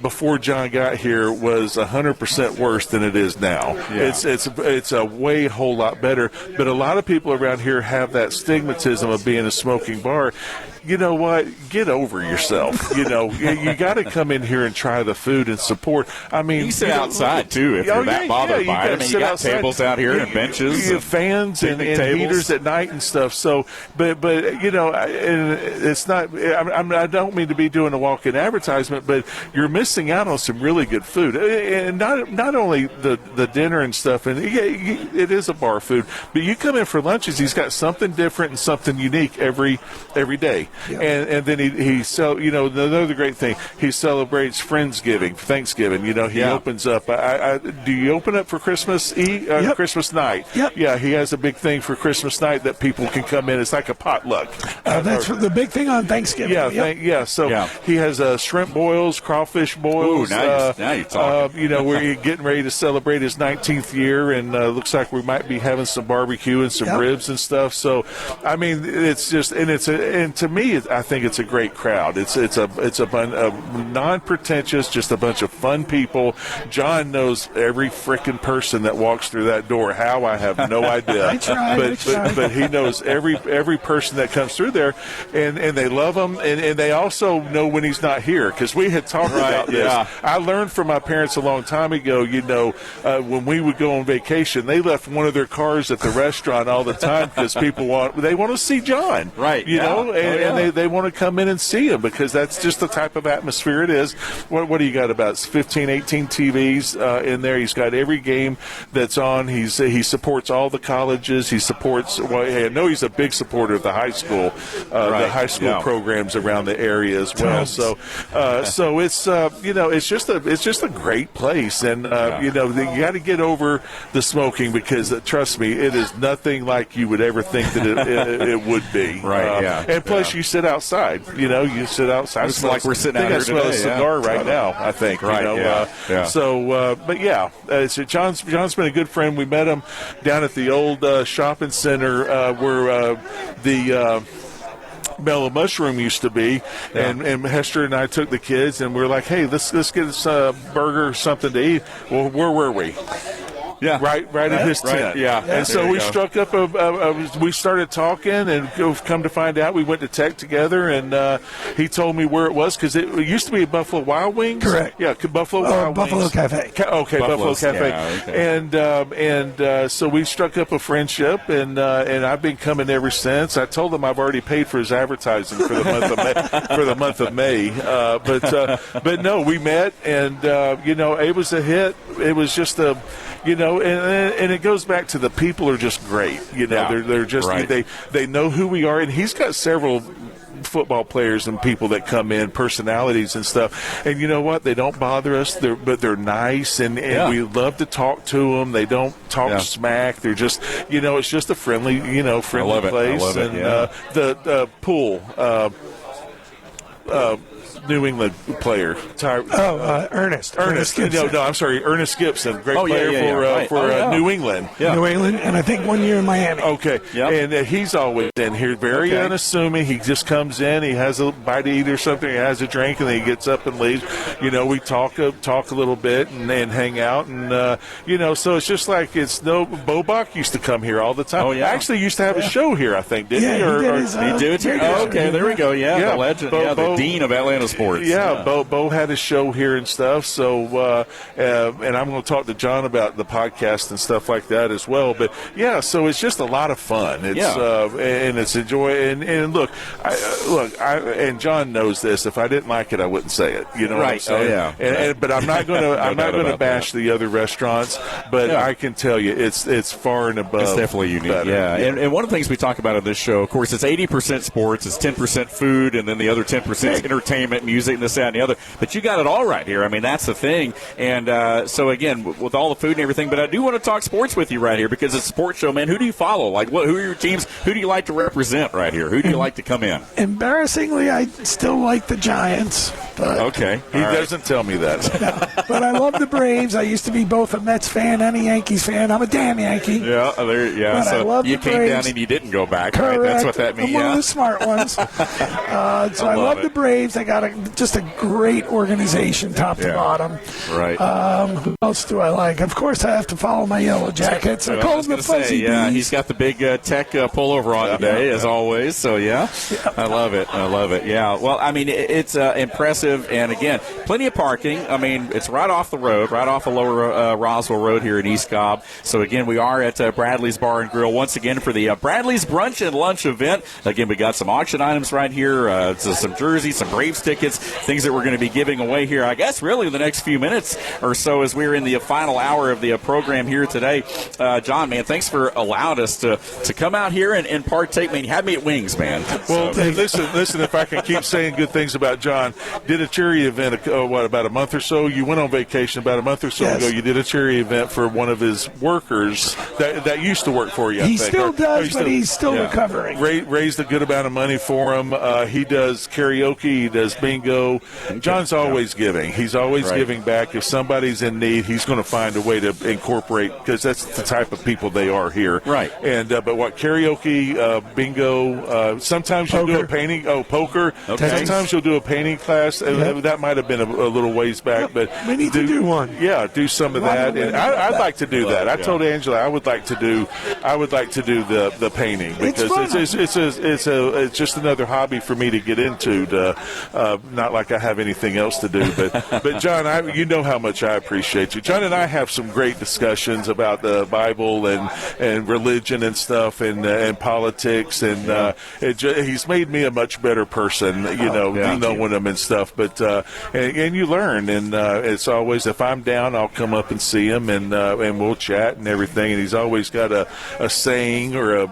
before John got here, was 100% worse than it is now. Yeah. It's a whole lot better. But a lot of people around here have that stigmatism of being a smoking bar. You know what? Get over yourself. You know, you got to come in here and try the food and support. I mean, you sit outside too if you're that bothered by it. I mean, you got tables out here and benches, you have fans and heaters at night and stuff. So, but you know, it's not. I don't mean to be doing a walk-in advertisement, but you're missing out on some really good food, and not only the dinner and stuff. And it is a bar food, but you come in for lunches. He's got something different and something unique every day. Yep. And then you know, another great thing, he celebrates Friendsgiving, Thanksgiving. You know, he opens up. Do you open up for Christmas Eve, Christmas night? Yep. Yeah, he has a big thing for Christmas night that people can come in. It's like a potluck. That's the big thing on Thanksgiving. Yeah, So he has shrimp boils, crawfish boils. Ooh, nice. Now you're talking. You know, we're getting ready to celebrate his 19th year, and looks like we might be having some barbecue and some ribs and stuff. So, I mean, it's just, and to me, I think it's a great crowd. It's a bunch of non-pretentious, just a bunch of fun people. John knows every frickin' person that walks through that door. How, I have no idea. I try. But he knows every person that comes through there, and they love him, and they also know when he's not here, because we had talked about this. Yeah. I learned from my parents a long time ago, you know, when we would go on vacation, they left one of their cars at the restaurant all the time because people want to see John. Right. You know, and they want to come in and see him because that's just the type of atmosphere it is. What do you got, about 15, 18 TVs in there? He's got every game that's on. He supports all the colleges. He supports, I know he's a big supporter of the high school, the high school programs around the area as well. So it's you know, it's just a great place, and you know, you got to get over the smoking because trust me, it is nothing like you would ever think that it would be. Right. And plus, you sit outside. You know, you sit outside. It's like we're sitting out here today. I smell a cigar right now, I think. Right. You know? So, but yeah, so John's been a good friend. We met him down at the old shopping center where the Mellow Mushroom used to be, and Hester and I took the kids, and we were like, hey, let's get us a burger or something to eat. Well, where were we? Yeah, right in his tent. Yeah, and so we struck up we started talking, and come to find out, we went to Tech together, and he told me where it was because it used to be Buffalo Wild Wings. Correct. Yeah, Buffalo Wild Buffalo Wings. Cafe. Buffalo Cafe. Yeah, okay. And so we struck up a friendship, and I've been coming ever since. I told him I've already paid for his advertising for the month of May. But no, we met, and you know, it was a hit. It was just a. You know, and it goes back to the people are just great. You know, they're just they know who we are, and he's got several football players and people that come in, personalities and stuff. And you know what? They don't bother us, but they're nice, and we love to talk to them. They don't talk smack. They're just, it's just a friendly, friendly place. I love it. And the pool. New England player. Ernest. No, I'm sorry, Ernest Gibson, great player for New England. Yeah. New England, and I think 1 year in Miami. Okay, and he's always in here, very unassuming. He just comes in, he has a bite to eat or something, he has a drink, and then he gets up and leaves. We talk a little bit and hang out, and so it's just like Bo Buck used to come here all the time. Oh, yeah. Actually used to have a show here, I think, didn't he? He did too. Okay, there we go. Yeah, the legend, the dean of Atlanta sports. Yeah, Bo had a show here and stuff. So, and I'm going to talk to John about the podcast and stuff like that as well. But yeah, so it's just a lot of fun. It's and it's enjoy. And look, and John knows this. If I didn't like it, I wouldn't say it. You know what I'm saying? But I'm not going to bash the other restaurants. But I can tell you, it's far and above. It's definitely unique. Better. Yeah, and one of the things we talk about on this show, of course, it's 80% sports, it's 10% food, and then the other 10% is entertainment, music, and this, that, and the other. But you got it all right here. I mean, that's the thing. And so, again, with all the food and everything, but I do want to talk sports with you right here because it's a sports show, man. Who do you follow? Like, who are your teams? Who do you like to represent right here? Who do you like to come in? Embarrassingly, I still like the Giants. But okay. He doesn't tell me that. No, but I love the Braves. I used to be both a Mets fan and a Yankees fan. I'm a damn Yankee. Yeah, But so I love you the came Braves. down and you didn't go back. Correct. Right? That's what that means. I'm one of the smart ones. So I love the Braves. They got just a great organization, top to bottom. Right. Who else do I like? Of course, I have to follow my Yellow Jackets. I call them the Fuzzy Bees. He's got the big tech pullover on today, as always. So, I love it. Yeah. Well, I mean, it's impressive. And, again, plenty of parking. I mean, it's right off the road, right off of Lower Roswell Road here in East Cobb. So, again, we are at Bradley's Bar and Grill once again for the Bradley's Brunch and Lunch event. Again, we got some auction items right here, some jerseys, some Braves tickets, things that we're going to be giving away here, I guess, really in the next few minutes or so as we're in the final hour of the program here today. John, man, thanks for allowing us to come out here and partake. Man, you had me at wings, man. Well, hey, listen, if I can keep saying good things about John, did a charity event, about a month or so? You went on vacation about a month or so ago. You did a charity event for one of his workers that used to work for you, I think. Still does, but he's still recovering. Raised a good amount of money for him. He does karaoke. He does bingo. John's always giving. He's always giving back. If somebody's in need, he's going to find a way to incorporate, because that's the type of people they are here. Right. And but karaoke, bingo, sometimes you'll do a painting. Poker. Okay. Sometimes you'll do a painting class. That might have been a little ways back, but we need to do one. Yeah, do some of that. And I'd like to do that. I told Angela I would like to do the painting, because it's just another hobby for me to get into. Not like I have anything else to do, but John, you know how much I appreciate you. John and I have some great discussions about the Bible and religion and stuff and politics, and he's made me a much better person, knowing him and stuff. But and you learn, and it's always, if I'm down, I'll come up and see him, and we'll chat and everything. And he's always got a saying or a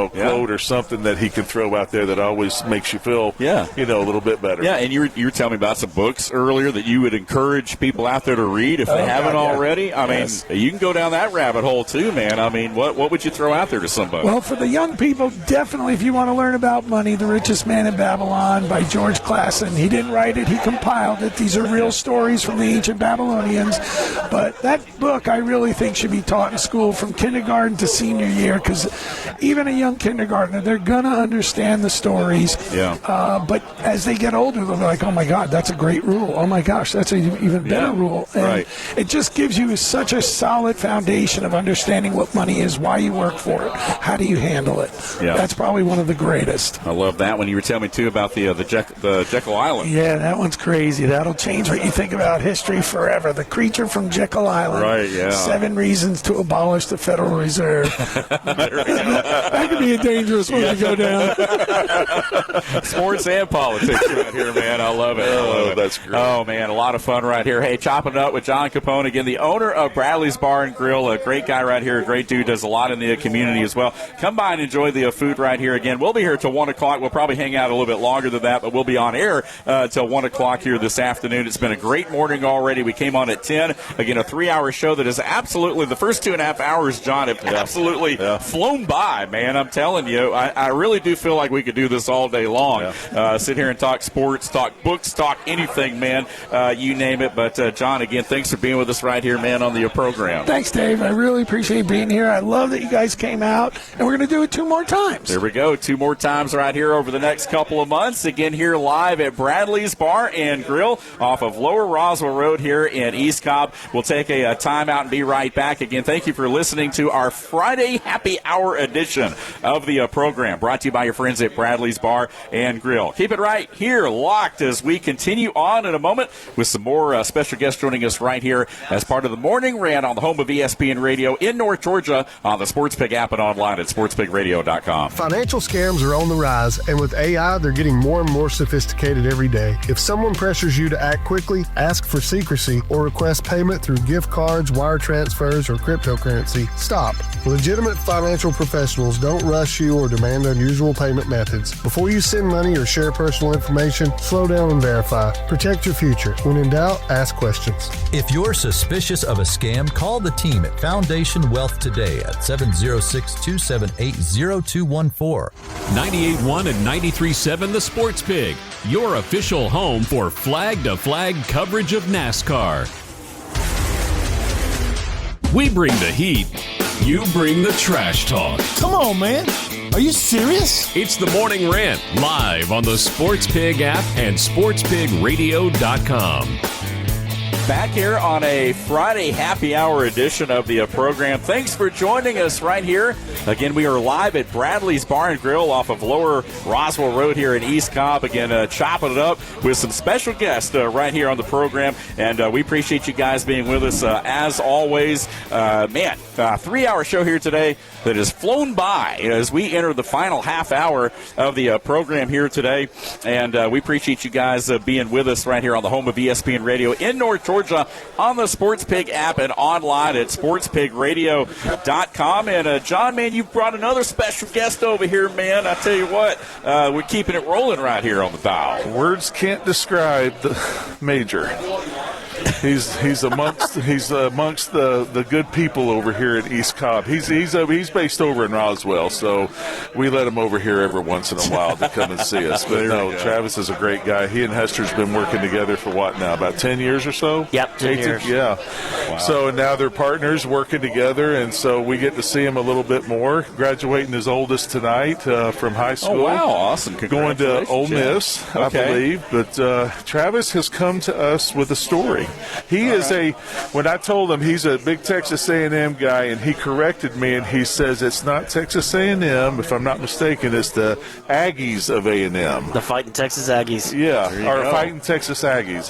quote or something that he can throw out there that always makes you feel a little bit better. Yeah, and you were telling me about some books earlier that you would encourage people out there to read if they haven't already. I mean, you can go down that rabbit hole too, man. I mean, what would you throw out there to somebody? Well, for the young people, definitely, if you want to learn about money, The Richest Man in Babylon by George Clason. He didn't write it, he compiled it. These are real stories from the ancient Babylonians. But that book, I really think, should be taught in school from kindergarten to senior year, because even a young kindergartner, they're going to understand the stories. Yeah. But as they get older, they'll be like, oh, my God, that's a great rule. Oh, my gosh, that's an even better rule. And it just gives you such a solid foundation of understanding what money is, why you work for it, how do you handle it. Yeah. That's probably one of the greatest. I love that one. You were telling me, too, about the Jekyll Island. Yeah, that one's crazy. That'll change what you think about history forever. The Creature from Jekyll Island. Right, yeah. 7 reasons to abolish the Federal Reserve. That could be a dangerous one to go down. Sports and politics right here, man. I love it. That's great. Oh, man, a lot of fun right here. Hey, chopping it up with John Capone, again, the owner of Bradley's Bar and Grill. A great guy right here, a great dude, does a lot in the community as well. Come by and enjoy the food right here. Again, we'll be here till 1 o'clock. We'll probably hang out a little bit longer than that, but we'll be on air till 1 o'clock here this afternoon. It's been a great morning already. We came on at 10. Again, a 3-hour show that is absolutely, the first 2.5 hours, John, have absolutely flown by, man. I'm telling you, I really do feel like we could do this all day long. Sit here and talk sports, talk books, talk anything, man. You name it. But, John, again, thanks for being with us right here, man, on the program. Thanks, Dave. I really appreciate being here. I love that you guys came out, and we're going to do it 2 more times. There we go. 2 more times right here over the next couple of months. Again, here live at Bradley's Bar and Grill off of Lower Roswell Road here in East Cobb. We'll take a timeout and be right back. Again, thank you for listening to our Friday Happy Hour edition of the program, brought to you by your friends at Bradley's Bar and Grill. Keep it right here, locked, as we continue on in a moment with some more special guests joining us right here as part of the Morning Rant on the home of ESPN Radio in North Georgia on the SportsPig app and online at sportspigradio.com. Financial scams are on the rise, and with AI, they're getting more and more sophisticated every day. If someone pressures you to act quickly, ask for secrecy, or request payment through gift cards, wire transfers, or cryptocurrency, stop. Legitimate financial professionals don't rush you or demand unusual payment methods. Before you send money or share personal information, slow down and verify. Protect your future. When in doubt, ask questions. If you're suspicious of a scam, call the team at Foundation Wealth today at 706-278-0214. 98.1 and 93.7 The Sports Pig, your official home for flag-to-flag coverage of NASCAR. We bring the heat, you bring the trash talk. Come on, man. Are you serious? It's the Morning Rant, live on the Sports Pig app and sportspigradio.com. Back here on a Friday happy hour edition of the program. Thanks for joining us right here. Again, we are live at Bradley's Bar and Grill off of Lower Roswell Road here in East Cobb. Again, chopping it up with some special guests right here on the program. And we appreciate you guys being with us as always. 3-hour show here today that has flown by as we enter the final half hour of the program here today. And we appreciate you guys being with us right here on the home of ESPN Radio in North Georgia on the SportsPig app and online at sportspigradio.com. And, John, man, you brought another special guest over here, man. I tell you what, we're keeping it rolling right here on the dial. Words can't describe the Major. He's amongst the good people over here at East Cobb. He's based over in Roswell, so we let him over here every once in a while to come and see us. But no, Travis is a great guy. He and Hester's been working together for what now, about 10 years or so? Yep, 10 years. Yeah. Wow. So now they're partners working together, and so we get to see him a little bit more. Graduating his oldest tonight from high school. Oh, wow, awesome. Going to Ole Miss, I believe. But Travis has come to us with a story. He is when I told him he's a big Texas A&M guy, and he corrected me, and he says it's not Texas A&M, if I'm not mistaken, it's the Aggies of A&M. The Fighting Texas Aggies. Yeah, or Fighting Texas Aggies.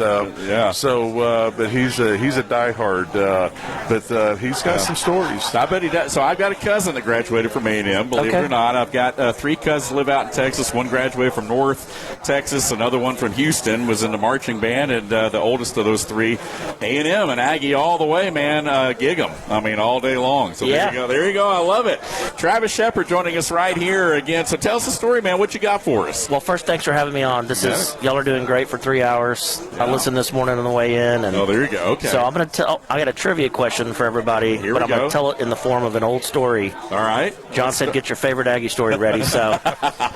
So, but he's a diehard, but he's got some stories. I bet he does. So I've got a cousin that graduated from A&M, believe it or not. I've got 3 cousins live out in Texas. One graduated from North Texas, another one from Houston, was in the marching band, and the oldest of those 3, A&M and Aggie all the way, man. Gig 'em. I mean, all day long. So there you go. There you go. I love it. Travis Shepard joining us right here again. So tell us the story, man. What you got for us? Well, first, thanks for having me on. Y'all are doing great for 3 hours. I listened this morning on the way in. And there you go. Okay. So I'm going to I got a trivia question for everybody, but I'm going to tell it in the form of an old story. All right. John said, get your favorite Aggie story ready. So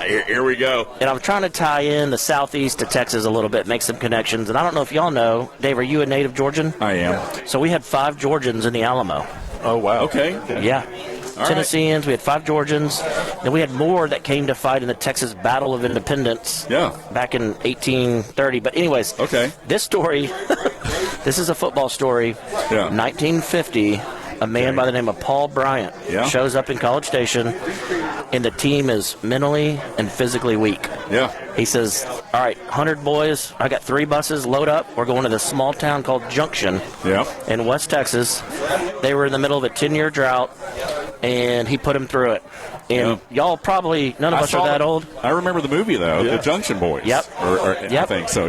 here we go. And I'm trying to tie in the southeast to Texas a little bit, make some connections. And I don't know if y'all know, Dave, are you a native Georgian? I am. So we had 5 Georgians in the Alamo. Oh, wow. Okay. Yeah. Tennesseans, we had 5 Georgians. Then we had more that came to fight in the Texas Battle of Independence back in 1830. But anyways, this story, this is a football story. 1950, a man by the name of Paul Bryant shows up in College Station. and the team is mentally and physically weak. Yeah. He says, all right, 100 boys, I got 3 buses, load up. We're going to this small town called Junction in West Texas. They were in the middle of a 10-year drought, and he put them through it. And y'all probably, none of us are that old. I remember the movie, though, The Junction Boys. Yep. I think so,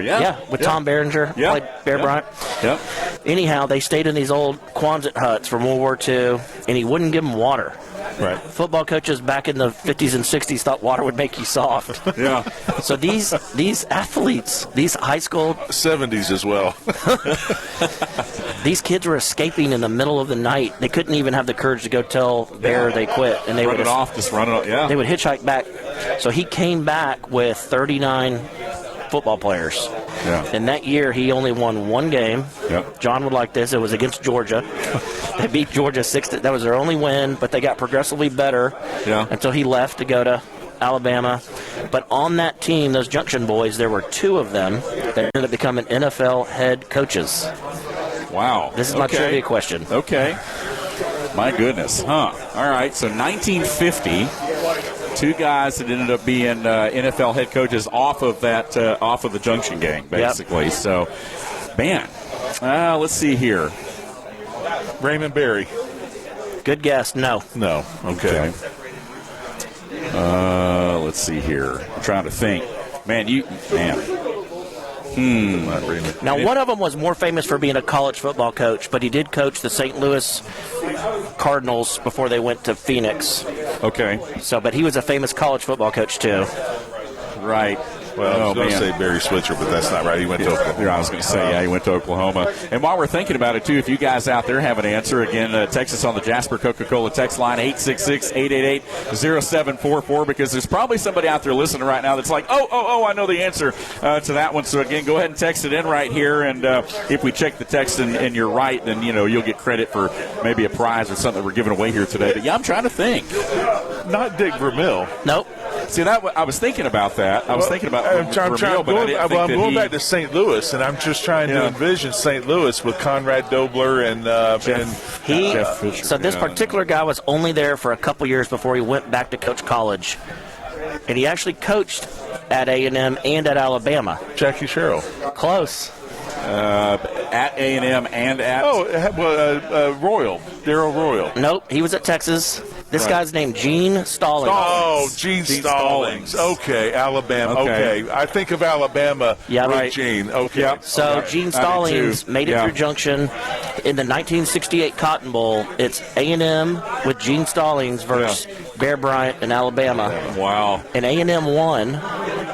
with Tom Berenger, played Bear Bryant. Yep. Anyhow, they stayed in these old Quonset huts from World War II, and he wouldn't give them water. Right. Football coaches back in the 50s and 60s thought water would make you soft. Yeah. So these athletes, these high school 70s as well. These kids were escaping in the middle of the night. They couldn't even have the courage to go tell Bear they quit, and they would run it off. Yeah. They would hitchhike back. So he came back with 39 football players. Yeah. And that year he only won 1 game. Yep. John would like this. It was against Georgia. They beat Georgia 6. That was their only win, but they got progressively better until he left to go to Alabama. But on that team, those Junction Boys, there were 2 of them that ended up becoming NFL head coaches. Wow. This is my trivia question. Okay. My goodness. All right. So 1950, 2 guys that ended up being NFL head coaches off of the Junction gang, basically. Yep. So, man, let's see here. Raymond Berry. Good guess. No. No. Okay. Let's see here. I'm trying to think. Now, one of them was more famous for being a college football coach, but he did coach the St. Louis Cardinals before they went to Phoenix. Okay. So, but he was a famous college football coach, too. Right. Well, I was going to say Barry Switzer, but that's not right. He went to Oklahoma. I was going to say, he went to Oklahoma. And while we're thinking about it, too, if you guys out there have an answer, again, text us on the Jasper Coca-Cola text line, 866-888-0744, because there's probably somebody out there listening right now that's like, oh, I know the answer to that one. So, again, go ahead and text it in right here. And if we check the text and you're right, then, you'll get credit for maybe a prize or something we're giving away here today. But, I'm trying to think. Not Dick Vermeil. Nope. See, I was thinking about that. I was thinking about I'm going back to St. Louis, and I'm just trying to envision St. Louis with Conrad Dobler and Jeff Fisher. So this particular guy was only there for a couple years before he went back to coach college, and he actually coached at A&M and at Alabama. Jackie Sherrill. Close. At A&M and at Royal. Darryl Royal. Nope, he was at Texas. This guy's named Gene Stallings. Oh, Gene Stallings. Okay, Alabama. Okay. I think of Alabama with Gene. Okay. Yep. So Gene Stallings made it through Junction. In the 1968 Cotton Bowl, it's A&M with Gene Stallings versus Bear Bryant in Alabama. Wow. And A&M won,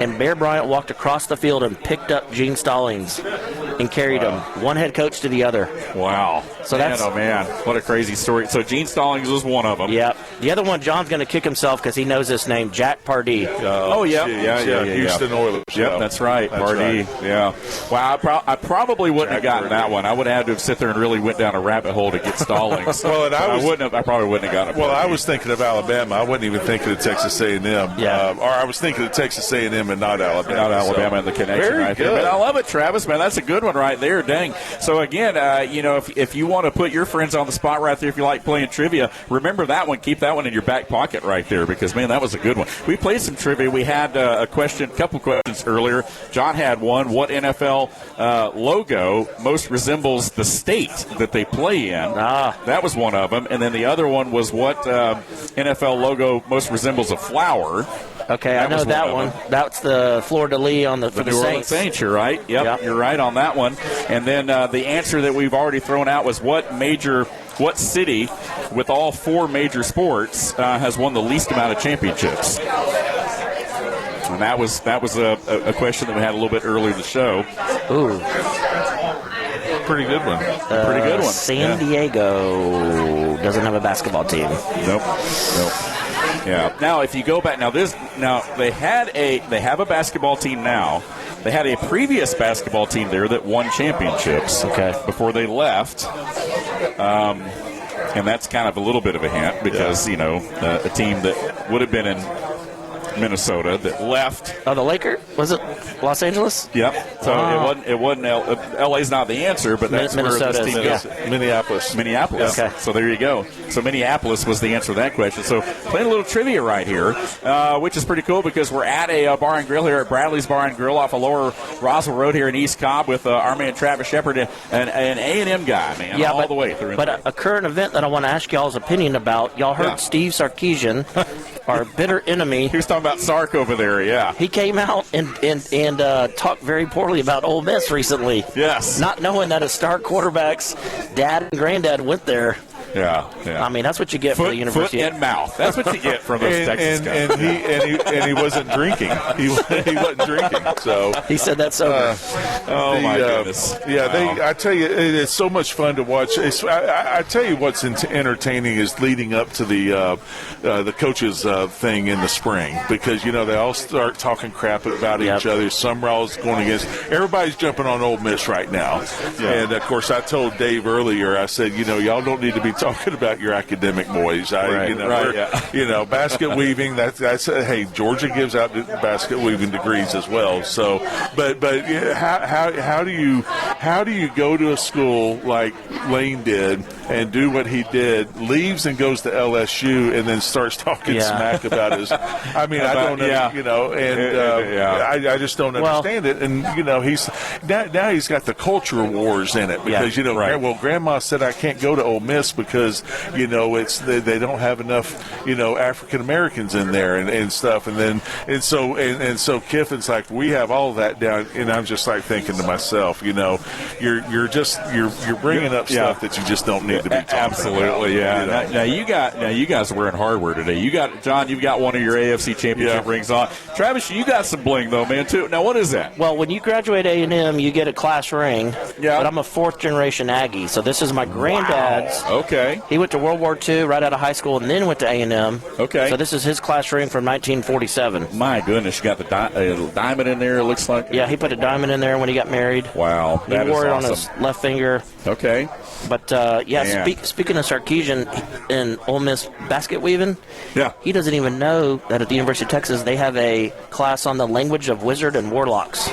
and Bear Bryant walked across the field and picked up Gene Stallings and carried him, one head coach to the other. Wow. So man, what a crazy story. So Gene Stallings was one of them. Yep. The other one, John's going to kick himself because he knows this name, Jack Pardee. Houston Oilers. Yep, that's right. Pardee. Right. Yeah. Wow, I probably wouldn't have gotten that one. I would have had to have sit there and really went down a rabbit hole to get Stallings. I probably wouldn't have gotten it. Well, I was thinking of Alabama. I wasn't even thinking of Texas A&M. Yeah. Or I was thinking of Texas A&M and not Alabama. Not Alabama and the connection right there. But I love it, Travis, man. That's a good one right there. Dang. So, again, if you want to put your friends on the spot right there, if you like playing trivia, remember that one. Keep that one in your back pocket right there because, man, that was a good one. We played some trivia. We had a couple questions earlier. John had one. What NFL logo most resembles the state that they play in? That was one of them. And then the other one was what NFL logo most resembles a flower. Okay, I know that one. That's the fleur-de-lis for the New Orleans Saints. You're right. Yep, you're right on that one. And then the answer that we've already thrown out was what city with all 4 major sports has won the least amount of championships? And that was a question that we had a little bit earlier in the show. Ooh. Pretty good one. Pretty good one. San Diego doesn't have a basketball team. Nope. Yeah. Now, if you go back, they have a basketball team now. They had a previous basketball team there that won championships. Before they left. And that's kind of a little bit of a hint because, a team that would have been in Minnesota that left. Oh, the Lakers? Was it Los Angeles? Yep. So it wasn't LA's not the answer, but that's Minnesota, where this team goes. Minneapolis. Okay. So there you go. So Minneapolis was the answer to that question. So playing a little trivia right here, which is pretty cool because we're at a bar and grill here at Bradley's Bar and Grill off of Lower Roswell Road here in East Cobb with our man Travis Shepard, an A&M guy, man, all the way through. But a current event that I want to ask y'all's opinion about, y'all heard Steve Sarkisian, our bitter enemy. He was talking about Sark over there, yeah. He came out and talked very poorly about Ole Miss recently. Yes. Not knowing that a star quarterback's dad and granddad went there. Yeah. I mean, that's what you get for the university. Foot and mouth. That's what you get from those Texas guys. And he wasn't drinking. He wasn't drinking. So he said that's sober. My goodness. Yeah, I tell you, it's so much fun to watch. I tell you what's entertaining is leading up to the coaches thing in the spring because they all start talking crap about each other. Summerall's going against. Everybody's jumping on Ole Miss right now, and of course I told Dave earlier. I said, y'all don't need to be talking about your academic boys. Basket weaving. That's hey, Georgia gives out basket weaving degrees as well. So, but how do you go to a school like Lane did and do what he did, leaves and goes to LSU and then starts talking smack about his? I mean, I don't know. I just don't understand it. And he's now he's got the culture wars in it because well, Grandma said I can't go to Ole Miss because it's they don't have enough African Americans in there and stuff, and so Kiffin's like, we have all of that down, and I'm just like thinking to myself, you're bringing up stuff that you just don't need to be talking absolutely about. Now you guys are wearing hardware today. You got John, you've got one of your AFC championship rings on. Travis, you got some bling though, man, too. Now what is that? Well, when you graduate A&M, you get a class ring. Yeah. But I'm a fourth generation Aggie, so this is my granddad's. Wow. Okay. He went to World War II right out of high school and then went to A&M. Okay. So this is his class ring from 1947. My goodness, you got the diamond in there, it looks like. Yeah, he put a diamond in there when he got married. Wow. He wore it on his left finger. Okay. But, speaking of Sarkisian and Ole Miss basket weaving, he doesn't even know that at the University of Texas they have a class on the language of wizard and warlocks.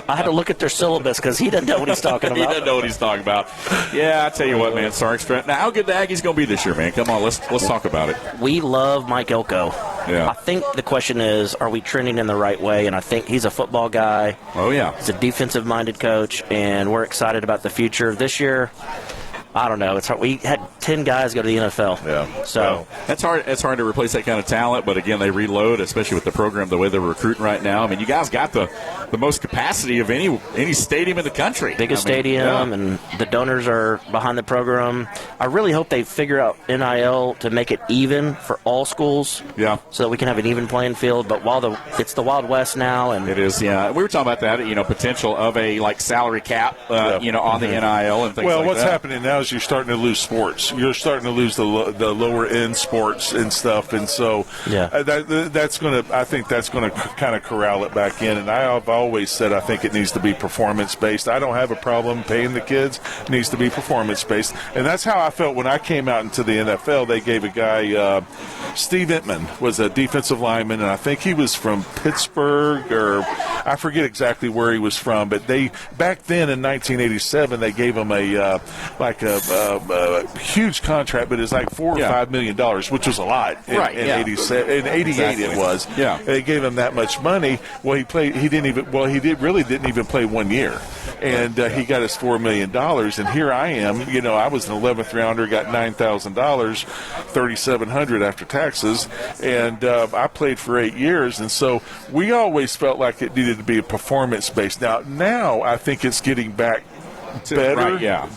I had to look at their syllabus because he doesn't know what he's talking about. He doesn't know what he's talking about. Yeah, I tell you what, man, Sark's. Now, how good the Aggies going to be this year, man? Come on, let's talk about it. We love Mike Elko. Yeah. I think the question is, are we trending in the right way? And I think he's a football guy. Oh, yeah. He's a defensive-minded coach, and we're excited about the future. This year, I don't know. It's hard. We had 10 guys go to the NFL. Yeah. So it's hard to replace that kind of talent. But again, they reload, especially with the program the way they're recruiting right now. I mean, you guys got the most capacity of any stadium in the country. Biggest stadium, and the donors are behind the program. I really hope they figure out NIL to make it even for all schools. Yeah. So that we can have an even playing field. But it's the Wild West now, and it is. Yeah. We were talking about that. Potential of a salary cap. On the NIL and things. Well, like what's that. happening now is you're starting to lose sports. You're starting to lose the lower end sports and stuff, and so that's going to. I think that's going to kind of corral it back in. And I've always said I think it needs to be performance based. I don't have a problem paying the kids. It needs to be performance based, and that's how I felt when I came out into the NFL. They gave a guy, Steve Entman, was a defensive lineman, and I think he was from Pittsburgh or I forget exactly where he was from. But they back then in 1987 they gave him a huge contract, but it's like $4 or $5 million, which was a lot. In 87, in 88 exactly. It was. Yeah, they gave him that much money. Well, he didn't even play 1 year, and he got his $4 million. And here I am. I was an 11th rounder, got $9,000, $3,700 after taxes, and I played for 8 years. And so we always felt like it needed to be a performance based. Now I think it's getting back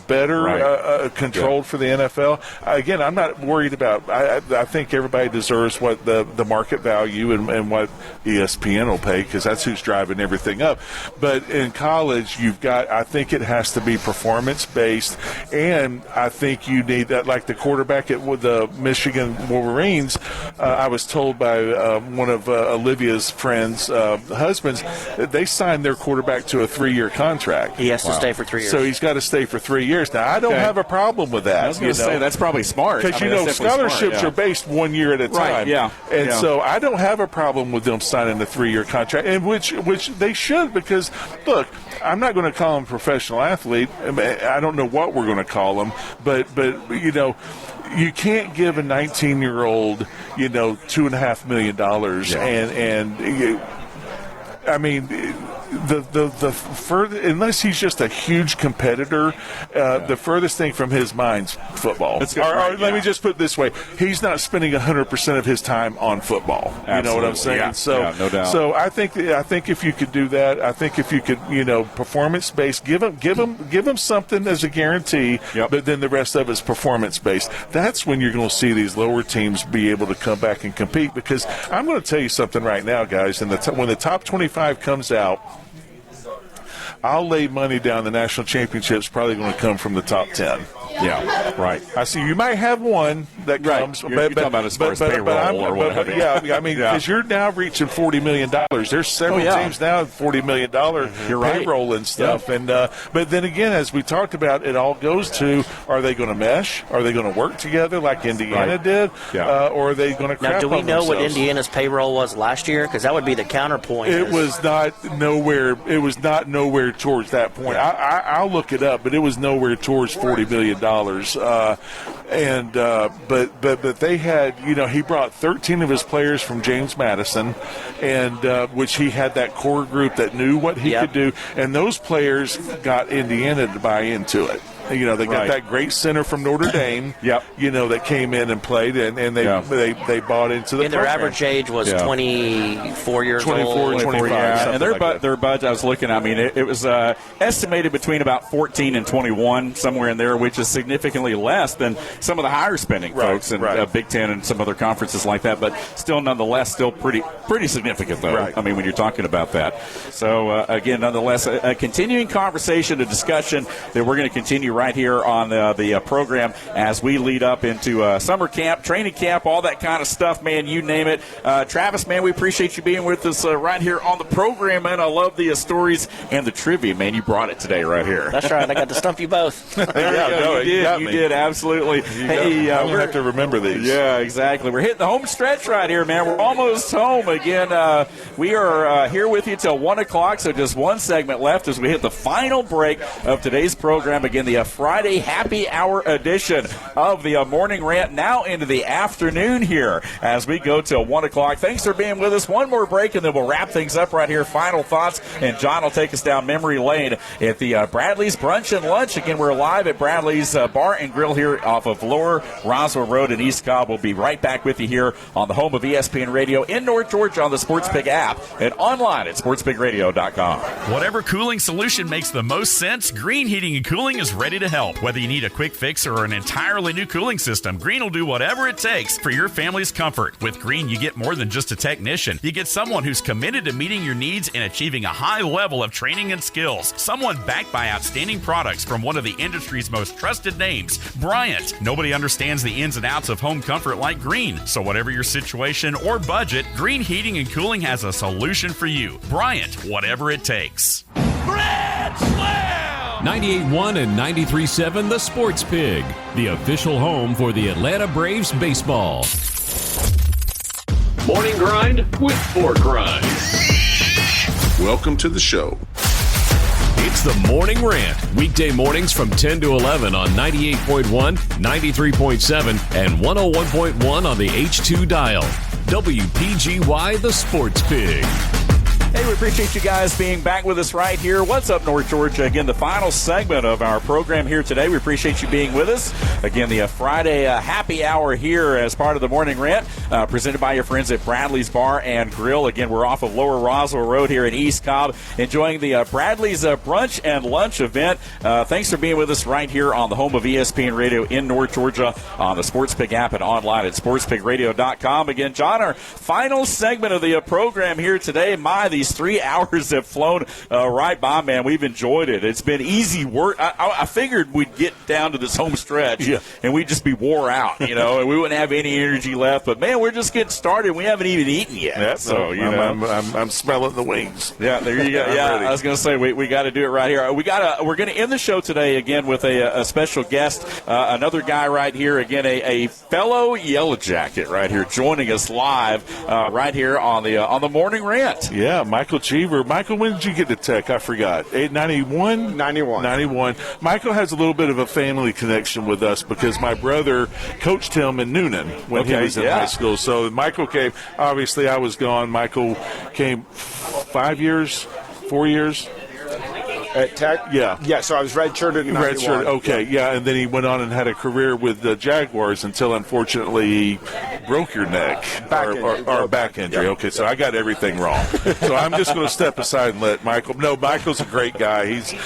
better controlled for the NFL. Again, I'm not worried about. I think everybody deserves what the market value and what ESPN will pay because that's who's driving everything up. But in college, I think it has to be performance based, and I think you need that. Like the quarterback at the Michigan Wolverines, I was told by one of Olivia's friends' husbands that they signed their quarterback to a 3-year contract. He has to stay for 3 years. So he's got to stay for 3 years. Now, I don't have a problem with that. I was going to say, that's probably smart. Because, scholarships are based 1 year at a time. Right, And so I don't have a problem with them signing a 3-year contract, and which they should, because, look, I'm not going to call him a professional athlete. I don't know what we're going to call him, but you can't give a 19-year-old, $2.5 million, the further, unless he's just a huge competitor, the furthest thing from his mind's football. Let me just put it this way: he's not spending 100% of his time on football. Absolutely. You know what I'm saying? No doubt. So I think if you could do that, I think if you could, performance based, give him something as a guarantee, but then the rest of it's performance based. That's when you're going to see these lower teams be able to come back and compete. Because I'm going to tell you something right now, guys. When the top 25 comes out, I'll lay money down the national championship's probably going to come from the top 10. Yeah, right. I see you might have one that comes. You're talking about as far as payroll or whatever. Because you're now reaching $40 million. There's several teams now with $40 million payroll and stuff. And but then again, as we talked about, it all goes to, are they going to mesh? Are they going to work together like Indiana did? Or are they going to crap Now, do we on know themselves? what Indiana's payroll was last year? Because that would be the counterpoint. It was not nowhere towards that point. I'll look it up, but it was nowhere towards $40 million. But they had, he brought 13 of his players from James Madison, and which he had that core group that knew what he could do, and those players got Indiana to buy into it. They got that great center from Notre Dame, that came in and played, and they bought into the and their program. average age was 24 years 24, old. 25. And their budget, I was looking, it was estimated between about 14 and 21, somewhere in there, which is significantly less than some of the higher spending folks in Big Ten and some other conferences like that, but still, nonetheless, still pretty significant, though. Right. When you're talking about that. So, again, nonetheless, a continuing conversation, a discussion that we're going to continue right here on the program as we lead up into summer camp, training camp, all that kind of stuff, man, you name it. Travis, man, we appreciate you being with us right here on the program, man. I love the stories and the trivia, man. You brought it today right here. That's right. I got to stump you both. You did, absolutely. Hey, I'm going to have to remember these. Yeah, exactly. We're hitting the home stretch right here, man. We're almost home. Again, we are here with you till 1 o'clock, so just one segment left as we hit the final break of today's program. Again, the Friday happy hour edition of the Morning Rant, now into the afternoon here as we go till 1 o'clock. Thanks for being with us. One more break, and then we'll wrap things up right here. Final thoughts, and John will take us down memory lane at the Bradley's Brunch and Lunch. Again, we're live at Bradley's Bar and Grill here off of Lower Roswell Road in East Cobb. We'll be right back with you here on the home of ESPN Radio in North Georgia on the SportsPig app and online at sportspigradio.com. Whatever cooling solution makes the most sense, Green Heating and Cooling is ready to help. Whether you need a quick fix or an entirely new cooling system, Green will do whatever it takes for your family's comfort. With Green, you get more than just a technician. You get someone who's committed to meeting your needs and achieving a high level of training and skills. Someone backed by outstanding products from one of the industry's most trusted names, Bryant. Nobody understands the ins and outs of home comfort like Green. So whatever your situation or budget, Green Heating and Cooling has a solution for you. Bryant, whatever it takes. Grand Slam! 98.1 and 93.7 The Sports Pig, the official home for the Atlanta Braves baseball. Morning Grind with Pork Rinds. Welcome to the show. It's the Morning Rant, weekday mornings from 10 to 11 on 98.1, 93.7, and 101.1 on the H2 dial. WPGY The Sports Pig. Hey, we appreciate you guys being back with us right here. What's up, North Georgia? Again, the final segment of our program here today. We appreciate you being with us. Again, the Friday happy hour here as part of the Morning Rant, presented by your friends at Bradley's Bar and Grill. Again, we're off of Lower Roswell Road here in East Cobb, enjoying the Bradley's Brunch and Lunch event. Thanks for being with us right here on the home of ESPN Radio in North Georgia on the SportsPig app and online at sportspigradio.com. Again, John, our final segment of the program here today. The these 3 hours have flown right by, man. We've enjoyed it. It's been easy work. I figured we'd get down to this home stretch and we'd just be wore out, and we wouldn't have any energy left. But, man, we're just getting started. We haven't even eaten yet. Yeah, so, I'm smelling the wings. Yeah, there you go. Yeah, I was going to say, we got to do it right here. We're going to end the show today, again, with a special guest, another guy right here, again, a fellow Yellow Jacket right here, joining us live right here on the Morning Rant. Yeah, Michael Cheever. Michael, when did you get to Tech? I forgot. 91? 91. Michael has a little bit of a family connection with us because my brother coached him in Noonan when he was in high school. So Michael came. Obviously, I was gone. Michael came 4 years. At Tech? Yeah, so I was redshirted in 91. Redshirted, okay, yeah, and then he went on and had a career with the Jaguars until, unfortunately, he broke your neck. Back injury. Yeah. Okay, so I got everything wrong. So I'm just going to step aside and let Michael. No, Michael's a great guy. He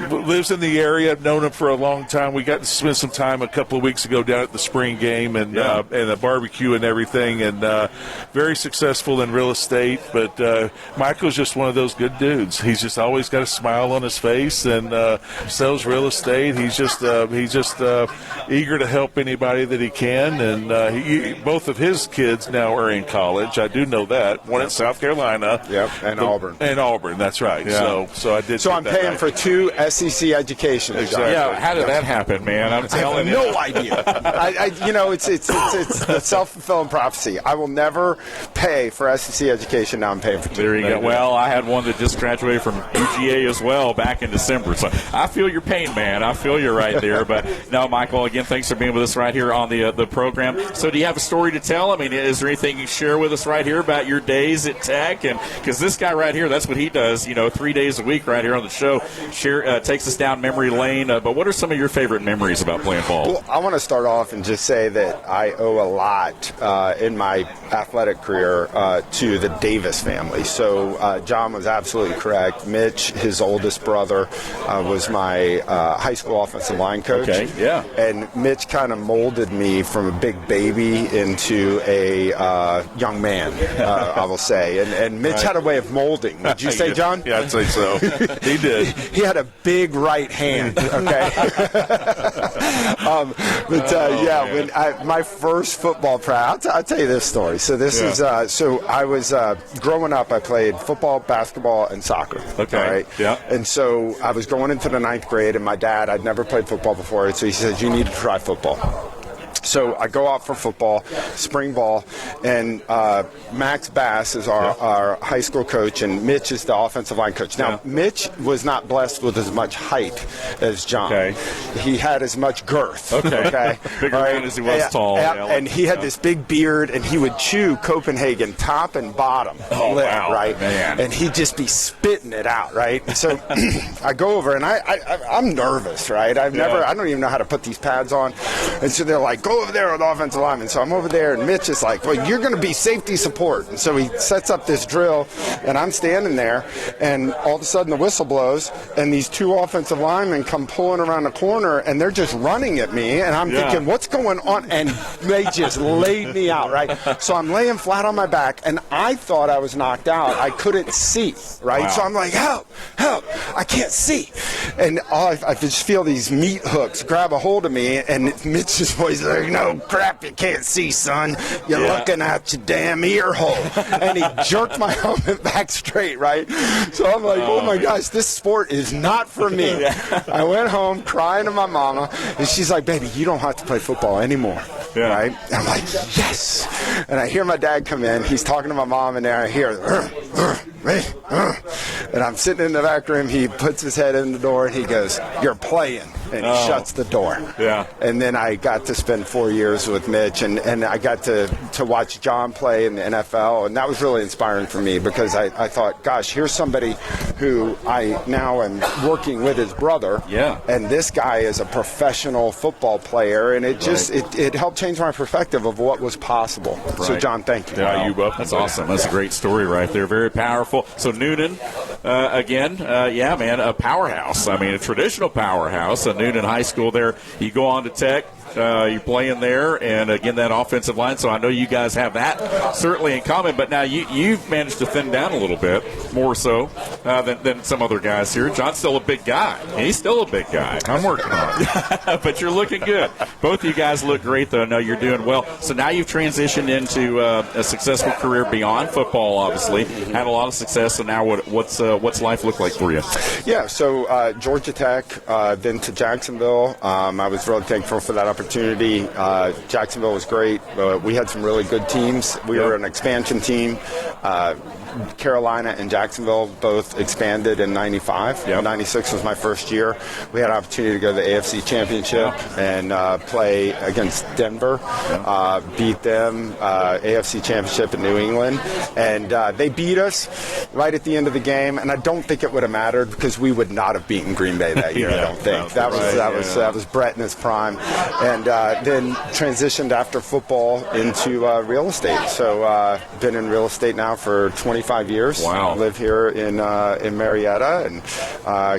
lives in the area. I've known him for a long time. We got to spend some time a couple of weeks ago down at the spring game and a barbecue and everything, and very successful in real estate. But Michael's just one of those good dudes. He's just always got a smile on his face and sells real estate. He's just eager to help anybody that he can, and both of his kids now are in college. I do know that. One at South Carolina. And Auburn. And Auburn, that's right. Yeah. So I did. So I'm paying for 2 SEC educations. Exactly. Yeah, how did that happen, man? I'm telling you. I have no idea. It's the self-fulfilling prophecy. I will never pay for SEC education. Now I'm paying for 2. There you go. Well, I had one that just graduated from WPGY as well back in December. So I feel your pain, man. I feel you right there. But no, Michael, again, thanks for being with us right here on the program. So do you have a story to tell? I mean, is there anything you can share with us right here about your days at Tech? And because this guy right here, that's what he does, 3 days a week right here on the show. Takes us down memory lane. But what are some of your favorite memories about playing ball? Well, I want to start off and just say that I owe a lot in my athletic career to the Davis family. So John was absolutely correct. Mitch, his oldest brother, was my high school offensive line coach. Okay, yeah. And Mitch kind of molded me from a big baby into a young man, I will say. And Mitch had a way of molding. Would you say, John? Yeah, I'd say so. He did. He had a big right hand, okay? When my first football practice, I'll tell you this story. So this is, so I was, growing up, I played football, basketball, and soccer. Okay. All right? Yeah. And so I was going into the 9th grade, and my dad, I'd never played football before, so he said, you need to try football. So I go out for football, spring ball, and Max Bass is our high school coach, and Mitch is the offensive line coach. Now, Mitch was not blessed with as much height as John. Okay. He had as much girth. Okay. Bigger man as he was tall. And he had this big beard, and he would chew Copenhagen top and bottom. Wow. Right? Man. And he'd just be spitting it out, right? So I go over, and I'm nervous, right? I don't even know how to put these pads on. And so they're like, go over there with the offensive lineman. So I'm over there, and Mitch is like, well, you're going to be safety support. And so he sets up this drill, and I'm standing there, and all of a sudden the whistle blows, and these 2 offensive linemen come pulling around the corner, and they're just running at me, and I'm thinking, what's going on? And they just laid me out, right? So I'm laying flat on my back, and I thought I was knocked out. I couldn't see, right? Wow. So I'm like, help, I can't see. And I just feel these meat hooks grab a hold of me, and Mitch's voice is like, no, crap, you can't see, son. You're looking at your damn ear hole. And he jerked my helmet back straight, right? So I'm like, oh my gosh, this sport is not for me. I went home crying to my mama, and she's like, baby, you don't have to play football anymore. Right? And I'm like, yes. And I hear my dad come in. He's talking to my mom, and there I hear, and I'm sitting in the back room. He puts his head in the door, and he goes, you're playing. And he shuts the door. Yeah. And then I got to spend 4 years with Mitch, and I got to watch John play in the NFL, and that was really inspiring for me because I thought, gosh, here's somebody who I now am working with his brother. Yeah. And this guy is a professional football player, and it just it helped change my perspective of what was possible. Right. So, John, thank you. Yeah, you welcome. That's awesome. That's a great story right there. Very powerful. So Noonan, again, man, a powerhouse. I mean, a traditional powerhouse. Noonan High School there. You go on to Tech. You're playing there, and again, that offensive line. So I know you guys have that certainly in common. But now you've managed to thin down a little bit, more so than some other guys here. John's still a big guy. He's still a big guy. I'm working on it. But you're looking good. Both of you guys look great, though. I know you're doing well. So now you've transitioned into a successful career beyond football, obviously. Had a lot of success, so now what's life look like for you? Yeah, so Georgia Tech, then to Jacksonville. I was really thankful for that opportunity. Jacksonville was great. We had some really good teams. We were an expansion team. Carolina and Jacksonville both expanded in 95. 96 was my first year. We had an opportunity to go to the AFC Championship and play against Denver, beat them, AFC Championship in New England. And they beat us right at the end of the game, and I don't think it would have mattered because we would not have beaten Green Bay that year, I don't think. That was Brett in his prime. And then transitioned after football into real estate. So been in real estate now for 25 years. Wow. I live here in Marietta and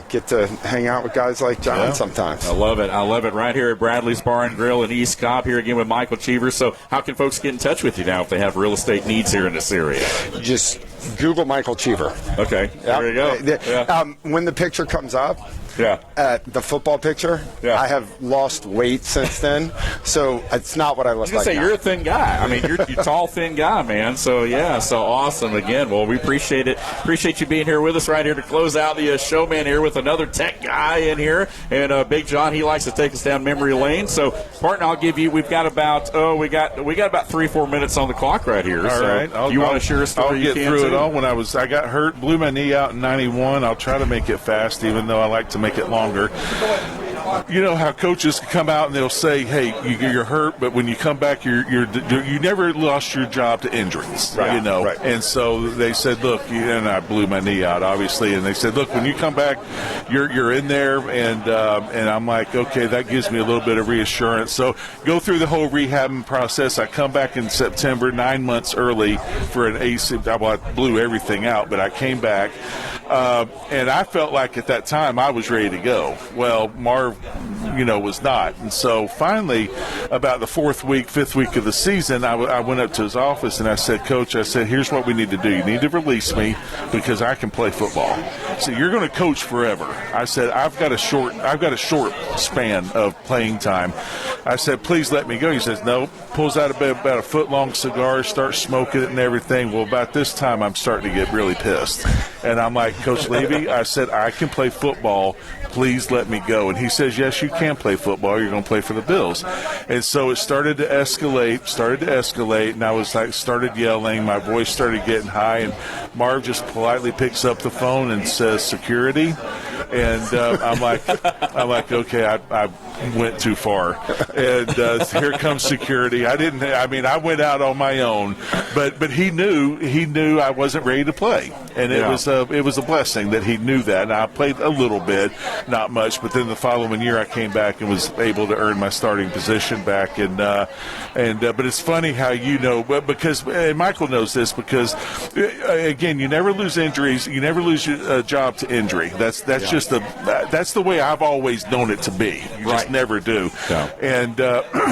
get to hang out with guys like John sometimes. I love it. I love it. Right here at Bradley's Bar and Grill in East Cobb, here again with Michael Cheever. So how can folks get in touch with you now if they have real estate needs here in this area? Just Google Michael Cheever. Okay. There you go. When the picture comes up, the football picture, I have lost weight since then, so it's not what I look like now. You're a thin guy. I mean, you're a tall, thin guy, man. So, so awesome. Again, well, we appreciate it. Appreciate you being here with us right here to close out the show, man, here with another tech guy in here. And Big John, he likes to take us down memory lane. So, partner, I'll give you, we've got about, we got about 3-4 minutes on the clock right here. All right. You want to share a story? I'll get through it all. When I got hurt, blew my knee out in 91. I'll try to make it fast, even though I like to make it longer. You know how coaches come out and they'll say, "Hey, you're hurt," but when you come back, you never lost your job to injuries, you know. Right. And so they said, "Look," and I blew my knee out, obviously. And they said, "Look, when you come back, you're in there." And I'm like, "Okay, that gives me a little bit of reassurance." So go through the whole rehabbing process. I come back in September, 9 months early for an AC. Well, I blew everything out, but I came back, and I felt like at that time I was ready to go. Well, Marv, was not. And so finally, about the 5th week of the season, I went up to his office and I said, "Coach," here's what we need to do. You need to release me because I can play football. So you're going to coach forever. I said, I've got a short span of playing time. I said, "Please let me go." He says, "No." Pulls out about a foot-long cigar, starts smoking it and everything. Well, about this time, I'm starting to get really pissed. And I'm like, "Coach Levy," I said, "I can play football. Please let me go." And he says, "Yes, you can play football. You're going to play for the Bills." And so it started to escalate, and I was started yelling. My voice started getting high, and Marv just politely picks up the phone and says, "Security." And I'm like, okay, I went too far. And here comes security. I went out on my own, but he knew I wasn't ready to play. And it was a blessing that he knew that. And I played a little bit, not much, but then the following year I came back and was able to earn my starting position back. But it's funny how because Michael knows this, because again, you never lose injuries, you never lose your job to injury. That's just that's the way I've always known it to be. You just never do. Yeah.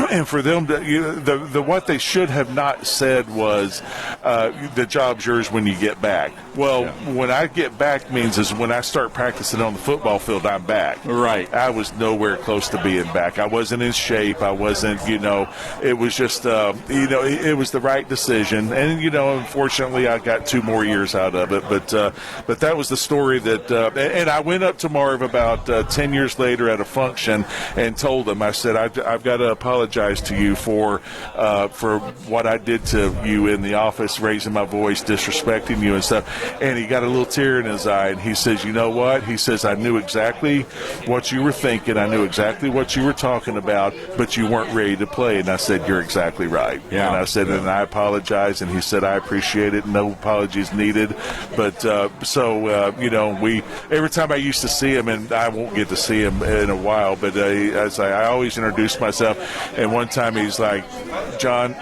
And for them to, what they should have not said was the job's yours when you get back. Well, when I get back means is when I start practicing on the football field, I'm back. Right. I was nowhere close to being back. I wasn't in shape. I wasn't, it was just, it was the right decision. And, unfortunately, I got 2 more years out of it. But that was the story that, and I went up to Marv about 10 years later at a function and told him, I said, I've got to apologize to you for what I did to you in the office, raising my voice, disrespecting you and stuff. And he got a little tear in his eye, and he says, "You know what?" He says, "I knew exactly what you were thinking. I knew exactly what you were talking about, but you weren't ready to play." And I said, "You're exactly right." Yeah. And I said, "And I apologize." And he said, "I appreciate it. No apologies needed." But we every time I used to see him, and I won't get to see him in a while, but I always introduce myself. And one time he's like, "John,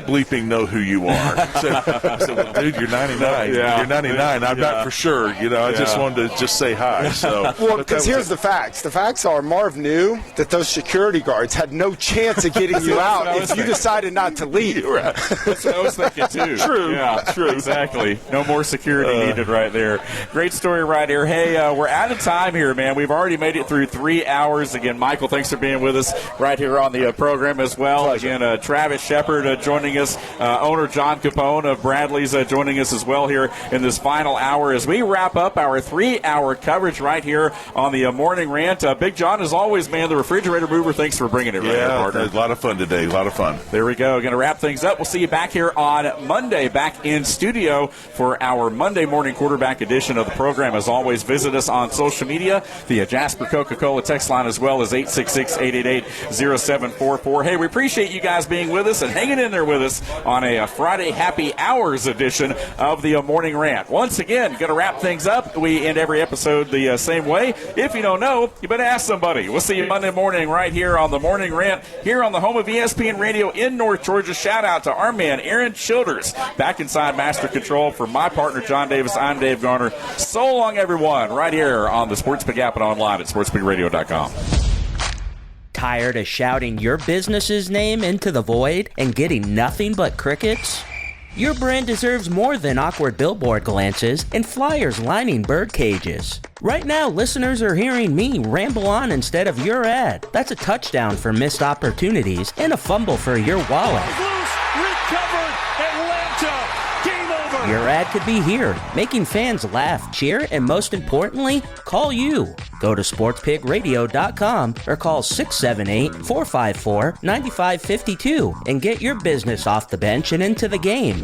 bleeping know who you are. I said, well, dude, you're 99. Yeah. You're 99. I'm not for sure. I just wanted to just say hi. So, well, because here's the facts. The facts are Marv knew that those security guards had no chance of getting you out if you decided not to leave. Right. That's what I was thinking, too. True. Yeah, true. Exactly. No more security needed right there. Great story right here. Hey, we're out of time here, man. We've already made it through 3 hours. Again, Michael, thanks for being with us right here on the program as well. Pleasure. Again, Travis Shepard joining us. Owner John Capone of Bradley's joining us as well here in this final hour as we wrap up our 3-hour coverage right here on the Morning Rant. Big John, as always, man, the refrigerator mover, thanks for bringing it right here, partner. A lot of fun today. A lot of fun. There we go. Going to wrap things up. We'll see you back here on Monday, back in studio for our Monday morning quarterback edition of the program. As always, visit us on social media, the Jasper Coca-Cola text line, as well as 866-888-0744. Hey, we appreciate you guys being with us and hanging in there with us on a Friday Happy Hours edition of the Morning Rant. Once again, going to wrap things up. We end every episode the same way. If you don't know, you better ask somebody. We'll see you Monday morning right here on the Morning Rant, here on the home of ESPN Radio in North Georgia. Shout out to our man, Aaron Childers, back inside Master Control. For my partner, John Davis, I'm Dave Garner. So long, everyone, right here on the Sports Pig app and online at sportspigradio.com. Tired of shouting your business's name into the void and getting nothing but crickets? Your brand deserves more than awkward billboard glances and flyers lining bird cages. Right now, listeners are hearing me ramble on instead of your ad. That's a touchdown for missed opportunities and a fumble for your wallet. Recovered, Atlanta. Game over. Your ad could be here, making fans laugh, cheer, and most importantly, call you. Go to sportspigradio.com or call 678-454-9552 and get your business off the bench and into the game.